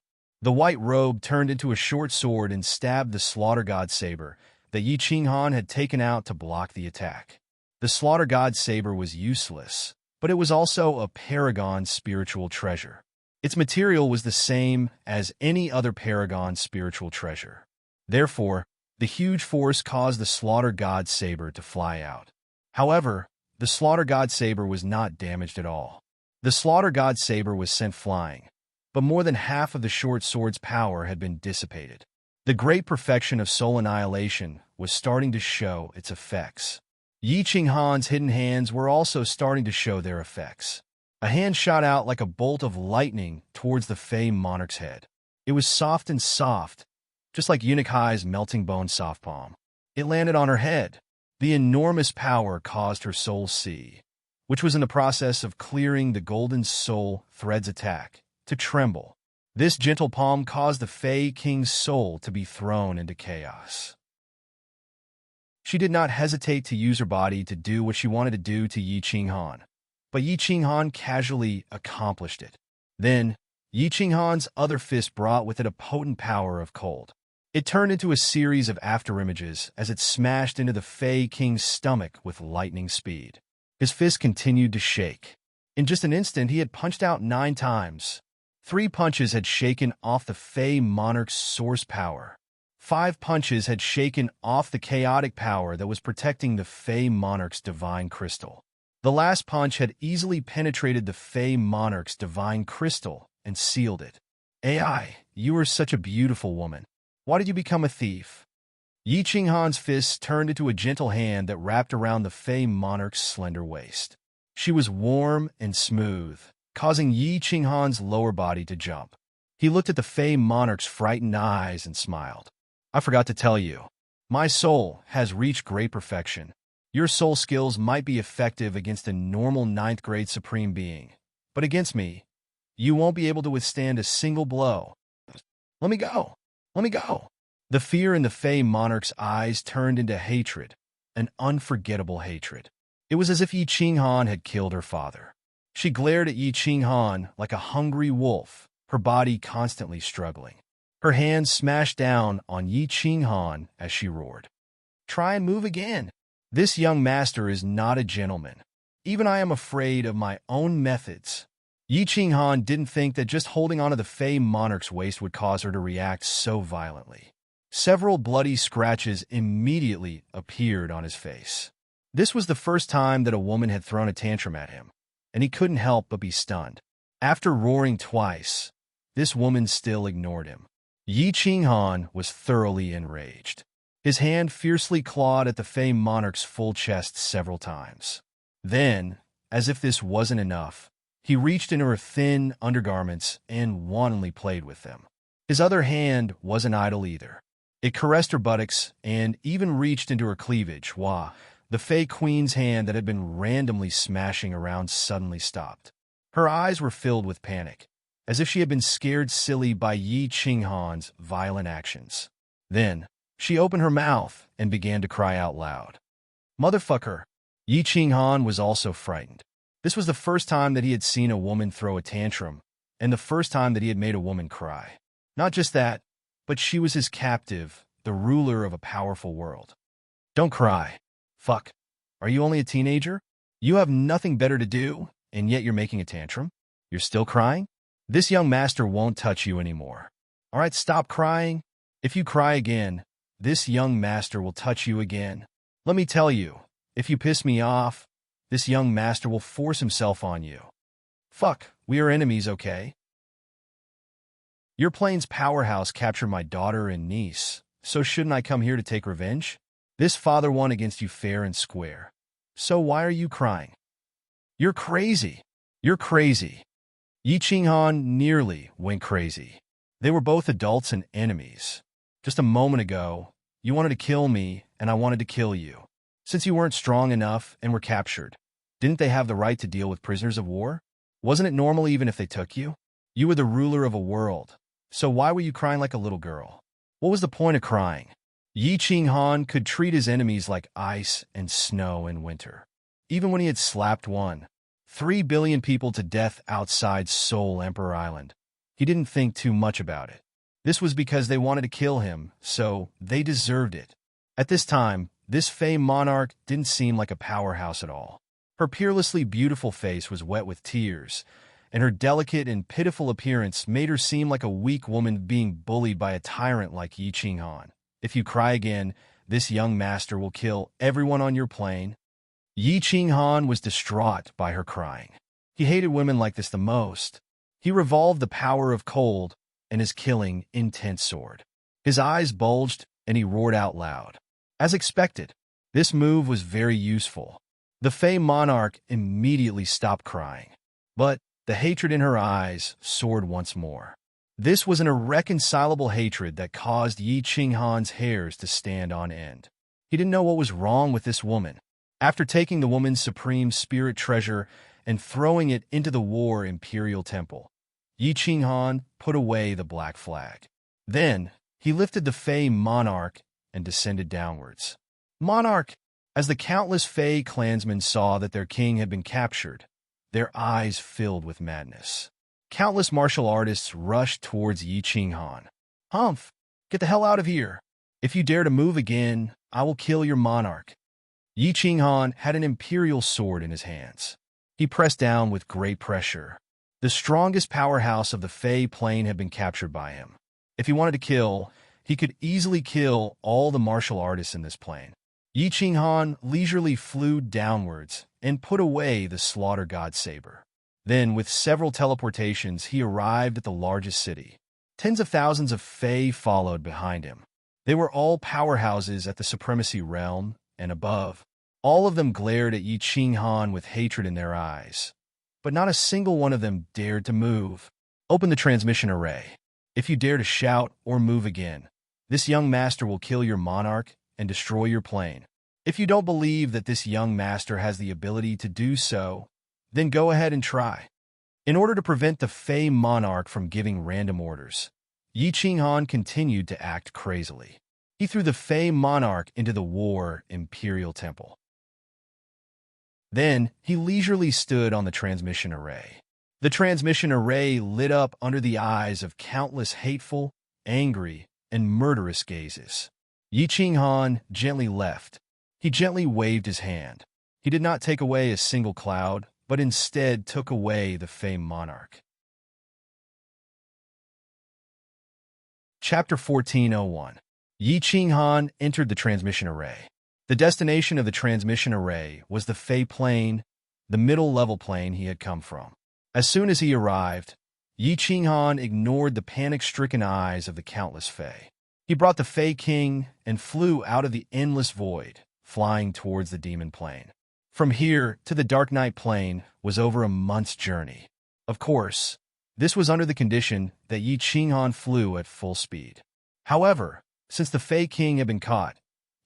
The white robe turned into a short sword and stabbed the Slaughter God Saber that Yi Qinghan had taken out to block the attack. The Slaughter God Saber was useless, but it was also a paragon spiritual treasure. Its material was the same as any other paragon spiritual treasure. Therefore, the huge force caused the Slaughter God Saber to fly out. However, the Slaughter God Saber was not damaged at all. The Slaughter God Saber was sent flying, but more than half of the short sword's power had been dissipated. The great perfection of soul annihilation was starting to show its effects. Yi Qinghan's hidden hands were also starting to show their effects. A hand shot out like a bolt of lightning towards the Fey monarch's head. It was soft and soft, just like Eunuch Hai's melting bone soft palm. It landed on her head. The enormous power caused her soul see, which was in the process of clearing the golden soul thread's attack, to tremble. This gentle palm caused the Fey King's soul to be thrown into chaos. She did not hesitate to use her body to do what she wanted to do to Yi Qinghan, but Yi Qinghan casually accomplished it. Then, Yi Qinghan's other fist brought with it a potent power of cold. It turned into a series of afterimages as it smashed into the Fey King's stomach with lightning speed. His fist continued to shake. In just an instant, he had punched out 9 times. 3 punches had shaken off the Fey monarch's source power. 5 punches had shaken off the chaotic power that was protecting the Fey monarch's divine crystal. The last punch had easily penetrated the Fey monarch's divine crystal and sealed it. AI, you are such a beautiful woman. Why did you become a thief? Yi Qinghan's fist turned into a gentle hand that wrapped around the Fey monarch's slender waist. She was warm and smooth, causing Yi Qinghan's lower body to jump. He looked at the Fey monarch's frightened eyes and smiled. I forgot to tell you. My soul has reached great perfection. Your soul skills might be effective against a normal 9th grade supreme being, but against me, you won't be able to withstand a single blow. Let me go! Let me go! The fear in the Fey monarch's eyes turned into hatred, an unforgettable hatred. It was as if Yi Qinghan had killed her father. She glared at Yi Qinghan like a hungry wolf, her body constantly struggling. Her hands smashed down on Yi Qinghan as she roared. Try and move again. This young master is not a gentleman. Even I am afraid of my own methods. Yi Qinghan didn't think that just holding onto the Fey monarch's waist would cause her to react so violently. Several bloody scratches immediately appeared on his face. This was the first time that a woman had thrown a tantrum at him, and he couldn't help but be stunned. After roaring twice, this woman still ignored him. Yi Qinghan was thoroughly enraged. His hand fiercely clawed at the Fey monarch's full chest several times. Then, as if this wasn't enough, he reached into her thin undergarments and wantonly played with them. His other hand wasn't idle either. It caressed her buttocks and even reached into her cleavage, while the Fey Queen's hand that had been randomly smashing around suddenly stopped. Her eyes were filled with panic, as if she had been scared silly by Yi Qinghan's violent actions. Then, she opened her mouth and began to cry out loud. Motherfucker! Yi Qinghan was also frightened. This was the first time that he had seen a woman throw a tantrum, and the first time that he had made a woman cry. Not just that, but she was his captive, the ruler of a powerful world. Don't cry. Fuck. Are you only a teenager? You have nothing better to do, and yet you're making a tantrum? You're still crying? This young master won't touch you anymore. All right, stop crying. If you cry again, this young master will touch you again. Let me tell you, if you piss me off, this young master will force himself on you. Fuck, we are enemies, okay? Your plane's powerhouse captured my daughter and niece, so shouldn't I come here to take revenge? This father won against you fair and square. So why are you crying? You're crazy. You're crazy. Yi Qinghan nearly went crazy. They were both adults and enemies. Just a moment ago, you wanted to kill me, and I wanted to kill you. Since you weren't strong enough and were captured, didn't they have the right to deal with prisoners of war? Wasn't it normal even if they took you? You were the ruler of a world. So why were you crying like a little girl? What was the point of crying? Yi Qinghan could treat his enemies like ice and snow in winter. Even when he had slapped 3 billion people to death outside Seoul Emperor Island, he didn't think too much about it. This was because they wanted to kill him, so they deserved it. At this time, this Fey monarch didn't seem like a powerhouse at all. Her peerlessly beautiful face was wet with tears, and her delicate and pitiful appearance made her seem like a weak woman being bullied by a tyrant like Yi Qinghan. If you cry again, this young master will kill everyone on your plane. Yi Qinghan was distraught by her crying. He hated women like this the most. He revolved the power of cold and his killing intense sword. His eyes bulged and he roared out loud. As expected, this move was very useful. The Fey monarch immediately stopped crying, but the hatred in her eyes soared once more. This was an irreconcilable hatred that caused Yi Qinghan's hairs to stand on end. He didn't know what was wrong with this woman. After taking the woman's supreme spirit treasure and throwing it into the War Imperial Temple, Yi Qinghan put away the black flag. Then, he lifted the Fey monarch and descended downwards. Monarch! As the countless Fey clansmen saw that their king had been captured, their eyes filled with madness. Countless martial artists rushed towards Yi Qinghan. Humph! Get the hell out of here! If you dare to move again, I will kill your monarch. Yi Qinghan had an imperial sword in his hands. He pressed down with great pressure. The strongest powerhouse of the Fey plane had been captured by him. If he wanted to kill, he could easily kill all the martial artists in this plane. Yi Qinghan leisurely flew downwards and put away the slaughter god saber. Then, with several teleportations, he arrived at the largest city. Tens of thousands of Fey followed behind him. They were all powerhouses at the Supremacy Realm and above. All of them glared at Yi Qinghan with hatred in their eyes, but not a single one of them dared to move. Open the transmission array. If you dare to shout or move again, this young master will kill your monarch and destroy your plane. If you don't believe that this young master has the ability to do so, then go ahead and try. In order to prevent the Fey monarch from giving random orders, Yi Qinghan continued to act crazily. He threw the Fey monarch into the war imperial temple. Then, he leisurely stood on the transmission array. The transmission array lit up under the eyes of countless hateful, angry, and murderous gazes. Yi Qinghan gently left. He gently waved his hand. He did not take away a single cloud, but instead took away the Fey monarch. Chapter 1401. Yi Qinghan entered the transmission array. The destination of the transmission array was the Fey plane, the middle-level plane he had come from. As soon as he arrived, Yi Qinghan ignored the panic-stricken eyes of the countless Fey. He brought the Fey King and flew out of the endless void, flying towards the demon plane. From here to the Dark Night plane was over a month's journey. Of course, this was under the condition that Yi Qinghan flew at full speed. However, since the Fey King had been caught,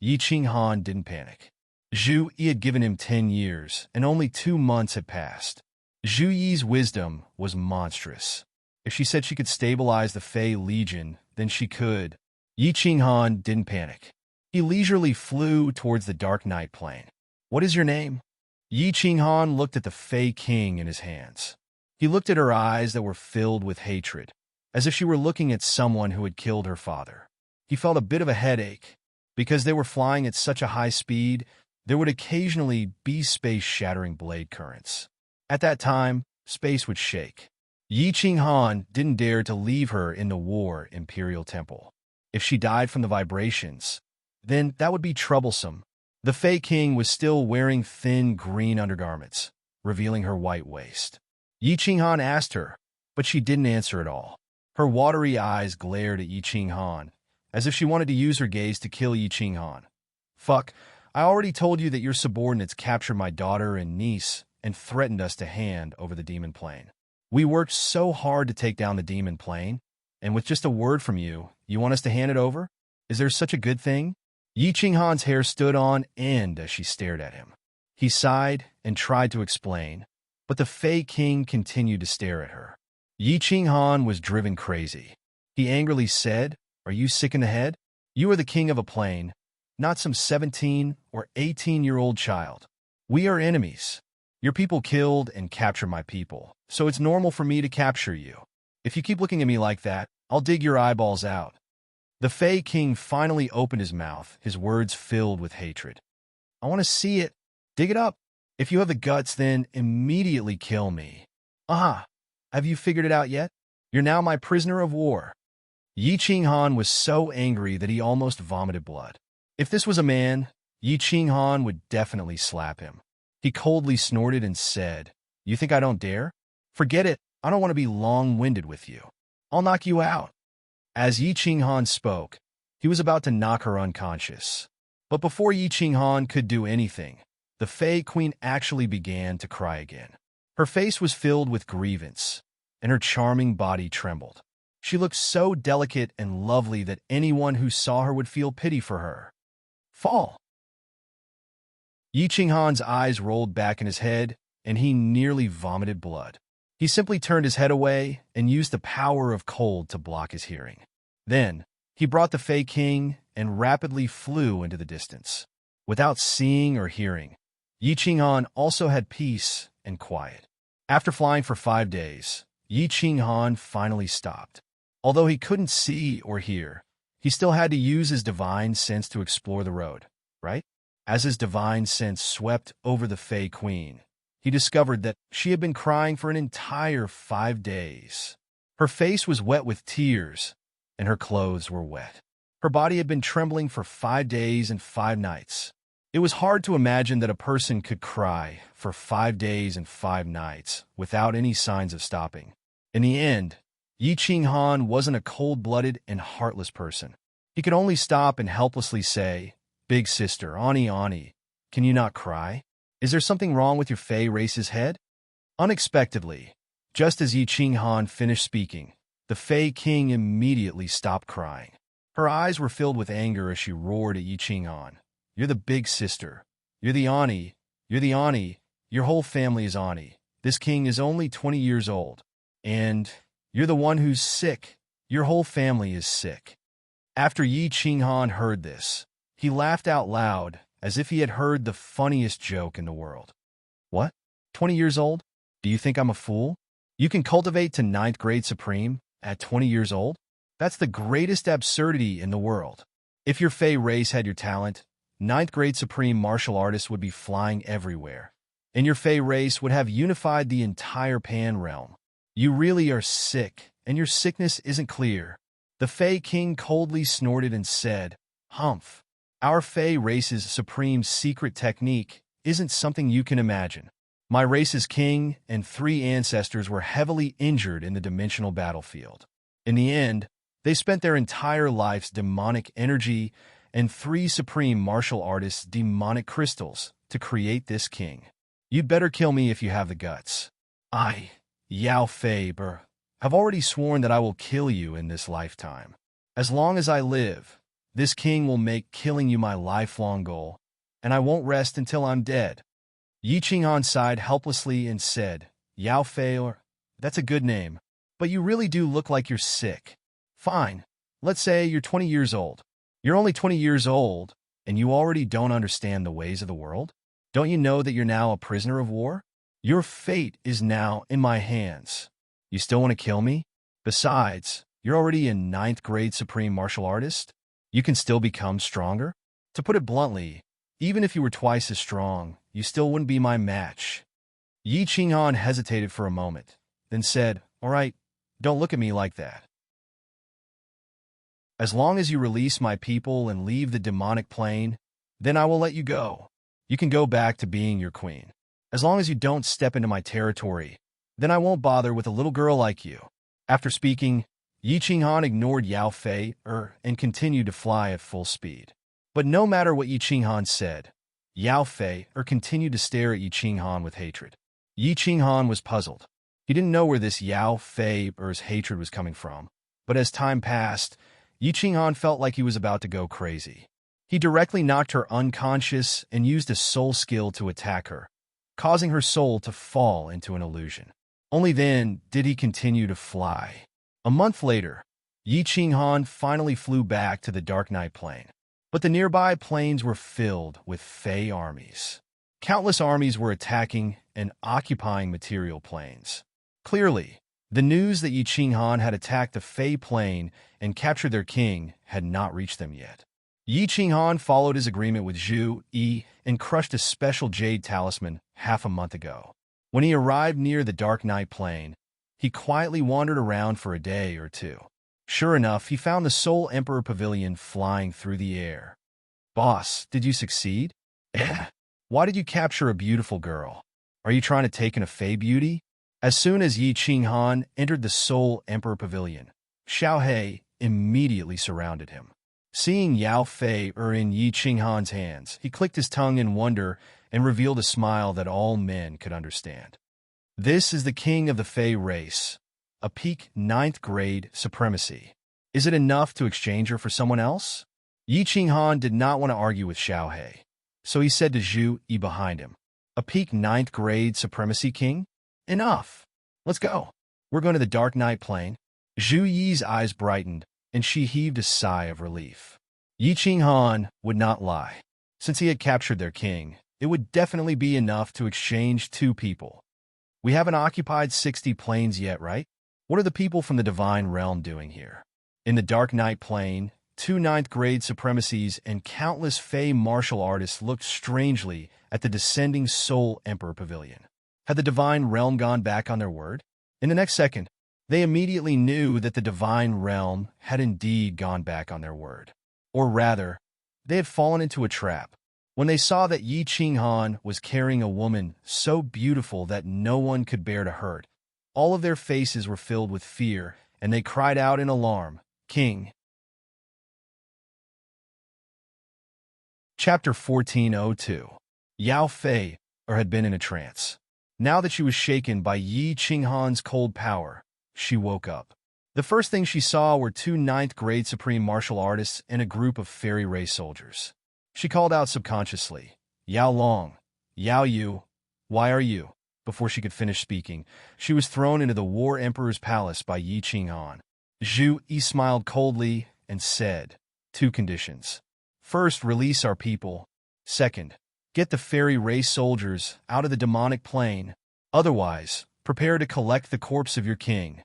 Yi Qinghan didn't panic. Zhu Yi had given him 10 years, and only 2 months had passed. Zhu Yi's wisdom was monstrous. If she said she could stabilize the Fey Legion, then she could. Yi Qinghan didn't panic. He leisurely flew towards the Dark Night plane. "What is your name?" Yi Qinghan looked at the Fey King in his hands. He looked at her eyes that were filled with hatred, as if she were looking at someone who had killed her father. He felt a bit of a headache. Because they were flying at such a high speed, there would occasionally be space-shattering blade currents. At that time, space would shake. Yi Qinghan didn't dare to leave her in the war imperial temple. If she died from the vibrations, then that would be troublesome. The Fey King was still wearing thin green undergarments, revealing her white waist. Yi Qinghan asked her, but she didn't answer at all. Her watery eyes glared at Yi Qinghan, as if she wanted to use her gaze to kill Yi Qinghan. "Fuck, I already told you that your subordinates captured my daughter and niece and threatened us to hand over the demon plane. We worked so hard to take down the demon plane, and with just a word from you, you want us to hand it over? Is there such a good thing?" Yi Qinghan's hair stood on end as she stared at him. He sighed and tried to explain, but the Fey King continued to stare at her. Yi Qinghan was driven crazy. He angrily said, "Are you sick in the head? You are the king of a plane, not some 17 or 18-year-old child. We are enemies. Your people killed and captured my people, so it's normal for me to capture you. If you keep looking at me like that, I'll dig your eyeballs out." The Fey King finally opened his mouth, his words filled with hatred. "I want to see it. Dig it up. If you have the guts, then immediately kill me. Aha! Have you figured it out yet? You're now my prisoner of war." Yi Qinghan was so angry that he almost vomited blood. If this was a man, Yi Qinghan would definitely slap him. He coldly snorted and said, "You think I don't dare? Forget it. I don't want to be long-winded with you. I'll knock you out." As Yi Qinghan spoke, he was about to knock her unconscious. But before Yi Qinghan could do anything, the Fey Queen actually began to cry again. Her face was filled with grievance, and her charming body trembled. She looked so delicate and lovely that anyone who saw her would feel pity for her. "Fall!" Yi Qinghan's eyes rolled back in his head, and he nearly vomited blood. He simply turned his head away and used the power of cold to block his hearing. Then, he brought the Fey King and rapidly flew into the distance. Without seeing or hearing, Yi Qinghan also had peace and quiet. After flying for 5 days, Yi Qinghan finally stopped. Although he couldn't see or hear, he still had to use his divine sense to explore the road, right? As his divine sense swept over the Fey Queen, he discovered that she had been crying for an entire 5 days. Her face was wet with tears, and her clothes were wet. Her body had been trembling for 5 days and 5 nights. It was hard to imagine that a person could cry for 5 days and 5 nights without any signs of stopping. In the end, Yi Qinghan wasn't a cold-blooded and heartless person. He could only stop and helplessly say, "Big sister, Ani, can you not cry? Is there something wrong with your Fey race's head?" Unexpectedly, just as Yi Qinghan finished speaking, the Fey King immediately stopped crying. Her eyes were filled with anger as she roared at Yi Qinghan. "You're the big sister. You're the Ani. You're the Ani. Your whole family is Ani. This king is only 20 years old. And you're the one who's sick. Your whole family is sick." After Yi Qinghan heard this, he laughed out loud as if he had heard the funniest joke in the world. "What? 20 years old? Do you think I'm a fool? You can cultivate to ninth grade supreme at 20 years old? That's the greatest absurdity in the world. If your Fey race had your talent, ninth grade supreme martial artists would be flying everywhere, and your Fey race would have unified the entire Pan realm. You really are sick, and your sickness isn't clear." The Fey King coldly snorted and said, "Humph. Our Fey race's supreme secret technique isn't something you can imagine. My race's king and 3 ancestors were heavily injured in the dimensional battlefield. In the end, they spent their entire life's demonic energy and 3 supreme martial artists' demonic crystals to create this king. You'd better kill me if you have the guts. I, Yao Fei, have already sworn that I will kill you in this lifetime. As long as I live, this king will make killing you my lifelong goal, and I won't rest until I'm dead." Yi Qinghan sighed helplessly and said, "Yao Fei, that's a good name, but you really do look like you're sick. Fine, let's say you're 20 years old. You're only 20 years old, and you already don't understand the ways of the world? Don't you know that you're now a prisoner of war? Your fate is now in my hands. You still want to kill me? Besides, you're already a ninth grade supreme martial artist. You can still become stronger. To put it bluntly, even if you were twice as strong, you still wouldn't be my match." Yi Qinghan hesitated for a moment, then said, "All right, don't look at me like that. As long as you release my people and leave the demonic plane, then I will let you go. You can go back to being your queen. As long as you don't step into my territory, then I won't bother with a little girl like you." After speaking, Yi Qinghan ignored Yao Fei and continued to fly at full speed. But no matter what Yi Qinghan said, Yao Fei continued to stare at Yi Qinghan with hatred. Yi Qinghan was puzzled. He didn't know where this Yao Fei's hatred was coming from, but as time passed, Yi Qinghan felt like he was about to go crazy. He directly knocked her unconscious and used a soul skill to attack her, causing her soul to fall into an illusion. Only then did he continue to fly. A month later, Yi Qinghan finally flew back to the Dark Night Plain. But the nearby plains were filled with Fey armies. Countless armies were attacking and occupying material plains. Clearly, the news that Yi Qinghan had attacked the Fey plain and captured their king had not reached them yet. Yi Qinghan followed his agreement with Zhu Yi and crushed a special jade talisman half a month ago. When he arrived near the Dark Night Plain, he quietly wandered around for a day or two. Sure enough, he found the Soul Emperor Pavilion flying through the air. "Boss, did you succeed? Why did you capture a beautiful girl? Are you trying to take in a Fey beauty?" As soon as Yi Qinghan entered the Soul Emperor Pavilion, Xiao He immediately surrounded him. Seeing Yao Fei in Yi Qinghan's hands, he clicked his tongue in wonder and revealed a smile that all men could understand. "This is the king of the Fey race, a peak ninth grade supremacy. Is it enough to exchange her for someone else?" Yi Qinghan did not want to argue with Xiao He, so he said to Zhu Yi behind him, "A peak ninth grade supremacy king? Enough. Let's go. We're going to the Dark Night Plain." Zhu Yi's eyes brightened, and she heaved a sigh of relief. Yi Qinghan would not lie. Since he had captured their king, it would definitely be enough to exchange 2 people. "We haven't occupied 60 plains yet, right? What are the people from the Divine Realm doing here?" In the Dark Night Plain, 2 ninth-grade supremacies and countless Fey martial artists looked strangely at the descending Soul Emperor Pavilion. Had the Divine Realm gone back on their word? In the next second, they immediately knew that the Divine Realm had indeed gone back on their word. Or rather, they had fallen into a trap. When they saw that Yi Qinghan was carrying a woman so beautiful that no one could bear to hurt, all of their faces were filled with fear, and they cried out in alarm, "King!" Chapter 1402. Yao Fei had been in a trance. Now that she was shaken by Yi Qinghan's cold power, she woke up. The first thing she saw were 2 ninth-grade supreme martial artists and a group of fairy race soldiers. She called out subconsciously, "Yao Long, Yao Yu, why are you?" Before she could finish speaking, she was thrown into the War Emperor's palace by Yi Qinghan. Zhu Yi smiled coldly and said, "Two conditions. First, release our people. Second, get the fairy race soldiers out of the demonic plane. Otherwise, prepare to collect the corpse of your king.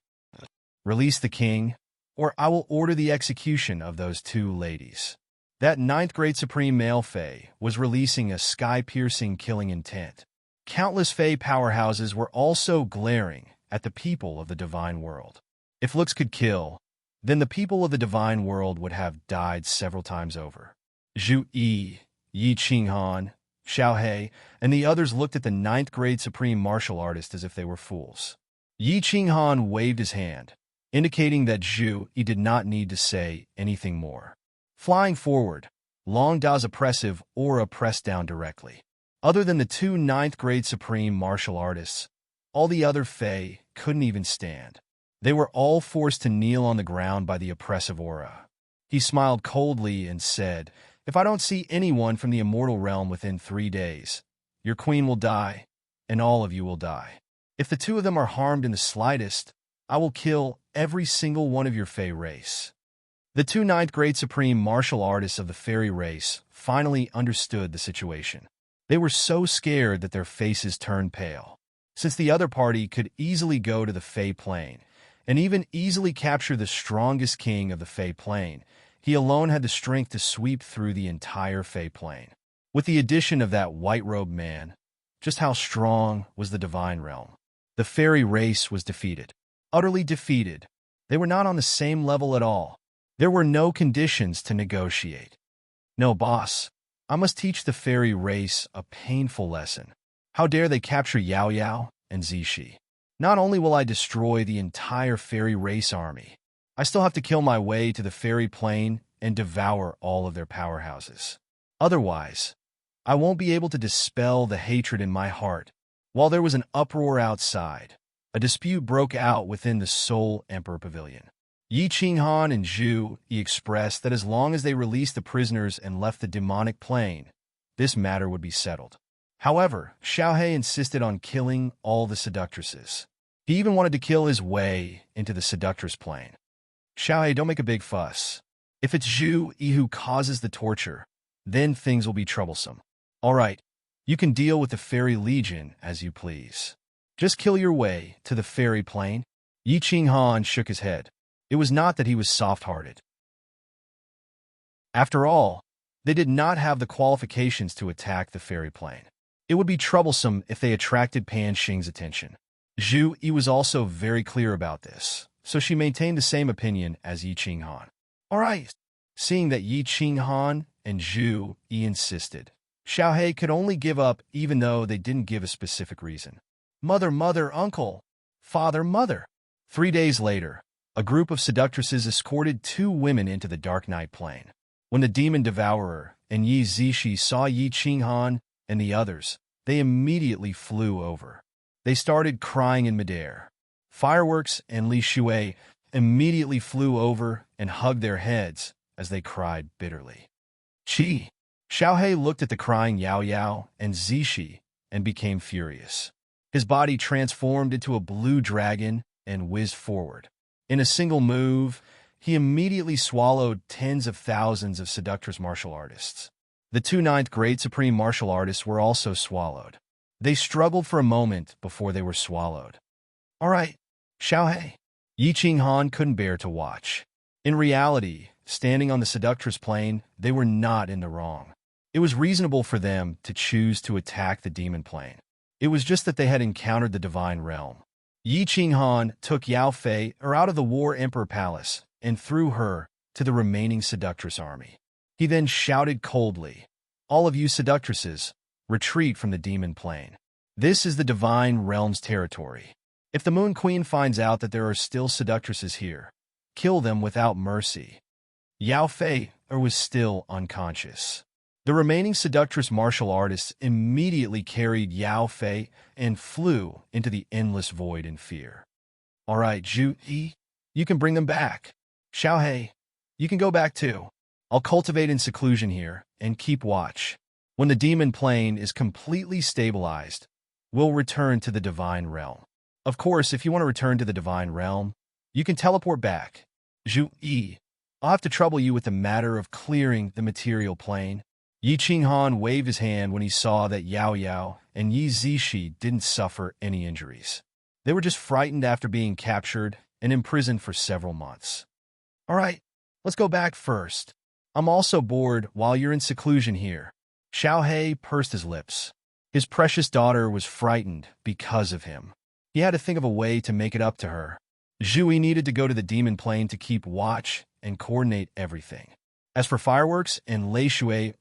Release the king, or I will order the execution of those two ladies." That ninth grade supreme male Fae was releasing a sky-piercing killing intent. Countless Fae powerhouses were also glaring at the people of the divine world. If looks could kill, then the people of the divine world would have died several times over. Zhu Yi, Yi Qinghan, Xiao He, and the others looked at the ninth grade supreme martial artist as if they were fools. Yi Qinghan waved his hand, indicating that Zhu Yi did not need to say anything more. Flying forward, Long Da's oppressive aura pressed down directly. Other than the two ninth grade supreme martial artists, all the other Fae couldn't even stand. They were all forced to kneel on the ground by the oppressive aura. He smiled coldly and said, "If I don't see anyone from the immortal realm within 3 days, your queen will die, and all of you will die. If the two of them are harmed in the slightest, I will kill every single one of your Fae race." The two ninth grade supreme martial artists of the fairy race finally understood the situation. They were so scared that their faces turned pale. Since the other party could easily go to the Fae plane, and even easily capture the strongest king of the Fae plane, he alone had the strength to sweep through the entire Fae plane. With the addition of that white-robed man, just how strong was the divine realm? The fairy race was defeated. Utterly defeated. They were not on the same level at all. There were no conditions to negotiate. "No, boss. I must teach the fairy race a painful lesson. How dare they capture Yao Yao and Zishi? Not only will I destroy the entire fairy race army, I still have to kill my way to the fairy plane and devour all of their powerhouses. Otherwise, I won't be able to dispel the hatred in my heart." While there was an uproar outside, a dispute broke out within the Soul Emperor Pavilion. Yi Qinghan and Zhu Yi expressed that as long as they released the prisoners and left the demonic plane, this matter would be settled. However, Xiao He insisted on killing all the seductresses. He even wanted to kill his way into the seductress plane. "Xiao He, don't make a big fuss. If it's Zhu Yi who causes the torture, then things will be troublesome. All right, you can deal with the Fairy Legion as you please. Just kill your way to the fairy plane." Yi Qinghan shook his head. It was not that he was soft-hearted. After all, they did not have the qualifications to attack the fairy plane. It would be troublesome if they attracted Pan Xing's attention. Zhu Yi was also very clear about this, so she maintained the same opinion as Yi Qinghan. All right. Seeing that Yi Qinghan and Zhu Yi insisted, Xiao He could only give up even though they didn't give a specific reason. "Mother, mother, uncle. Father, mother." 3 days later, a group of seductresses escorted 2 women into the Dark Night Plane. When the Demon Devourer and Yi Zishi saw Yi Qinghan and the others, they immediately flew over. They started crying in midair. Fireworks and Li Shui immediately flew over and hugged their heads as they cried bitterly. "Chi!" Xiao He looked at the crying Yao Yao and Zishi and became furious. His body transformed into a blue dragon and whizzed forward. In a single move, he immediately swallowed tens of thousands of seductress martial artists. The 2 ninth grade supreme martial artists were also swallowed. They struggled for a moment before they were swallowed. "All right, Xiao He." Yi Qinghan couldn't bear to watch. In reality, standing on the seductress plane, they were not in the wrong. It was reasonable for them to choose to attack the demon plane. It was just that they had encountered the divine realm. Yi Qinghan took Yao Fei out of the War Emperor Palace and threw her to the remaining seductress army. He then shouted coldly, "All of you seductresses, retreat from the demon plane. This is the divine realm's territory. If the Moon Queen finds out that there are still seductresses here, kill them without mercy." Yao Fei was still unconscious. The remaining seductress martial artists immediately carried Yao Fei and flew into the endless void in fear. "All right, Zhu Yi, you can bring them back. Xiao He, you can go back too. I'll cultivate in seclusion here and keep watch. When the demon plane is completely stabilized, we'll return to the divine realm. Of course, if you want to return to the divine realm, you can teleport back Zhu Yi, I'll have to trouble you with the matter of clearing the material plane. Yi Qinghan waved his hand when he saw that Yao Yao and Yi Zishi didn't suffer any injuries. They were just frightened after being captured and imprisoned for several months. All right, let's go back first. I'm also bored while you're in seclusion here. Xiao He pursed his lips. His precious daughter was frightened because of him. He had to think of a way to make it up to her. Zhu Yi needed to go to the demon plane to keep watch and coordinate everything. As for fireworks and Lei Shui,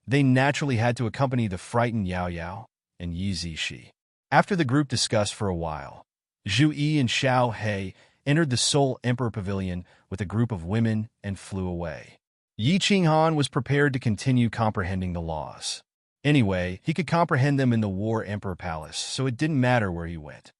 they naturally had to accompany the frightened Yao Yao and Yi Zishi. After the group discussed for a while, Zhu Yi and Xiao He entered the Soul Emperor Pavilion with a group of women and flew away. Yi Qinghan was prepared to continue comprehending the laws. Anyway, he could comprehend them in the War Emperor Palace, so it didn't matter where he went.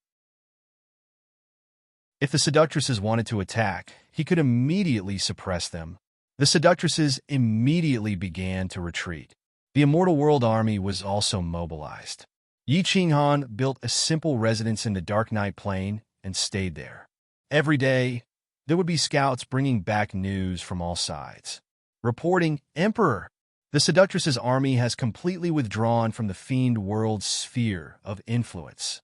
If the seductresses wanted to attack, he could immediately suppress them. The seductresses immediately began to retreat. The Immortal World Army was also mobilized. Yi Qinghan built a simple residence in the Dark Night Plain and stayed there. Every day, there would be scouts bringing back news from all sides. Reporting, Emperor, the seductress's army has completely withdrawn from the Fiend World's sphere of influence.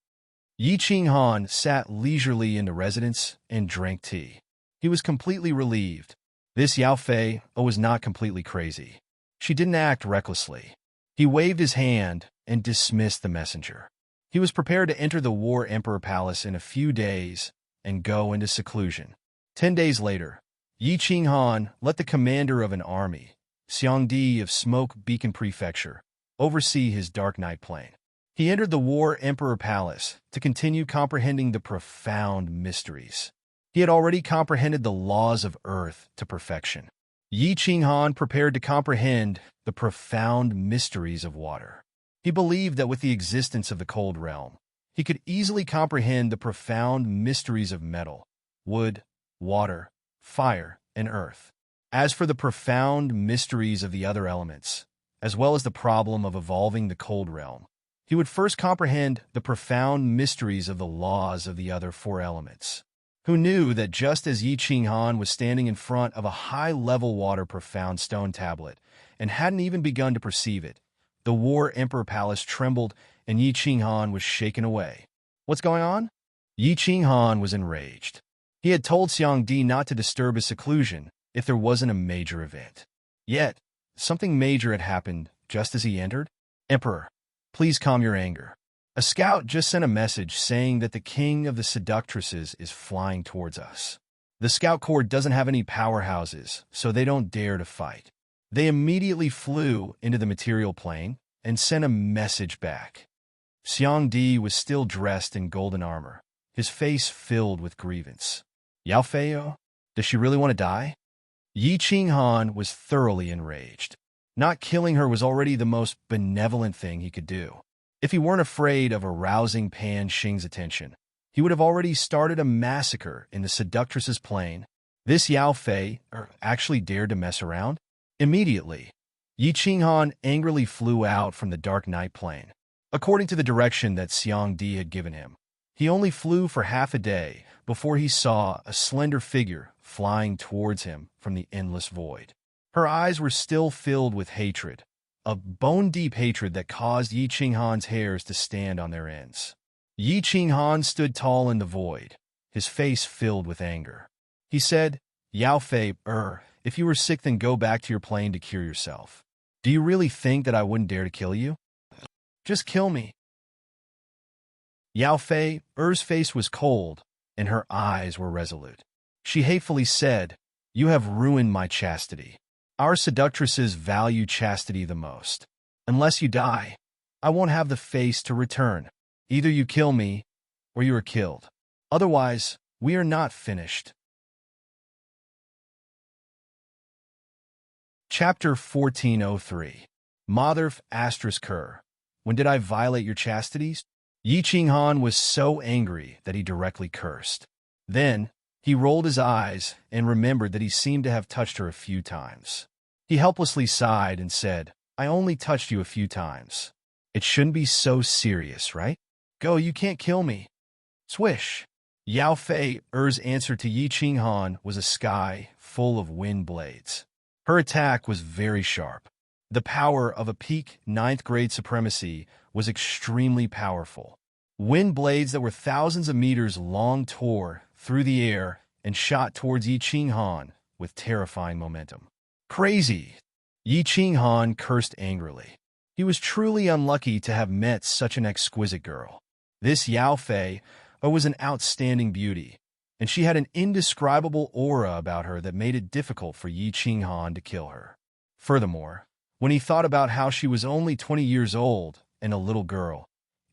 Yi Qinghan sat leisurely in the residence and drank tea. He was completely relieved. This Yao Fei was not completely crazy. She didn't act recklessly. He waved his hand and dismissed the messenger. He was prepared to enter the War Emperor Palace in a few days and go into seclusion. 10 days later, Yi Qinghan let the commander of an army, Xiangdi of Smoke Beacon Prefecture, oversee his Dark Night Plain. He entered the War Emperor Palace to continue comprehending the profound mysteries. He had already comprehended the laws of Earth to perfection. Yi Qinghan prepared to comprehend the profound mysteries of water. He believed that with the existence of the Cold Realm, he could easily comprehend the profound mysteries of metal, wood, water, fire, and earth. As for the profound mysteries of the other elements, as well as the problem of evolving the Cold Realm, he would first comprehend the profound mysteries of the laws of the other 4 elements. Who knew that just as Yi Qinghan was standing in front of a high-level water profound stone tablet and hadn't even begun to perceive it, the War Emperor Palace trembled and Yi Qinghan was shaken away. What's going on? Yi Qinghan was enraged. He had told Xiangdi not to disturb his seclusion if there wasn't a major event. Yet, something major had happened just as he entered. Emperor, please calm your anger. A scout just sent a message saying that the king of the seductresses is flying towards us. The scout corps doesn't have any powerhouses, so they don't dare to fight. They immediately flew into the material plane and sent a message back. Xiangdi was still dressed in golden armor, his face filled with grievance. Yao Fei, does she really want to die? Yi Qinghan was thoroughly enraged. Not killing her was already the most benevolent thing he could do. If he weren't afraid of arousing Pan Xing's attention, he would have already started a massacre in the seductress's plane. This Yao Fei actually dared to mess around? Immediately, Yi Qinghan angrily flew out from the Dark Night Plane. According to the direction that Xiangdi had given him, he only flew for half a day before he saw a slender figure flying towards him from the endless void. Her eyes were still filled with hatred, a bone-deep hatred that caused Yi Qinghan's hairs to stand on their ends. Yi Qinghan stood tall in the void, his face filled with anger. He said, Yao Fei, if you were sick then go back to your plane to cure yourself. Do you really think that I wouldn't dare to kill you? Just kill me. Yao Fei's face was cold, and her eyes were resolute. She hatefully said, You have ruined my chastity. Our seductresses value chastity the most. Unless you die, I won't have the face to return. Either you kill me, or you are killed. Otherwise, we are not finished. Chapter 1403 Motherf Ker. When did I violate your chastities? Yi Qinghan was so angry that he directly cursed. Then, he rolled his eyes and remembered that he seemed to have touched her a few times. He helplessly sighed and said, I only touched you a few times. It shouldn't be so serious, right? Go, you can't kill me. Swish. Yao Fei-er's answer to Yi Qinghan was a sky full of wind blades. Her attack was very sharp. The power of a peak ninth-grade supremacy was extremely powerful. Wind blades that were thousands of meters long tore through the air and shot towards Yi Qinghan with terrifying momentum. Crazy! Yi Qinghan cursed angrily. He was truly unlucky to have met such an exquisite girl. This Yao Fei was an outstanding beauty, and she had an indescribable aura about her that made it difficult for Yi Qinghan to kill her. Furthermore, when he thought about how she was only 20 years old and a little girl,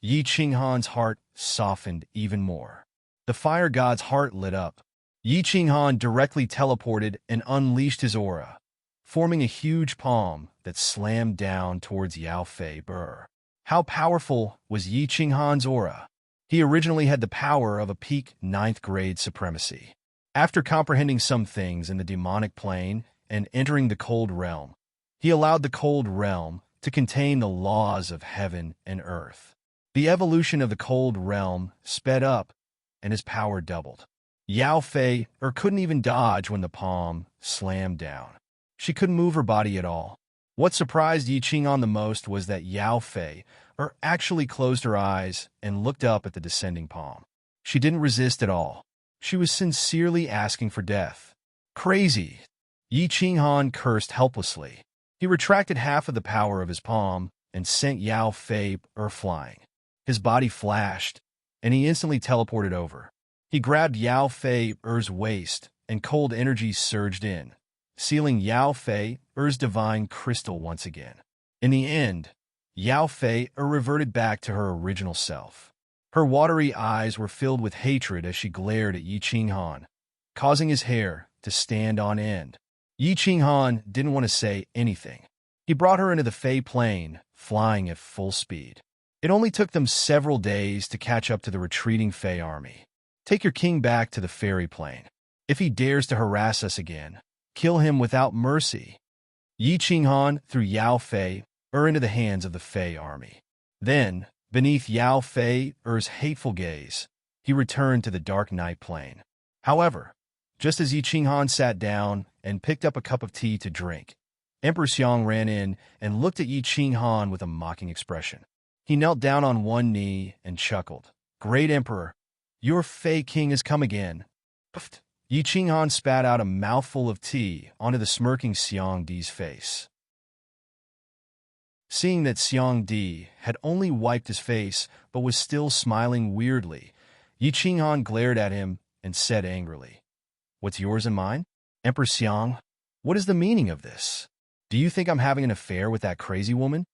Yi Qinghan's heart softened even more. The fire god's heart lit up. Yi Qinghan directly teleported and unleashed his aura, forming a huge palm that slammed down towards Yao Fei-er. How powerful was Yi Qinghan's aura? He originally had the power of a peak ninth-grade supremacy. After comprehending some things in the demonic plane and entering the cold realm, he allowed the cold realm to contain the laws of heaven and earth. The evolution of the cold realm sped up, and his power doubled. Yao Fei-er couldn't even dodge when the palm slammed down. She couldn't move her body at all. What surprised Yi Qinghan the most was that Yao Fei-er actually closed her eyes and looked up at the descending palm. She didn't resist at all. She was sincerely asking for death. Crazy! Yi Qinghan cursed helplessly. He retracted half of the power of his palm and sent Yao Fei-er flying. His body flashed, and he instantly teleported over. He grabbed Yao Fei-er's waist, and cold energy surged in, sealing Yao Fei-er's divine crystal once again. In the end, Yao Fei-er reverted back to her original self. Her watery eyes were filled with hatred as she glared at Yi Qinghan, causing his hair to stand on end. Yi Qinghan didn't want to say anything. He brought her into the Fei Plain, flying at full speed. It only took them several days to catch up to the retreating Fei army. Take your king back to the fairy plain. If he dares to harass us again, kill him without mercy. Yi Qinghan threw Yao Fei-er into the hands of the Fei army. Then, beneath Yao Fei-er's hateful gaze, he returned to the dark night plain. However, just as Yi Qinghan sat down and picked up a cup of tea to drink, Emperor Xiang ran in and looked at Yi Qinghan with a mocking expression. He knelt down on one knee and chuckled. "Great Emperor, your Fei king has come again." Puffed. Yi Qinghan spat out a mouthful of tea onto the smirking Xiang Di's face. Seeing that Xiang Di had only wiped his face but was still smiling weirdly, Yi Qinghan glared at him and said angrily, "What's yours and mine? Emperor Xiang, what is the meaning of this? Do you think I'm having an affair with that crazy woman?"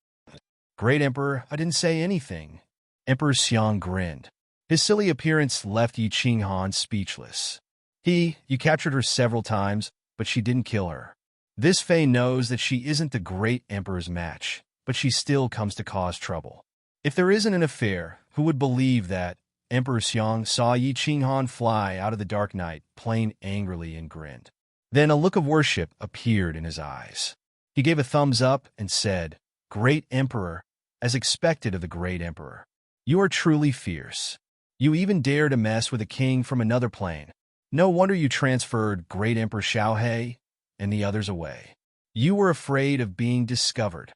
"Great Emperor, I didn't say anything." Emperor Xiang grinned. His silly appearance left Yi Qinghan speechless. You captured her several times, but she didn't kill her. This Fei knows that she isn't the great Emperor's match, but she still comes to cause trouble. If there isn't an affair, who would believe that? Emperor Xiang saw Yi Qinghan fly out of the dark night, plain angrily, and grinned. Then a look of worship appeared in his eyes. He gave a thumbs up and said, "Great Emperor, as expected of the great Emperor. You are truly fierce. You even dare to mess with a king from another plane. No wonder you transferred great Emperor Xiaohe and the others away. You were afraid of being discovered."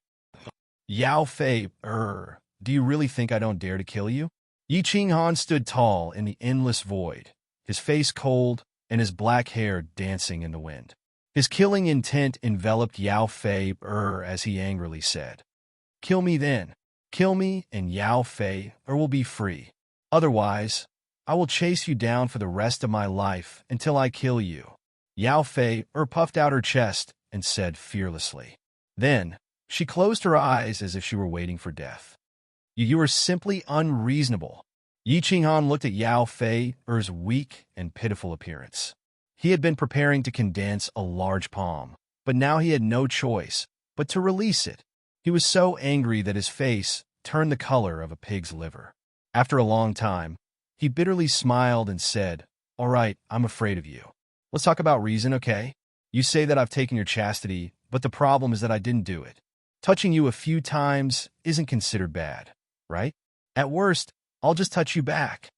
"Yao Fei-er, do you really think I don't dare to kill you?" Yi Qinghan stood tall in the endless void, his face cold and his black hair dancing in the wind. His killing intent enveloped Yao Fei-er as he angrily said, "Kill me then. Kill me and Yao Fei-er will be free. Otherwise, I will chase you down for the rest of my life until I kill you." Yao Fei-er puffed out her chest and said fearlessly. Then, she closed her eyes as if she were waiting for death. You are simply unreasonable." Yi Qinghan looked at Yao Fei-er's weak and pitiful appearance. He had been preparing to condense a large palm, but now he had no choice but to release it. He was so angry that his face turned the color of a pig's liver. After a long time, he bitterly smiled and said, "All right, I'm afraid of you. Let's talk about reason, okay? You say that I've taken your chastity, but the problem is that I didn't do it. Touching you a few times isn't considered bad, right? At worst, I'll just touch you back."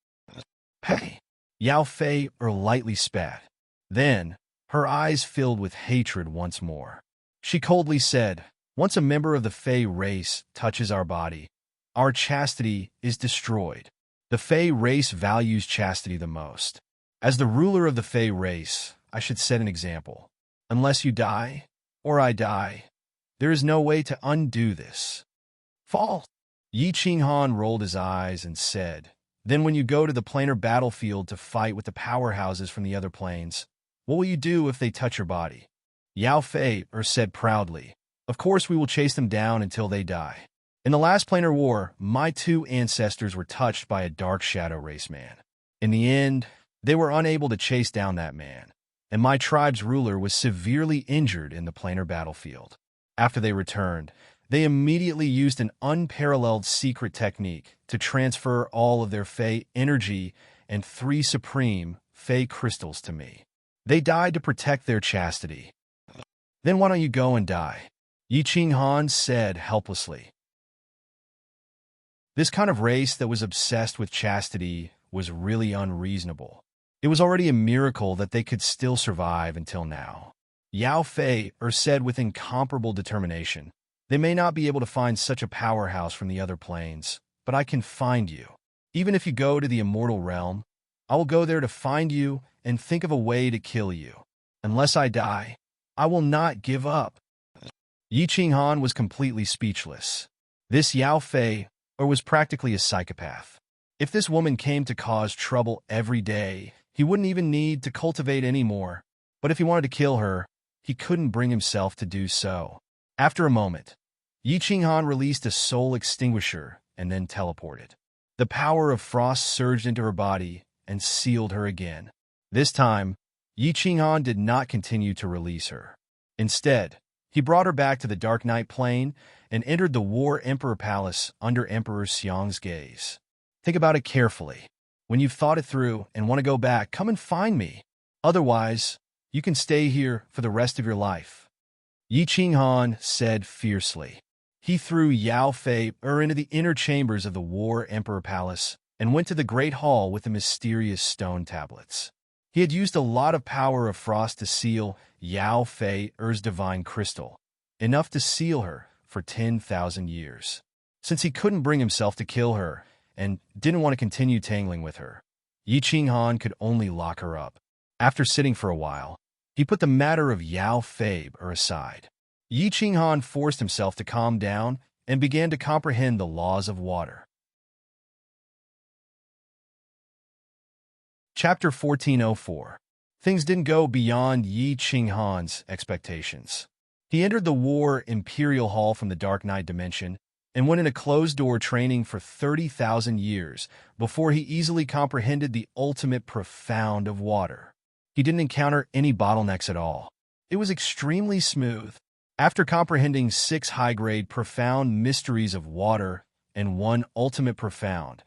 "Hey!" Yao Fei lightly spat. Then, her eyes filled with hatred once more. She coldly said, "Once a member of the Fei race touches our body, our chastity is destroyed. The Fei race values chastity the most. As the ruler of the Fei race, I should set an example. Unless you die, or I die, there is no way to undo this." False. Yi Qinghan rolled his eyes and said, "Then when you go to the planar battlefield to fight with the powerhouses from the other planes, what will you do if they touch your body?" Yao Fei said proudly, "Of course we will chase them down until they die. In the last planar war, my two ancestors were touched by a dark shadow race man. In the end, they were unable to chase down that man, and my tribe's ruler was severely injured in the planar battlefield. After they returned, they immediately used an unparalleled secret technique to transfer all of their Fey energy and 3 supreme Fey crystals to me. They died to protect their chastity." "Then why don't you go and die?" Yi Qinghan said helplessly. This kind of race that was obsessed with chastity was really unreasonable. It was already a miracle that they could still survive until now. Yao Fei said with incomparable determination, "They may not be able to find such a powerhouse from the other planes, but I can find you. Even if you go to the immortal realm, I will go there to find you and think of a way to kill you. Unless I die, I will not give up." Yi Qinghan was completely speechless. This Yao Fei was practically a psychopath. If this woman came to cause trouble every day, he wouldn't even need to cultivate anymore. But if he wanted to kill her, he couldn't bring himself to do so. After a moment, Yi Qinghan released a soul extinguisher and then teleported. The power of frost surged into her body and sealed her again. This time, Yi Qinghan did not continue to release her. Instead, he brought her back to the Dark Night Plane and entered the War Emperor Palace under Emperor Xiang's gaze. Think about it carefully. When you've thought it through and want to go back, come and find me. Otherwise, you can stay here for the rest of your life." Yi Qinghan said fiercely. He threw Yao Fei into the inner chambers of the War Emperor Palace and went to the Great Hall with the mysterious stone tablets. He had used a lot of power of frost to seal Yao Fei's divine crystal, enough to seal her for 10,000 years. Since he couldn't bring himself to kill her and didn't want to continue tangling with her, Yi Qinghan could only lock her up. After sitting for a while, he put the matter of Yao Fei aside. Yi Qinghan forced himself to calm down and began to comprehend the laws of water. Chapter 1404. Things didn't go beyond Yi Qinghan's expectations. He entered the War Imperial Hall from the Dark Night Dimension and went in a closed-door training for 30,000 years before he easily comprehended the ultimate profound of water. He didn't encounter any bottlenecks at all. It was extremely smooth. After comprehending 6 high-grade profound mysteries of water and 1 ultimate profound,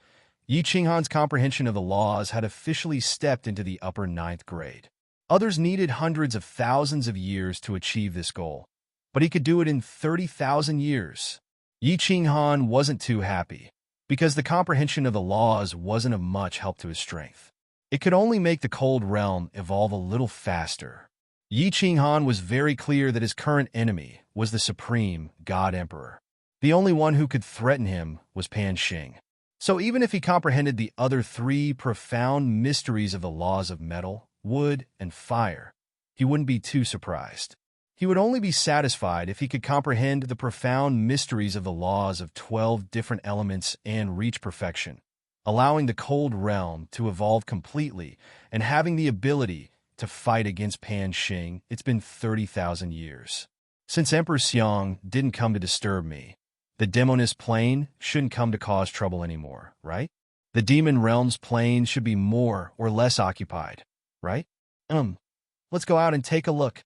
Yi Qinghan's comprehension of the laws had officially stepped into the upper 9th grade. Others needed hundreds of thousands of years to achieve this goal, but he could do it in 30,000 years. Yi Qinghan wasn't too happy, because the comprehension of the laws wasn't of much help to his strength. It could only make the cold realm evolve a little faster. Yi Qinghan was very clear that his current enemy was the supreme God Emperor. The only one who could threaten him was Pan Xing. So even if he comprehended the other 3 profound mysteries of the laws of metal, wood, and fire, he wouldn't be too surprised. He would only be satisfied if he could comprehend the profound mysteries of the laws of 12 different elements and reach perfection, allowing the cold realm to evolve completely and having the ability to fight against Pan Xing. It's been 30,000 years. Since Emperor Xiang didn't come to disturb me, the Demoness Plane shouldn't come to cause trouble anymore, right? The Demon Realm's plane should be more or less occupied, right? Let's go out and take a look.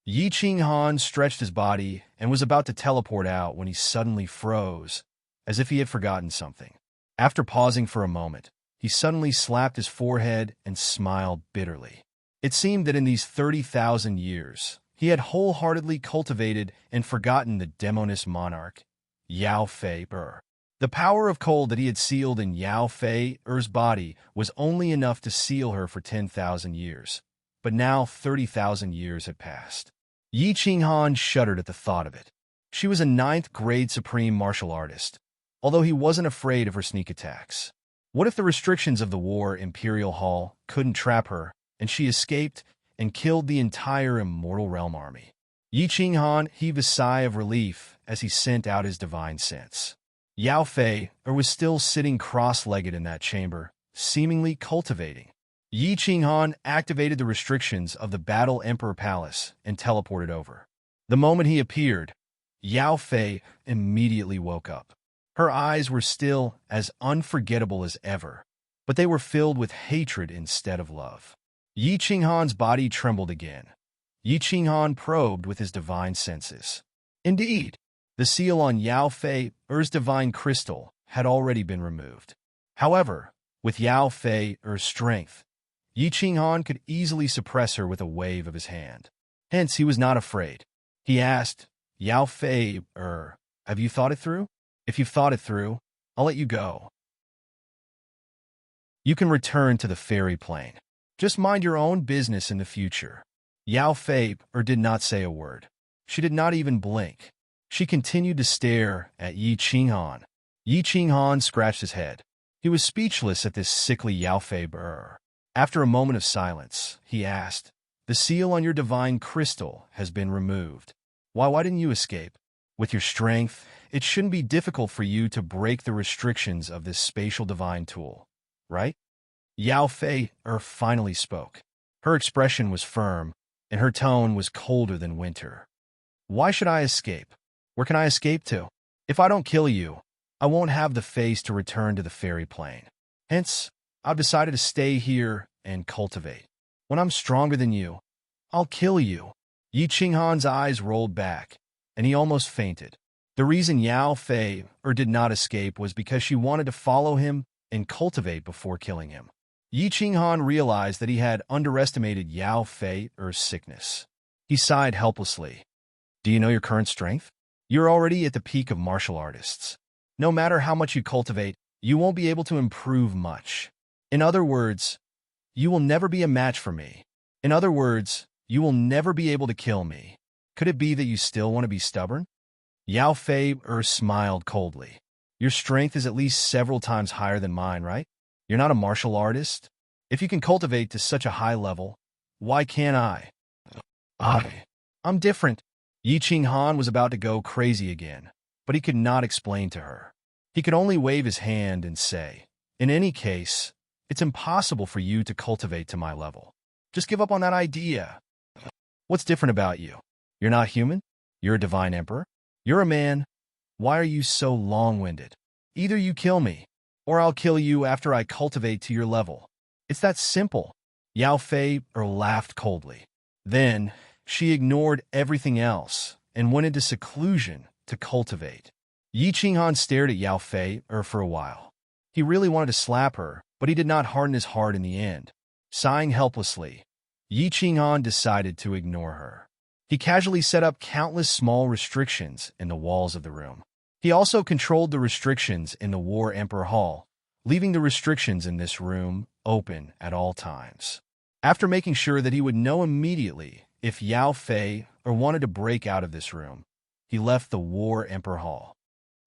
Yi Qinghan stretched his body and was about to teleport out when he suddenly froze, as if he had forgotten something. After pausing for a moment, he suddenly slapped his forehead and smiled bitterly. It seemed that in these 30,000 years, he had wholeheartedly cultivated and forgotten the Demoness monarch, Yao Fei. The power of cold that he had sealed in Yao Fei-er's body was only enough to seal her for 10,000 years. But now 30,000 years had passed. Yi Qinghan shuddered at the thought of it. She was a ninth-grade supreme martial artist, although he wasn't afraid of her sneak attacks. What if the restrictions of the War Imperial Hall couldn't trap her, and she escaped and killed the entire Immortal Realm army? Yi Qinghan heaved a sigh of relief as he sent out his divine sense. Yao Fei-er was still sitting cross-legged in that chamber, seemingly cultivating. Yi Qinghan activated the restrictions of the Battle Emperor Palace and teleported over. The moment he appeared, Yao Fei immediately woke up. Her eyes were still as unforgettable as ever, but they were filled with hatred instead of love. Yi Qinghan's body trembled again. Yi Qinghan probed with his divine senses. Indeed, the seal on Yao Fei-er's divine crystal had already been removed. However, with Yao Fei-er's strength, Yi Qinghan could easily suppress her with a wave of his hand. Hence, he was not afraid. He asked, Yao Fei-er, have you thought it through? If you've thought it through, I'll let you go. You can return to the fairy plane. Just mind your own business in the future. Yao Fei-er did not say a word. She did not even blink. She continued to stare at Yi Qinghan. Yi Qinghan scratched his head. He was speechless at this sickly Yao Fei-er. After a moment of silence, he asked, the seal on your divine crystal has been removed. Why didn't you escape? With your strength, it shouldn't be difficult for you to break the restrictions of this spatial divine tool, right? Yao Fei-er finally spoke. Her expression was firm, and her tone was colder than winter. Why should I escape? Where can I escape to? If I don't kill you, I won't have the face to return to the fairy plane. Hence, I've decided to stay here and cultivate. When I'm stronger than you, I'll kill you. Yi Qinghan's eyes rolled back, and he almost fainted. The reason Yao Fei-er did not escape was because she wanted to follow him and cultivate before killing him. Yi Qinghan realized that he had underestimated Yao Fei-er's sickness. He sighed helplessly. Do you know your current strength? You're already at the peak of martial artists. No matter how much you cultivate, you won't be able to improve much. In other words, you will never be a match for me. In other words, you will never be able to kill me. Could it be that you still want to be stubborn? Yao Fei-er smiled coldly. Your strength is at least several times higher than mine, right? You're not a martial artist? If you can cultivate to such a high level, why can't I? I'm different. Yi Qinghan was about to go crazy again, but he could not explain to her. He could only wave his hand and say, in any case, it's impossible for you to cultivate to my level. Just give up on that idea. What's different about you? You're not human? You're a divine emperor? You're a man? Why are you so long-winded? Either you kill me, or I'll kill you after I cultivate to your level. It's that simple. Yao Fei-er laughed coldly. Then, she ignored everything else and went into seclusion to cultivate. Yi Qinghan stared at Yao Fei-er for a while. He really wanted to slap her, but he did not harden his heart in the end. Sighing helplessly, Yi Qinghan decided to ignore her. He casually set up countless small restrictions in the walls of the room. He also controlled the restrictions in the War Emperor Hall, leaving the restrictions in this room open at all times. After making sure that he would know immediately if Yao Fei-er wanted to break out of this room, he left the War Emperor Hall.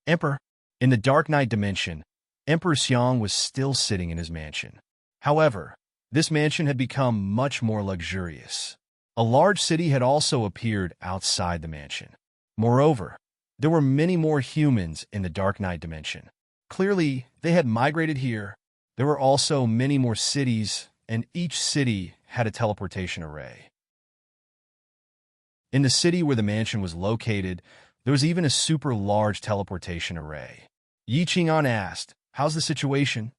Emperor. In the Dark Night dimension, Emperor Xiang was still sitting in his mansion. However, this mansion had become much more luxurious. A large city had also appeared outside the mansion. Moreover, there were many more humans in the Dark Night dimension. Clearly, they had migrated here. There were also many more cities, and each city had a teleportation array. In the city where the mansion was located, there was even a super large teleportation array. Yi Qinghan asked, "How's the situation?"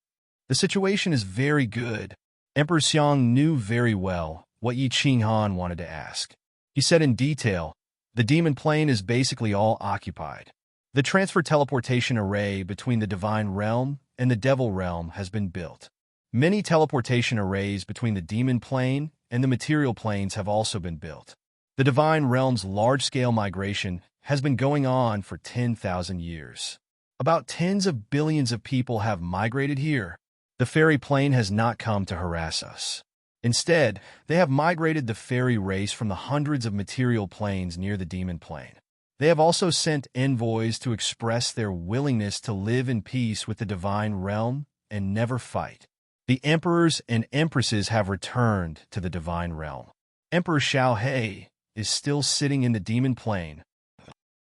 "The situation is very good." Emperor Xiang knew very well what Yi Qinghan wanted to ask. He said in detail, "The demon plane is basically all occupied. The transfer teleportation array between the divine realm and the devil realm has been built. Many teleportation arrays between the demon plane and the material planes have also been built. The divine realm's large-scale migration has been going on for 10,000 years. About tens of billions of people have migrated here. The fairy plane has not come to harass us. Instead, they have migrated the fairy race from the hundreds of material planes near the demon plane. They have also sent envoys to express their willingness to live in peace with the divine realm and never fight. The emperors and empresses have returned to the divine realm. Emperor Xiao He is still sitting in the demon plane.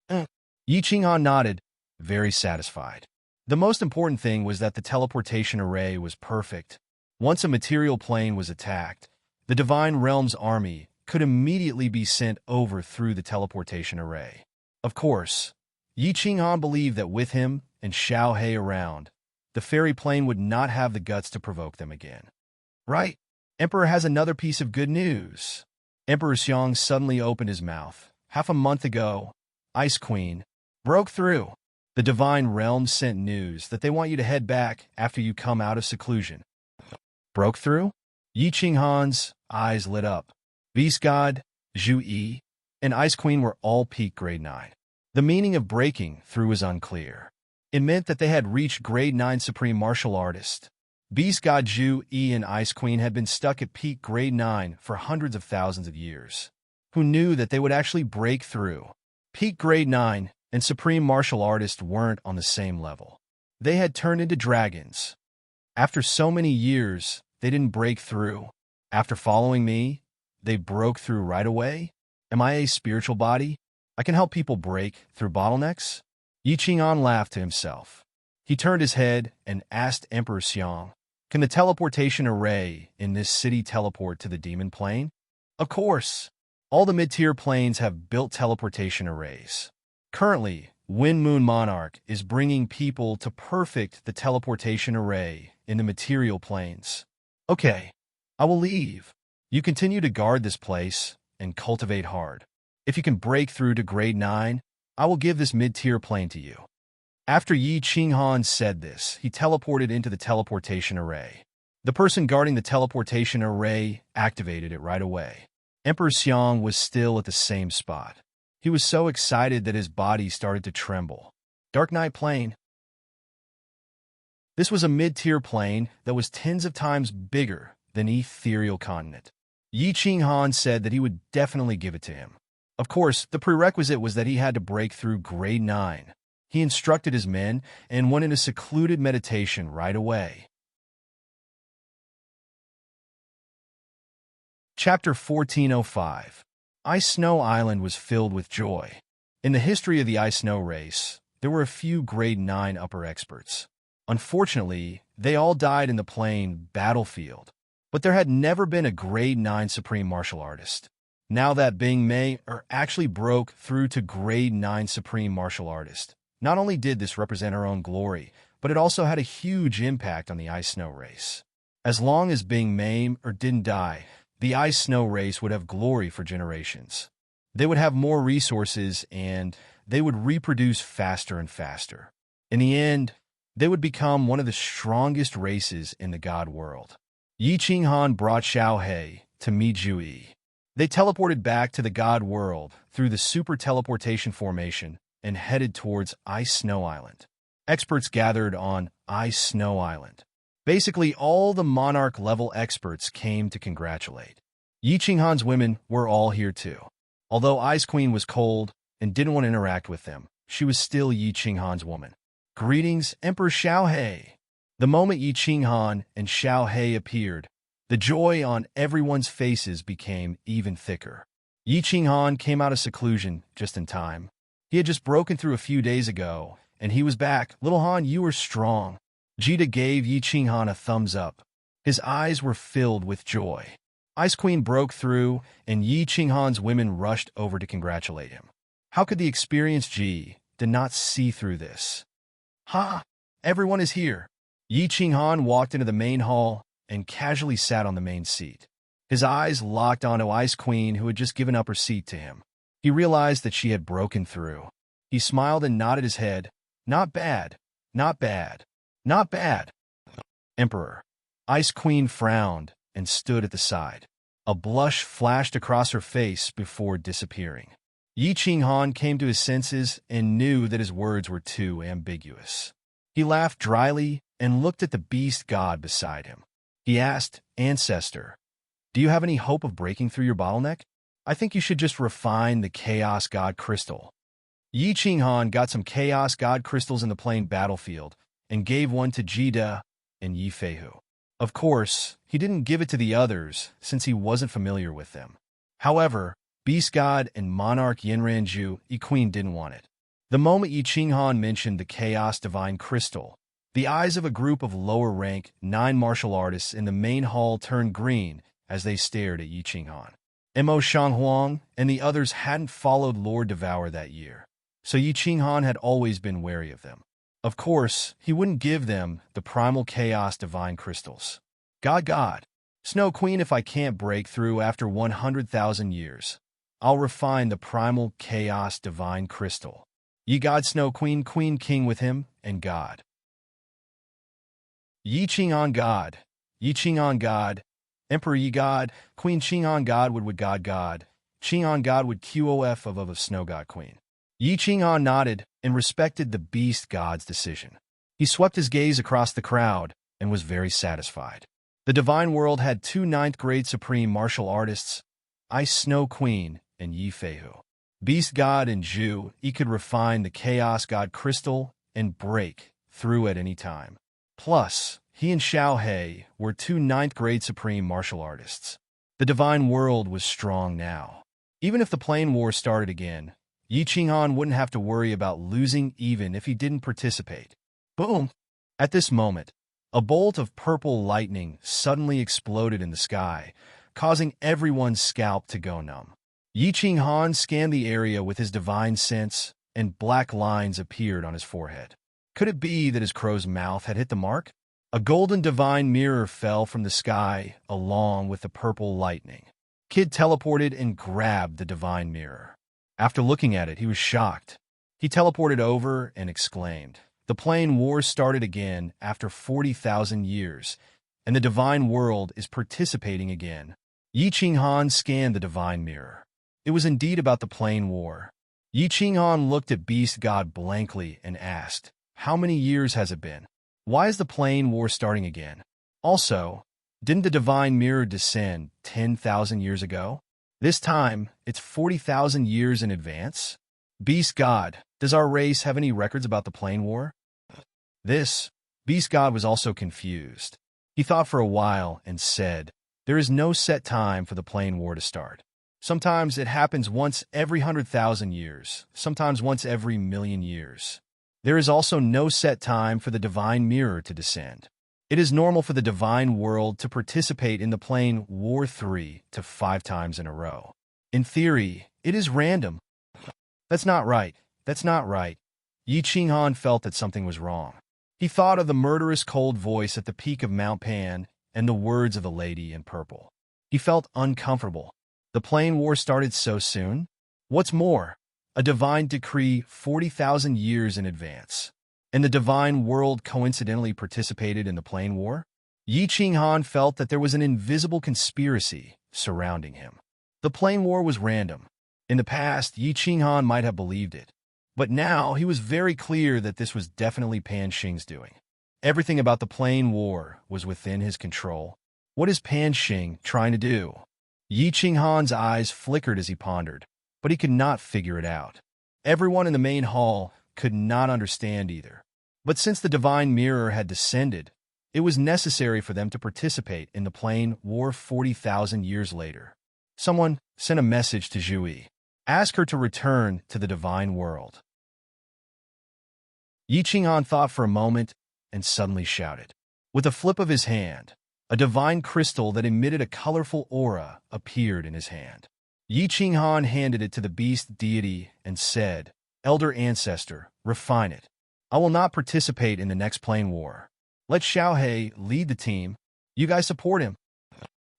Yi Qinghan nodded, very satisfied. The most important thing was that the teleportation array was perfect. Once a material plane was attacked, the divine realm's army could immediately be sent over through the teleportation array. Of course, Yi Qinghan believed that with him and Xiao He around, the fairy plane would not have the guts to provoke them again. Right? Emperor has another piece of good news. Emperor Xiang suddenly opened his mouth. Half a month ago, Ice Queen broke through. The divine realm sent news that they want you to head back after you come out of seclusion. Broke through? Yi Qinghan's eyes lit up. Beast God, Zhu Yi, and Ice Queen were all peak grade 9. The meaning of breaking through was unclear. It meant that they had reached grade 9 supreme martial artist. Beast God Zhu Yi and Ice Queen had been stuck at peak grade 9 for hundreds of thousands of years. Who knew that they would actually break through? Peak grade 9 and supreme martial artist weren't on the same level. They had turned into dragons. After so many years, they didn't break through. After following me, they broke through right away? Am I a spiritual body? I can help people break through bottlenecks? Yi Qinghan laughed to himself. He turned his head and asked Emperor Xiang, "Can the teleportation array in this city teleport to the demon plane?" Of course. All the mid-tier planes have built teleportation arrays. Currently, Wind Moon Monarch is bringing people to perfect the teleportation array in the material planes. Okay, I will leave. You continue to guard this place and cultivate hard. If you can break through to grade 9, I will give this mid-tier plane to you. After Yi Qinghan said this, he teleported into the teleportation array. The person guarding the teleportation array activated it right away. Emperor Xiang was still at the same spot. He was so excited that his body started to tremble. Dark Knight plane. This was a mid-tier plane that was tens of times bigger than Ethereal Continent. Yi Qinghan said that he would definitely give it to him. Of course, the prerequisite was that he had to break through grade 9. He instructed his men and went into secluded meditation right away. Chapter 1405. Ice Snow Island was filled with joy. In the history of the Ice Snow race, there were a few grade 9 upper experts. Unfortunately, they all died in the plain battlefield. But there had never been a grade 9 supreme martial artist. Now that Bing Mei actually broke through to grade 9 supreme martial artist, not only did this represent her own glory, but it also had a huge impact on the Ice Snow race. As long as Bing Mei didn't die, the Ice Snow race would have glory for generations. They would have more resources and they would reproduce faster and faster. In the end, they would become one of the strongest races in the God world. Yi Qinghan brought Xiao He to meet Zhu Yi. They teleported back to the God world through the super teleportation formation and headed towards Ice Snow Island. Experts gathered on Ice Snow Island. Basically, all the monarch-level experts came to congratulate. Yi Qinghan's women were all here too. Although Ice Queen was cold and didn't want to interact with them, she was still Yi Qinghan's woman. Greetings, Emperor Xiao He. The moment Yi Qinghan and Xiao He appeared, the joy on everyone's faces became even thicker. Yi Qinghan came out of seclusion just in time. He had just broken through a few days ago, and he was back. Little Han, you are strong. Jita gave Yi Qinghan a thumbs up. His eyes were filled with joy. Ice Queen broke through, and Yi Qinghan's women rushed over to congratulate him. How could the experienced Ji did not see through this? Ha! Everyone is here. Yi Qinghan walked into the main hall and casually sat on the main seat. His eyes locked onto Ice Queen, who had just given up her seat to him. He realized that she had broken through. He smiled and nodded his head. Not bad. Not bad. Not bad. Emperor. Ice Queen frowned and stood at the side. A blush flashed across her face before disappearing. Yi Qinghan came to his senses and knew that his words were too ambiguous. He laughed dryly and looked at the beast god beside him. He asked, "Ancestor, do you have any hope of breaking through your bottleneck? I think you should just refine the Chaos God Crystal." Yi Qinghan got some Chaos God Crystals in the plain battlefield and gave one to Jida and Yi Feihu. Of course, he didn't give it to the others since he wasn't familiar with them. However, Beast God and Monarch Yanranju, Yi Queen didn't want it. The moment Yi Qinghan mentioned the Chaos Divine Crystal, the eyes of a group of lower-rank 9 martial artists in the main hall turned green as they stared at Yi Qinghan. Mo Shanghuang and the others hadn't followed Lord Devour that year, so Yi Qinghan had always been wary of them. Of course, he wouldn't give them the primal chaos divine crystals. God, Snow Queen, if I can't break through after 100,000 years, I'll refine the primal chaos divine crystal. Ye God Snow Queen, Queen King with him, and God. Yi Qinghan God, Emperor Yi God, Queen Qinghan God would God, Qinghan God would QOF of Snow God Queen. Yi Qinghan nodded and respected the beast god's decision. He swept his gaze across the crowd and was very satisfied. The divine world had 2 ninth-grade supreme martial artists, Ice Snow Queen and Yi Feihu. Beast God and Zhu, he could refine the Chaos God Crystal and break through at any time. Plus, he and Xiao He were 2 ninth-grade supreme martial artists. The divine world was strong now. Even if the Plane War started again, Yi Qinghan wouldn't have to worry about losing even if he didn't participate. Boom! At this moment, a bolt of purple lightning suddenly exploded in the sky, causing everyone's scalp to go numb. Yi Qinghan scanned the area with his divine sense, and black lines appeared on his forehead. Could it be that his crow's mouth had hit the mark? A golden divine mirror fell from the sky along with the purple lightning. Kid teleported and grabbed the divine mirror. After looking at it, he was shocked. He teleported over and exclaimed, "The Plane War started again after 40,000 years, and the divine world is participating again." Yi Qinghan scanned the divine mirror. It was indeed about the Plane War. Yi Qinghan looked at Beast God blankly and asked, "How many years has it been? Why is the Plane War starting again? Also, didn't the divine mirror descend 10,000 years ago? This time, it's 40,000 years in advance? Beast God, does our race have any records about the Plane War?" Beast God was also confused. He thought for a while and said, "There is no set time for the Plane War to start. Sometimes it happens once every 100,000 years, sometimes once every million years. There is also no set time for the divine mirror to descend. It is normal for the divine world to participate in the Plane War 3 to 5 times in a row. In theory, it is random." That's not right. Yi Qinghan felt that something was wrong. He thought of the murderous cold voice at the peak of Mount Pan and the words of the lady in purple. He felt uncomfortable. The Plane War started so soon? What's more, a divine decree 40,000 years in advance. And the divine world coincidentally participated in the Plane War? Yi Qinghan felt that there was an invisible conspiracy surrounding him. The Plane War was random. In the past, Yi Qinghan might have believed it. But now he was very clear that this was definitely Pan Xing's doing. Everything about the Plane War was within his control. What is Pan Xing trying to do? Yi Qinghan's eyes flickered as he pondered, but he could not figure it out. Everyone in the main hall could not understand either. But since the divine mirror had descended, it was necessary for them to participate in the Plane War 40,000 years later. Someone sent a message to Zhui. Ask her to return to the divine world. Yi Qinghan thought for a moment and suddenly shouted. With a flip of his hand, a divine crystal that emitted a colorful aura appeared in his hand. Yi Qinghan handed it to the beast deity and said, "Elder Ancestor, refine it. I will not participate in the next Plane War. Let Xiao He lead the team. You guys support him."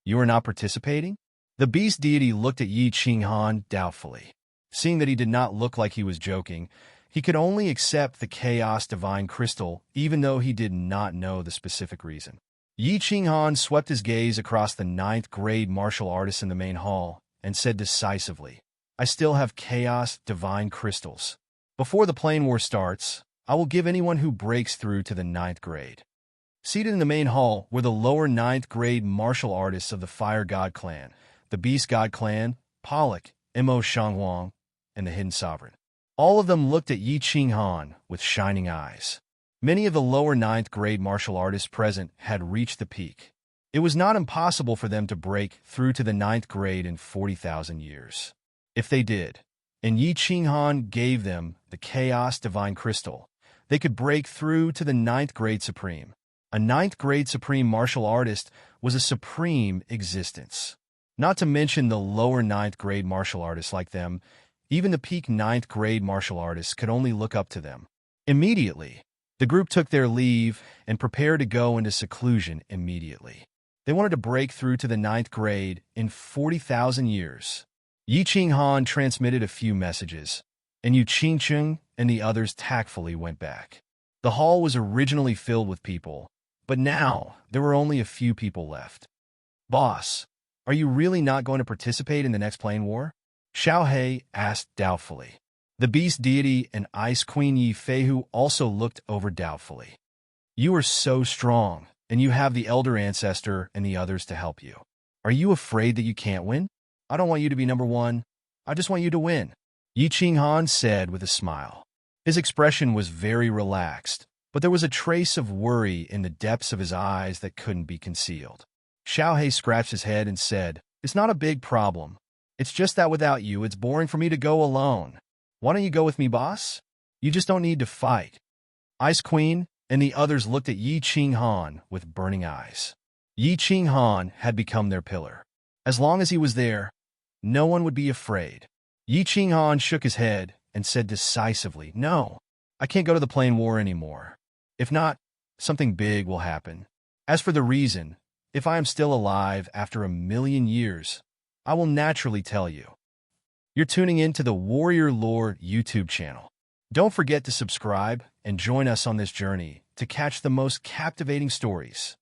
"You are not participating?" The beast deity looked at Yi Qinghan doubtfully. Seeing that he did not look like he was joking, he could only accept the Chaos Divine Crystal even though he did not know the specific reason. Yi Qinghan swept his gaze across the 9th-grade martial artists in the main hall and said decisively, I still have chaos divine crystals. Before the plane war starts, I will give anyone who breaks through to the ninth grade. Seated in the main hall were the lower ninth grade martial artists of the Fire God Clan, the Beast God Clan, Pollock, Mo Shanghuang, and the Hidden Sovereign. All of them looked at Yi Ching Han with shining eyes. Many of the lower ninth grade martial artists present had reached the peak. It was not impossible for them to break through to the ninth grade in 40,000 years. If they did, and Yi Ching Han gave them the Chaos Divine Crystal, they could break through to the ninth grade Supreme. A ninth grade Supreme martial artist was a supreme existence. Not to mention the lower ninth grade martial artists like them, even the peak ninth grade martial artists could only look up to them. Immediately, the group took their leave and prepared to go into seclusion immediately. They wanted to break through to the ninth grade in 40,000 years. Yi Ching Han transmitted a few messages, and Yu Qingcheng and the others tactfully went back. The hall was originally filled with people, but now there were only a few people left. Boss, are you really not going to participate in the next plane war? Xiao He asked doubtfully. The Beast Deity and Ice Queen Yi Feihu also looked over doubtfully. You are so strong, and you have the Elder Ancestor and the others to help you. Are you afraid that you can't win? I don't want you to be number one. I just want you to win, Yi Ching Han said with a smile. His expression was very relaxed, but there was a trace of worry in the depths of his eyes that couldn't be concealed. Xiao He scratched his head and said, "It's not a big problem. It's just that without you, it's boring for me to go alone. Why don't you go with me, boss? You just don't need to fight." Ice Queen and the others looked at Yi Ching Han with burning eyes. Yi Ching Han had become their pillar. As long as he was there, no one would be afraid. Yi Ching Han shook his head and said decisively, "No, I can't go to the plane war anymore. If not, something big will happen. As for the reason, if I am still alive after 1,000,000 years, I will naturally tell you." You're tuning in to the Warrior Lore YouTube channel. Don't forget to subscribe and join us on this journey to catch the most captivating stories.